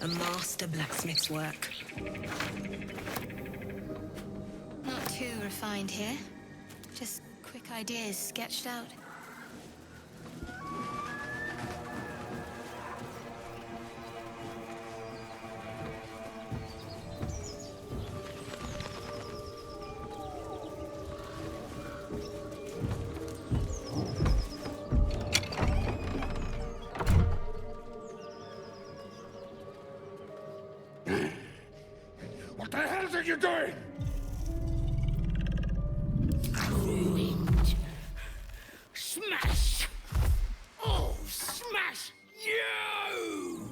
A master blacksmith's work. Not too refined here. Just quick ideas sketched out. What the hell are you doing? Ruined. Smash! Oh, smash you!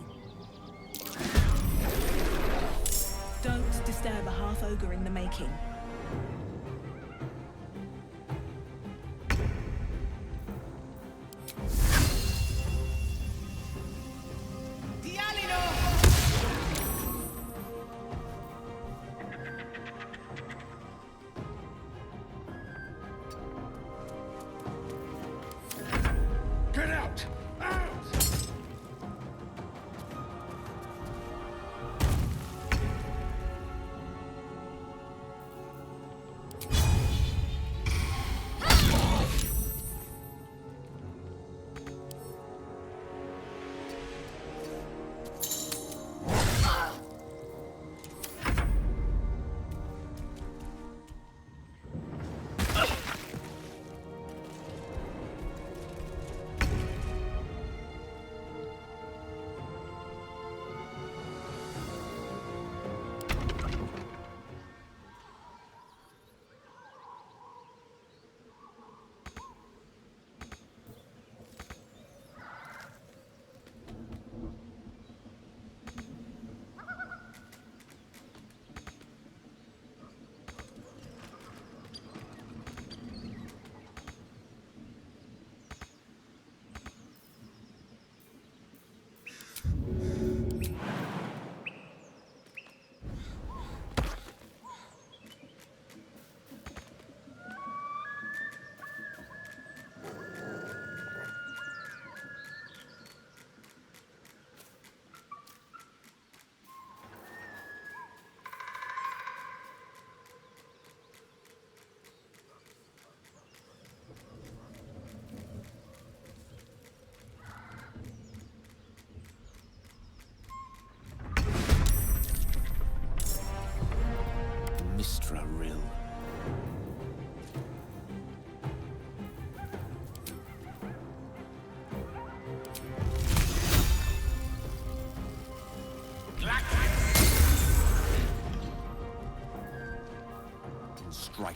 Don't disturb a half-ogre in the making.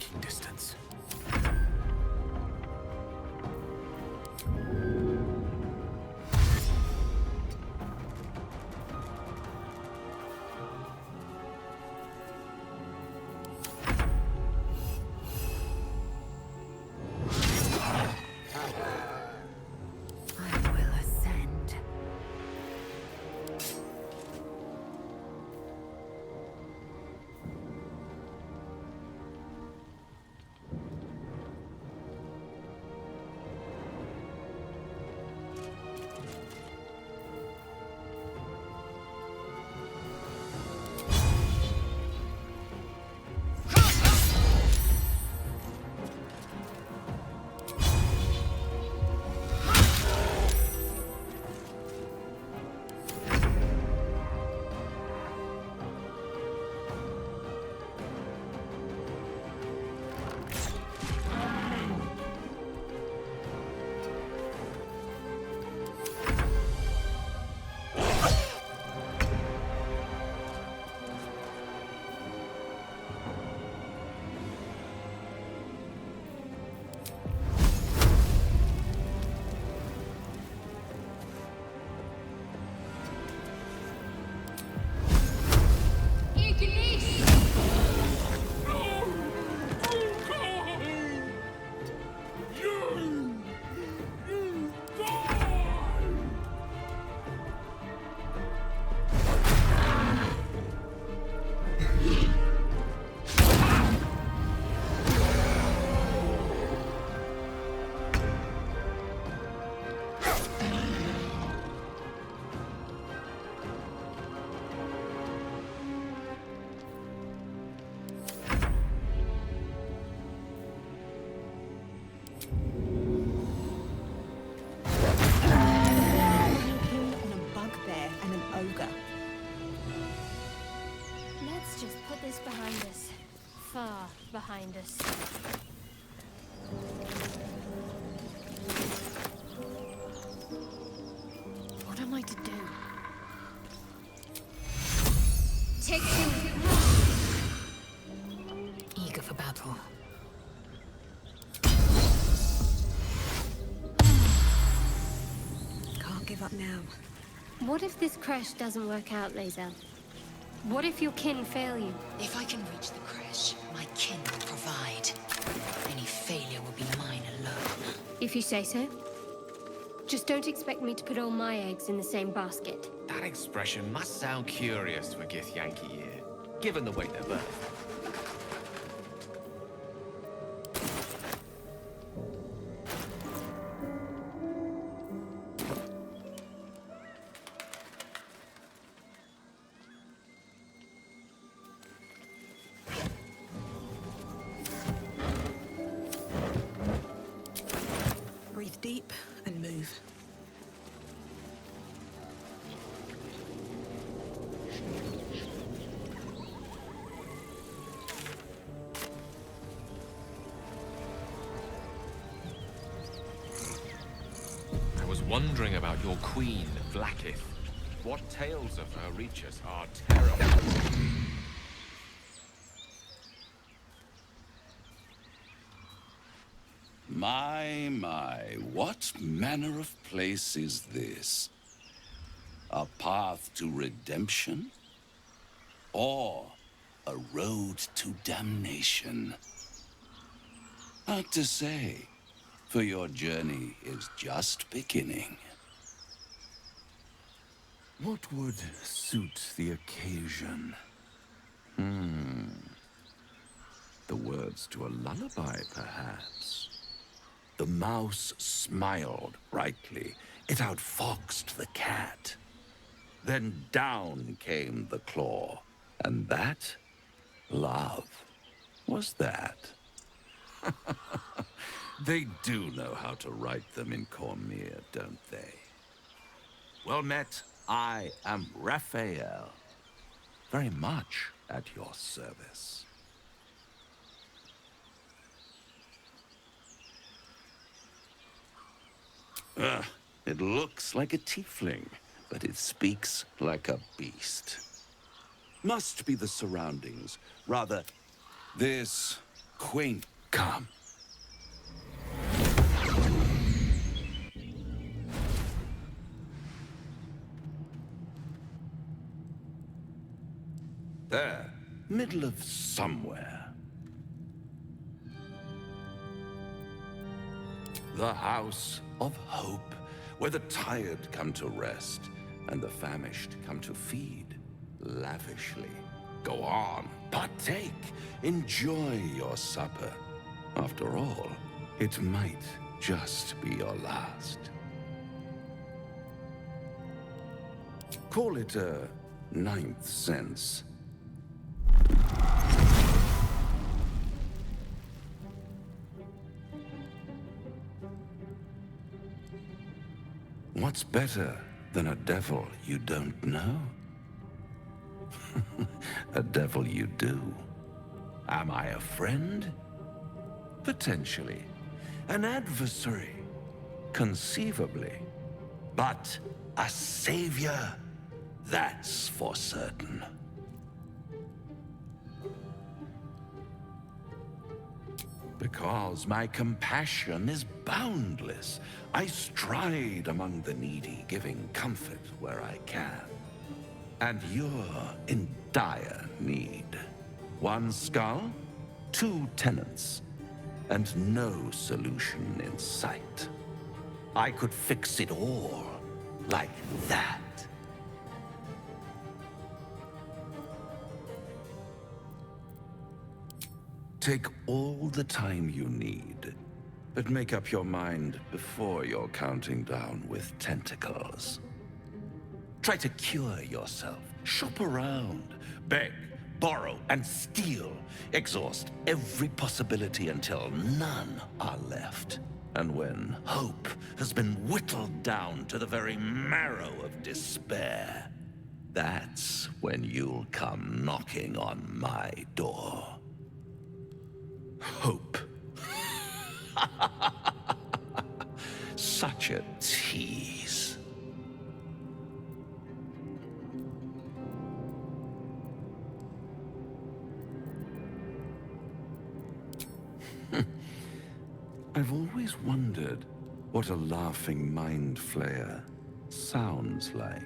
striking distance. Let's just put this behind us. Far behind us. What am I to do? Take eager for battle. Can't give up now. What if this crash doesn't work out, Lae'zel? What if your kin fail you? If I can reach the crash, my kin will provide. Any failure will be mine alone. If you say so. Just don't expect me to put all my eggs in the same basket. That expression must sound curious for Githyanki here, given the way they're birthed. Breathe deep and move. I was wondering about your queen, Vlaakith. What tales of her reach us are terrible. My, what manner of place is this? A path to redemption? Or a road to damnation? Hard to say, for your journey is just beginning. What would suit the occasion? The words to a lullaby, perhaps. The mouse smiled brightly. It outfoxed the cat. Then down came the claw. And that, love, was that. They do know how to write them in Cormyr, don't they? Well met, I am Raphael. Very much at your service. It looks like a tiefling, but it speaks like a beast. Must be the surroundings. Rather, this quaint come. There, middle of somewhere. The House of Hope, where the tired come to rest and the famished come to feed lavishly. Go on, partake, enjoy your supper. After all, it might just be your last. Call it a ninth sense. What's better than a devil you don't know? A devil you do. Am I a friend? Potentially. An adversary? Conceivably. But a savior? That's for certain. Because my compassion is boundless. I stride among the needy, giving comfort where I can. And you're in dire need. One skull, 2 tenants, and no solution in sight. I could fix it all, like that. Take all the time you need, but make up your mind before you're counting down with tentacles. Try to cure yourself, shop around, beg, borrow, and steal. Exhaust every possibility until none are left. And when hope has been whittled down to the very marrow of despair, that's when you'll come knocking on my door. Hope. Such a tease. I've always wondered what a laughing mind flayer sounds like.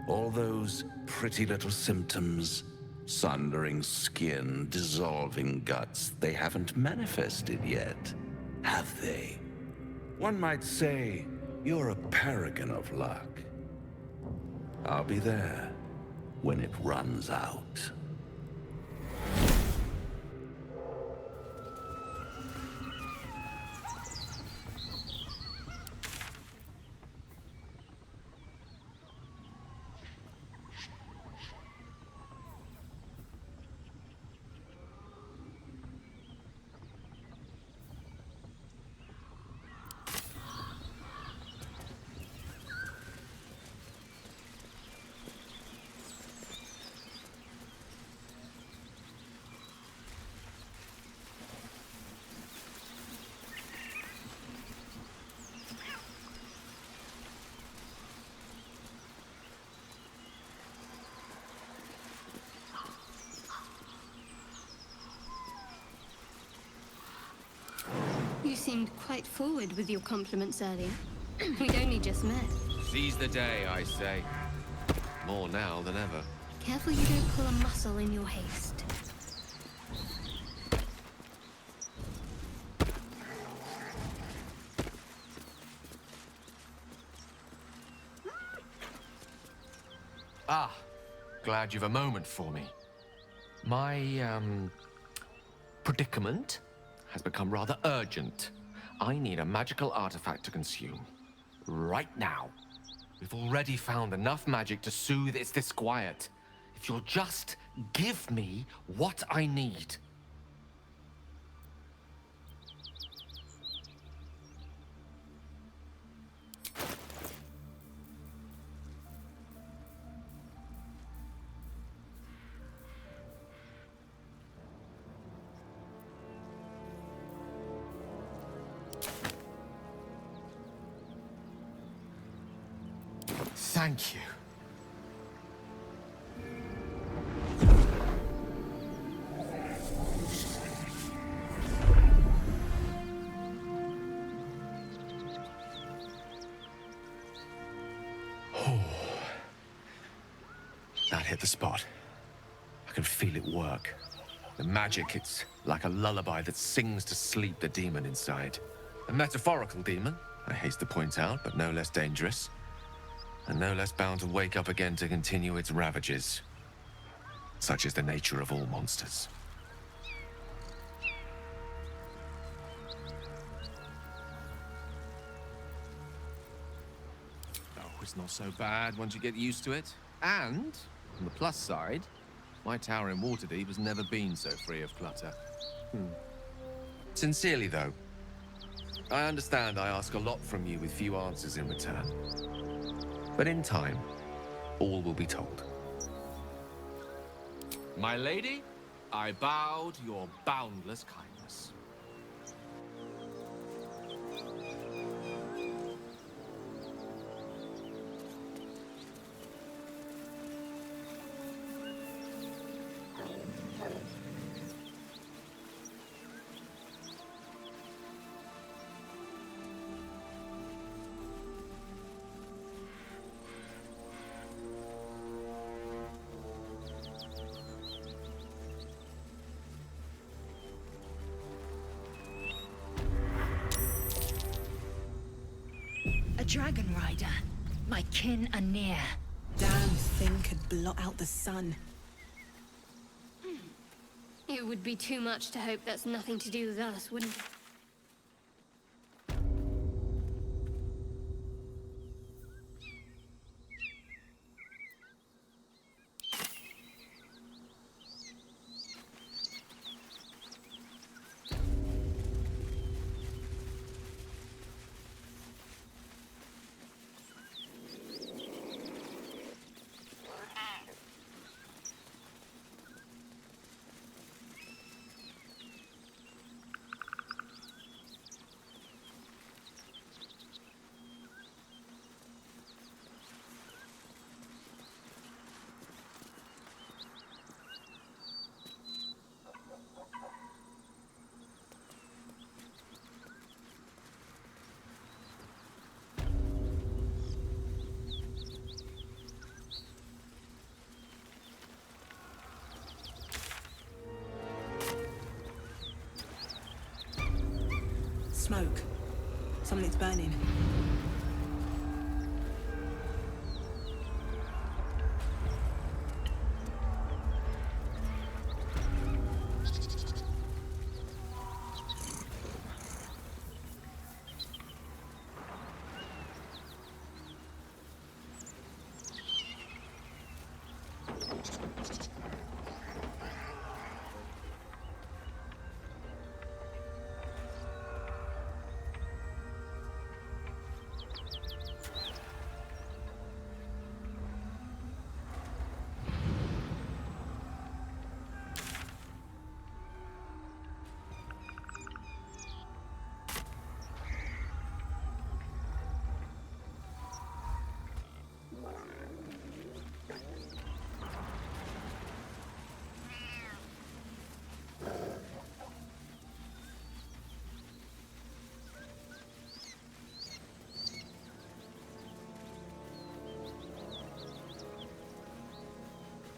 All those pretty little symptoms, sundering skin, dissolving guts, they haven't manifested yet, have they? One might say you're a paragon of luck. I'll be there when it runs out. You seemed quite forward with your compliments earlier. We'd only just met. Seize the day, I say. More now than ever. Careful you don't pull a muscle in your haste. Ah, glad you've a moment for me. My, predicament has become rather urgent. I need a magical artifact to consume. Right now. We've already found enough magic to soothe its disquiet. If you'll just give me what I need. Thank you. hit the spot. I can feel it work. The magic, it's like a lullaby that sings to sleep the demon inside. A metaphorical demon, I haste to point out, but no less dangerous. And no less bound to wake up again to continue its ravages. Such is the nature of all monsters. Oh, it's not so bad once you get used to it. And, on the plus side, my tower in Waterdeep has never been so free of clutter. Sincerely, though, I understand I ask a lot from you with few answers in return. But in time, all will be told. My lady, I bow to your boundless kindness. A dragon rider. My kin are near. Damn thing could blot out the sun. It would be too much to hope that's nothing to do with us, wouldn't it? Smoke. Something's burning.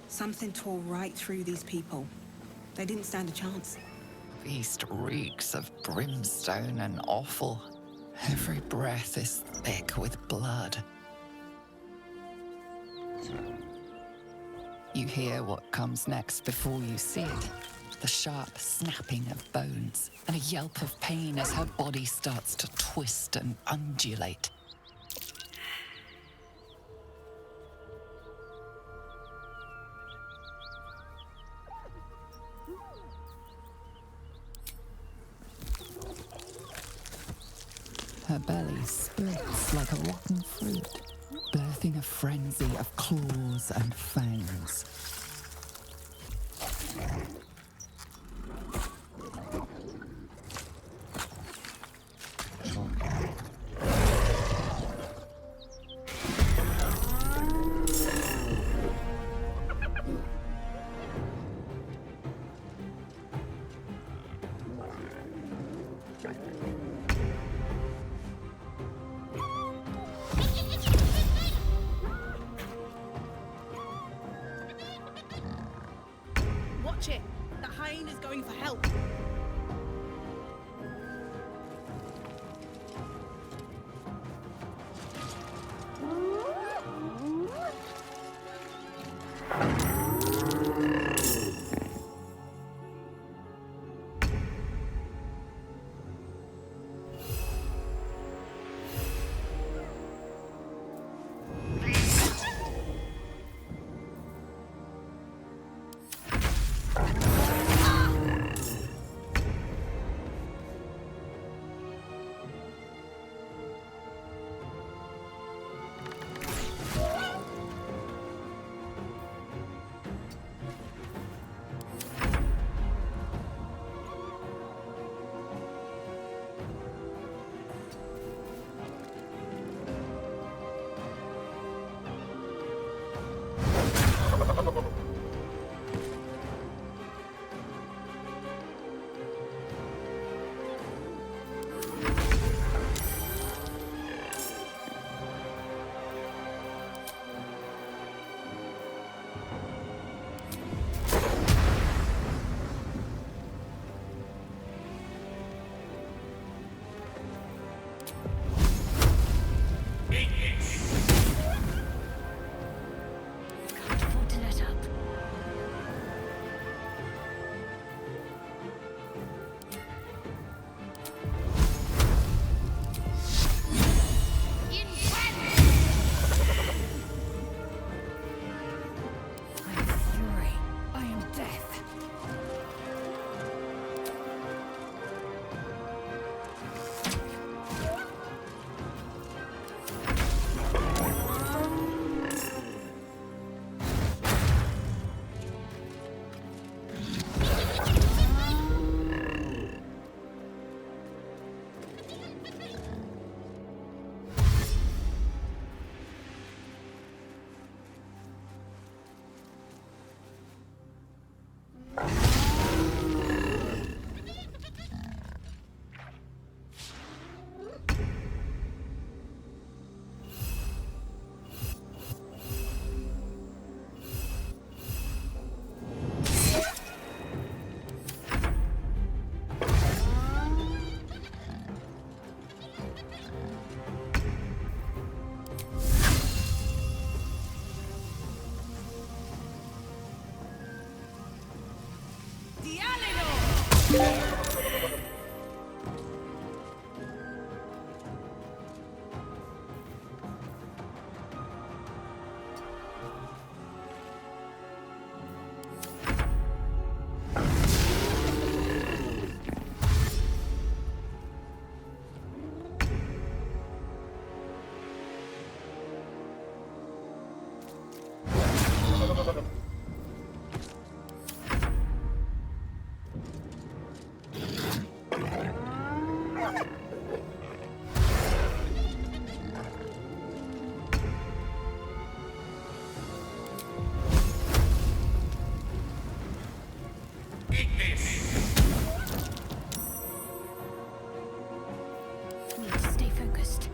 Something tore right through these people. They didn't stand a chance. Feast reeks of brimstone and offal. Every breath is thick with blood. You hear what comes next before you see it. The sharp snapping of bones and a yelp of pain as her body starts to twist and undulate. Her belly splits like a rotten fruit, birthing a frenzy of claws and fangs. help. Need to stay focused.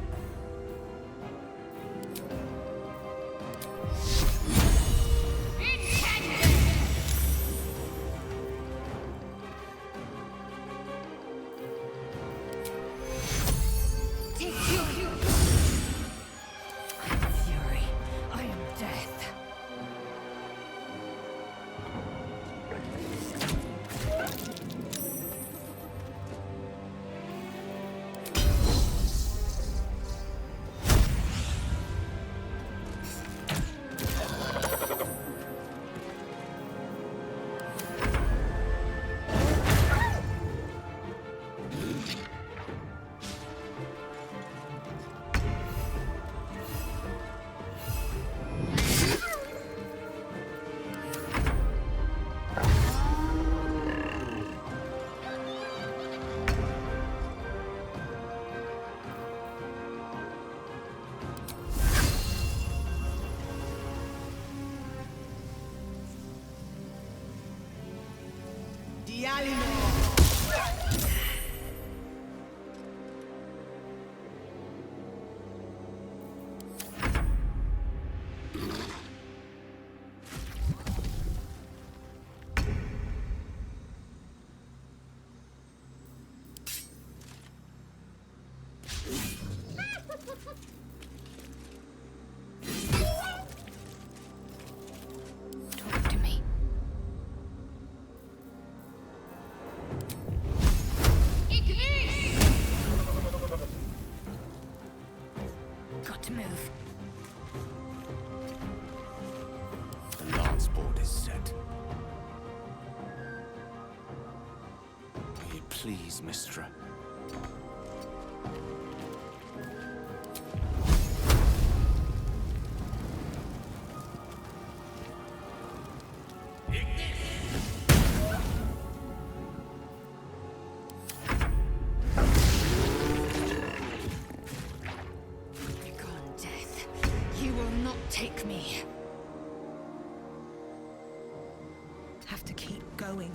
to move. The lance board is set. May it please, Mistra. Begone, death. You will not take me. Have to keep going.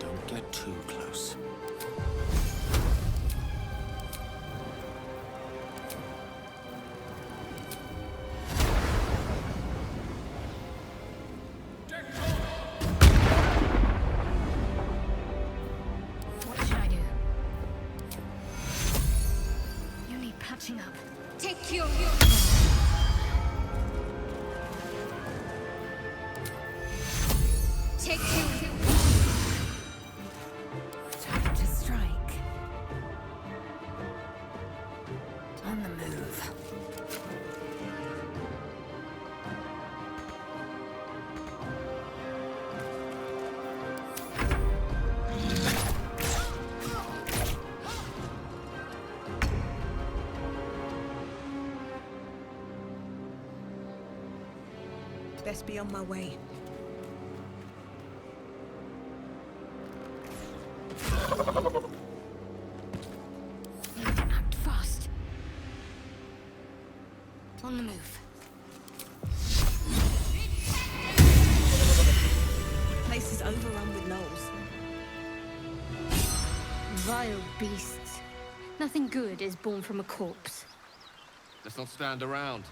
Don't get too close. What should I do? You need patching up. Take your... Take your... Time to strike. On the move. Best be on my way. Need to act fast. On the move. Place is overrun with gnolls. Vile beasts. Nothing good is born from a corpse. Let's not stand around.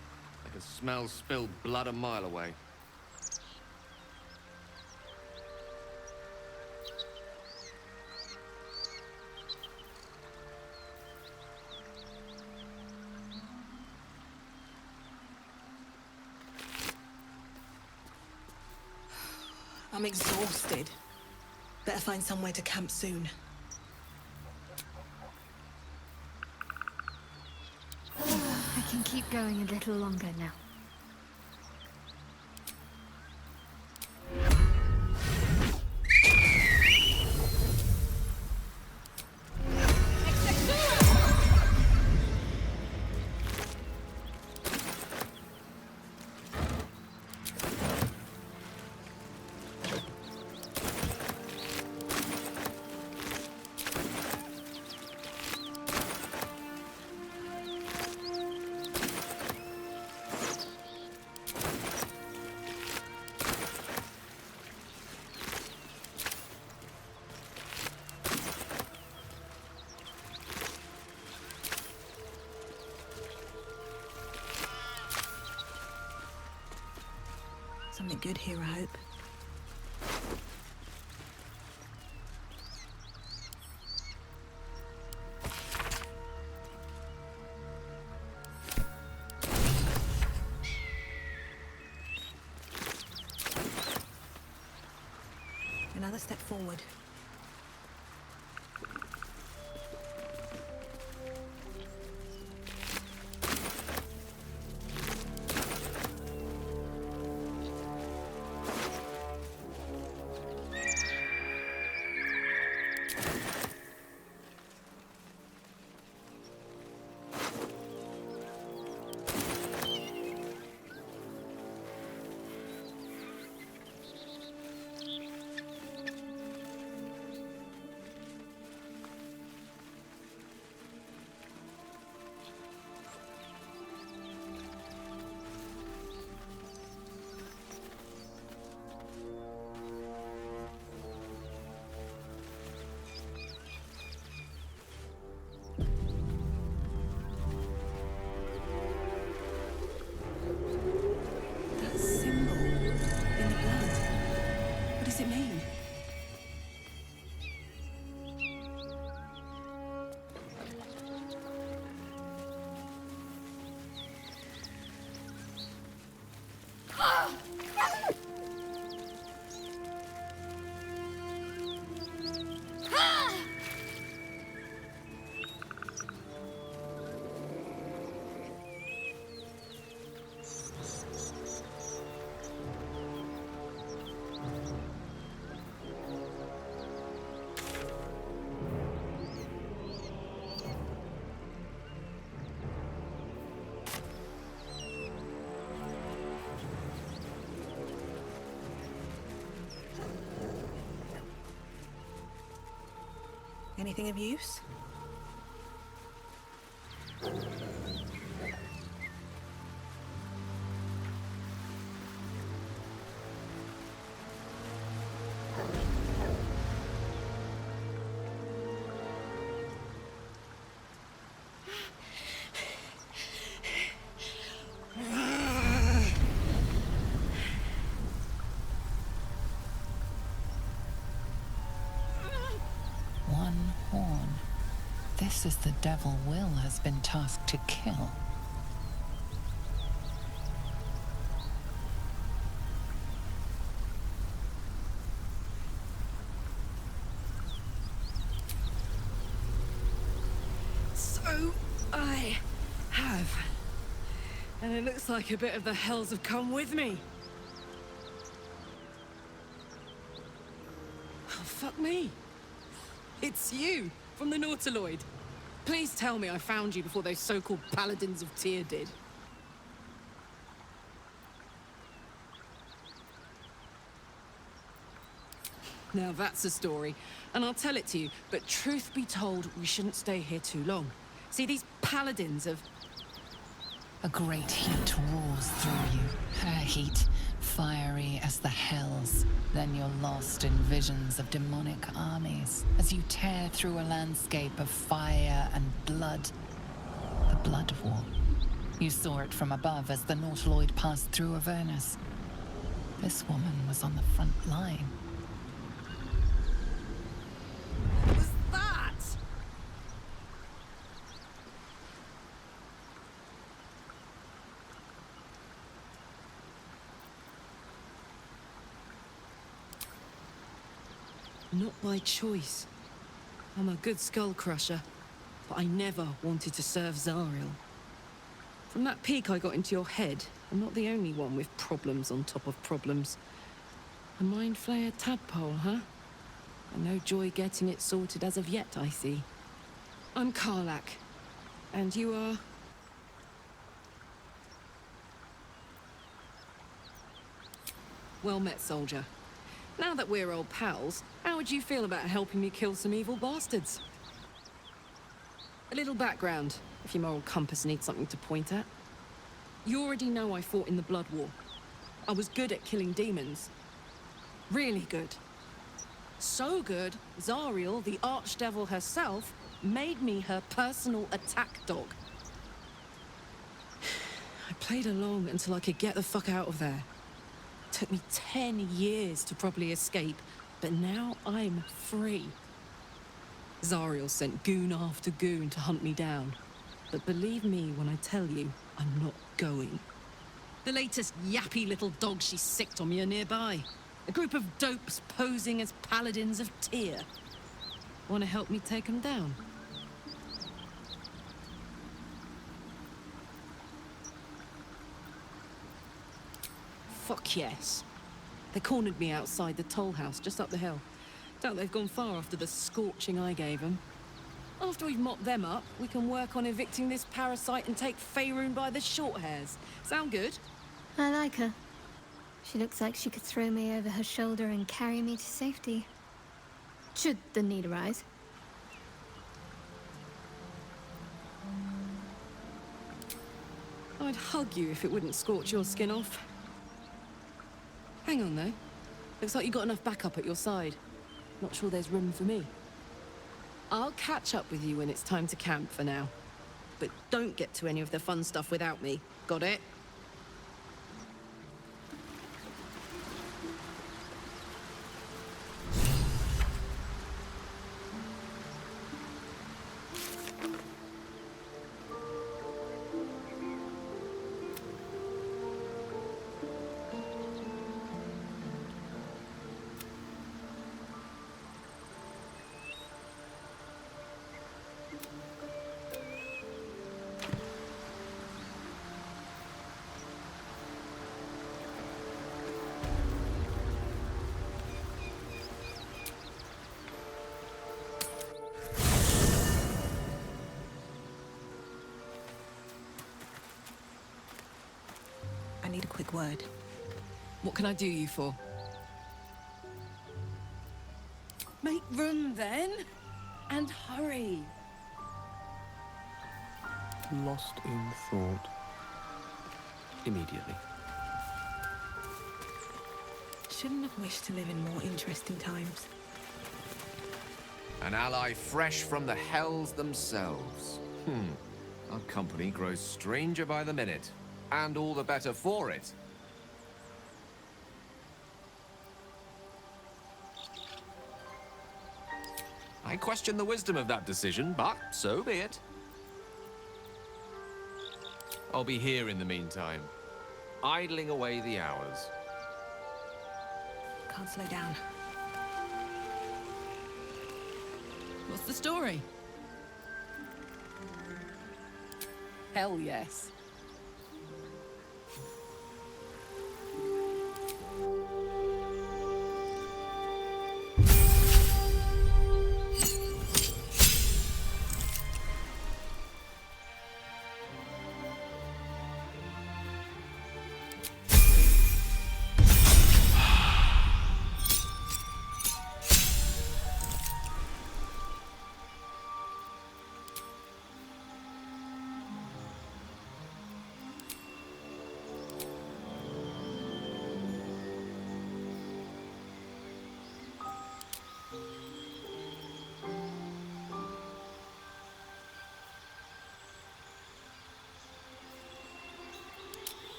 I can smell spilled blood a mile away. I'm exhausted. Better find somewhere to camp soon. I can keep going a little longer now. Something good here, I hope. Another step forward. Anything of use? One horn. This is the devil Will has been tasked to kill. So, I have. And it looks like a bit of the hells have come with me. Oh, fuck me. It's you, from the Nautiloid. Please tell me I found you before those so-called paladins of Tyr did. Now that's a story, and I'll tell it to you, but truth be told, we shouldn't stay here too long. See, these paladins of... A great heat roars through you. Her heat, fiery as the hells. Then you're lost in visions of demonic armies as you tear through a landscape of fire and blood. The Blood War. You saw it from above as the Nautiloid passed through Avernus. This woman was on the front line. What was that? Not by choice. I'm a good skull crusher, but I never wanted to serve Zariel. From that peek I got into your head, I'm not the only one with problems on top of problems. A mind flayer tadpole, huh? And no joy getting it sorted as of yet, I see. I'm Karlak. And you are? Well met, soldier. Now that we're old pals, how would you feel about helping me kill some evil bastards? A little background, if your moral compass needs something to point at. You already know I fought in the Blood War. I was good at killing demons. Really good. So good, Zariel, the archdevil herself, made me her personal attack dog. I played along until I could get the fuck out of there. Took me 10 years to properly escape, but now I'm free. Zariel sent goon after goon to hunt me down. But believe me when I tell you, I'm not going. The latest yappy little dogs she sicked on me are nearby. A group of dopes posing as paladins of Tyr. Want to help me take them down? Fuck yes. They cornered me outside the toll house just up the hill. Doubt they've gone far after the scorching I gave them. After we've mopped them up, we can work on evicting this parasite and take Faerun by the short hairs. Sound good? I like her. She looks like she could throw me over her shoulder and carry me to safety. Should the need arise. I'd hug you if it wouldn't scorch your skin off. Hang on, though. Looks like you got enough backup at your side. Not sure there's room for me. I'll catch up with you when it's time to camp for now. But don't get to any of the fun stuff without me. Got it? I need a quick word. What can I do you for? Make room, then. And hurry. Lost in thought. Immediately. Shouldn't have wished to live in more interesting times. An ally fresh from the hells themselves. Our company grows stranger by the minute, and all the better for it. I question the wisdom of that decision, but so be it. I'll be here in the meantime, idling away the hours. Can't slow down. What's the story? Hell yes.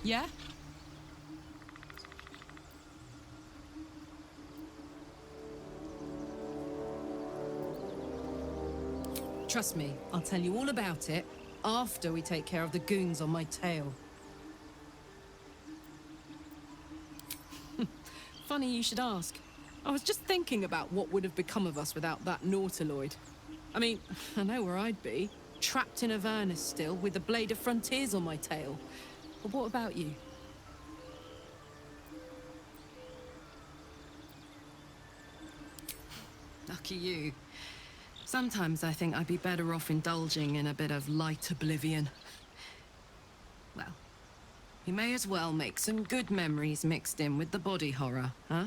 Yeah? Trust me, I'll tell you all about it after we take care of the goons on my tail. Funny you should ask. I was just thinking about what would have become of us without that Nautiloid. I mean, I know where I'd be. Trapped in Avernus still, with the Blade of Frontiers on my tail. But what about you? Lucky you. Sometimes I think I'd be better off indulging in a bit of light oblivion. Well, you may as well make some good memories mixed in with the body horror, huh?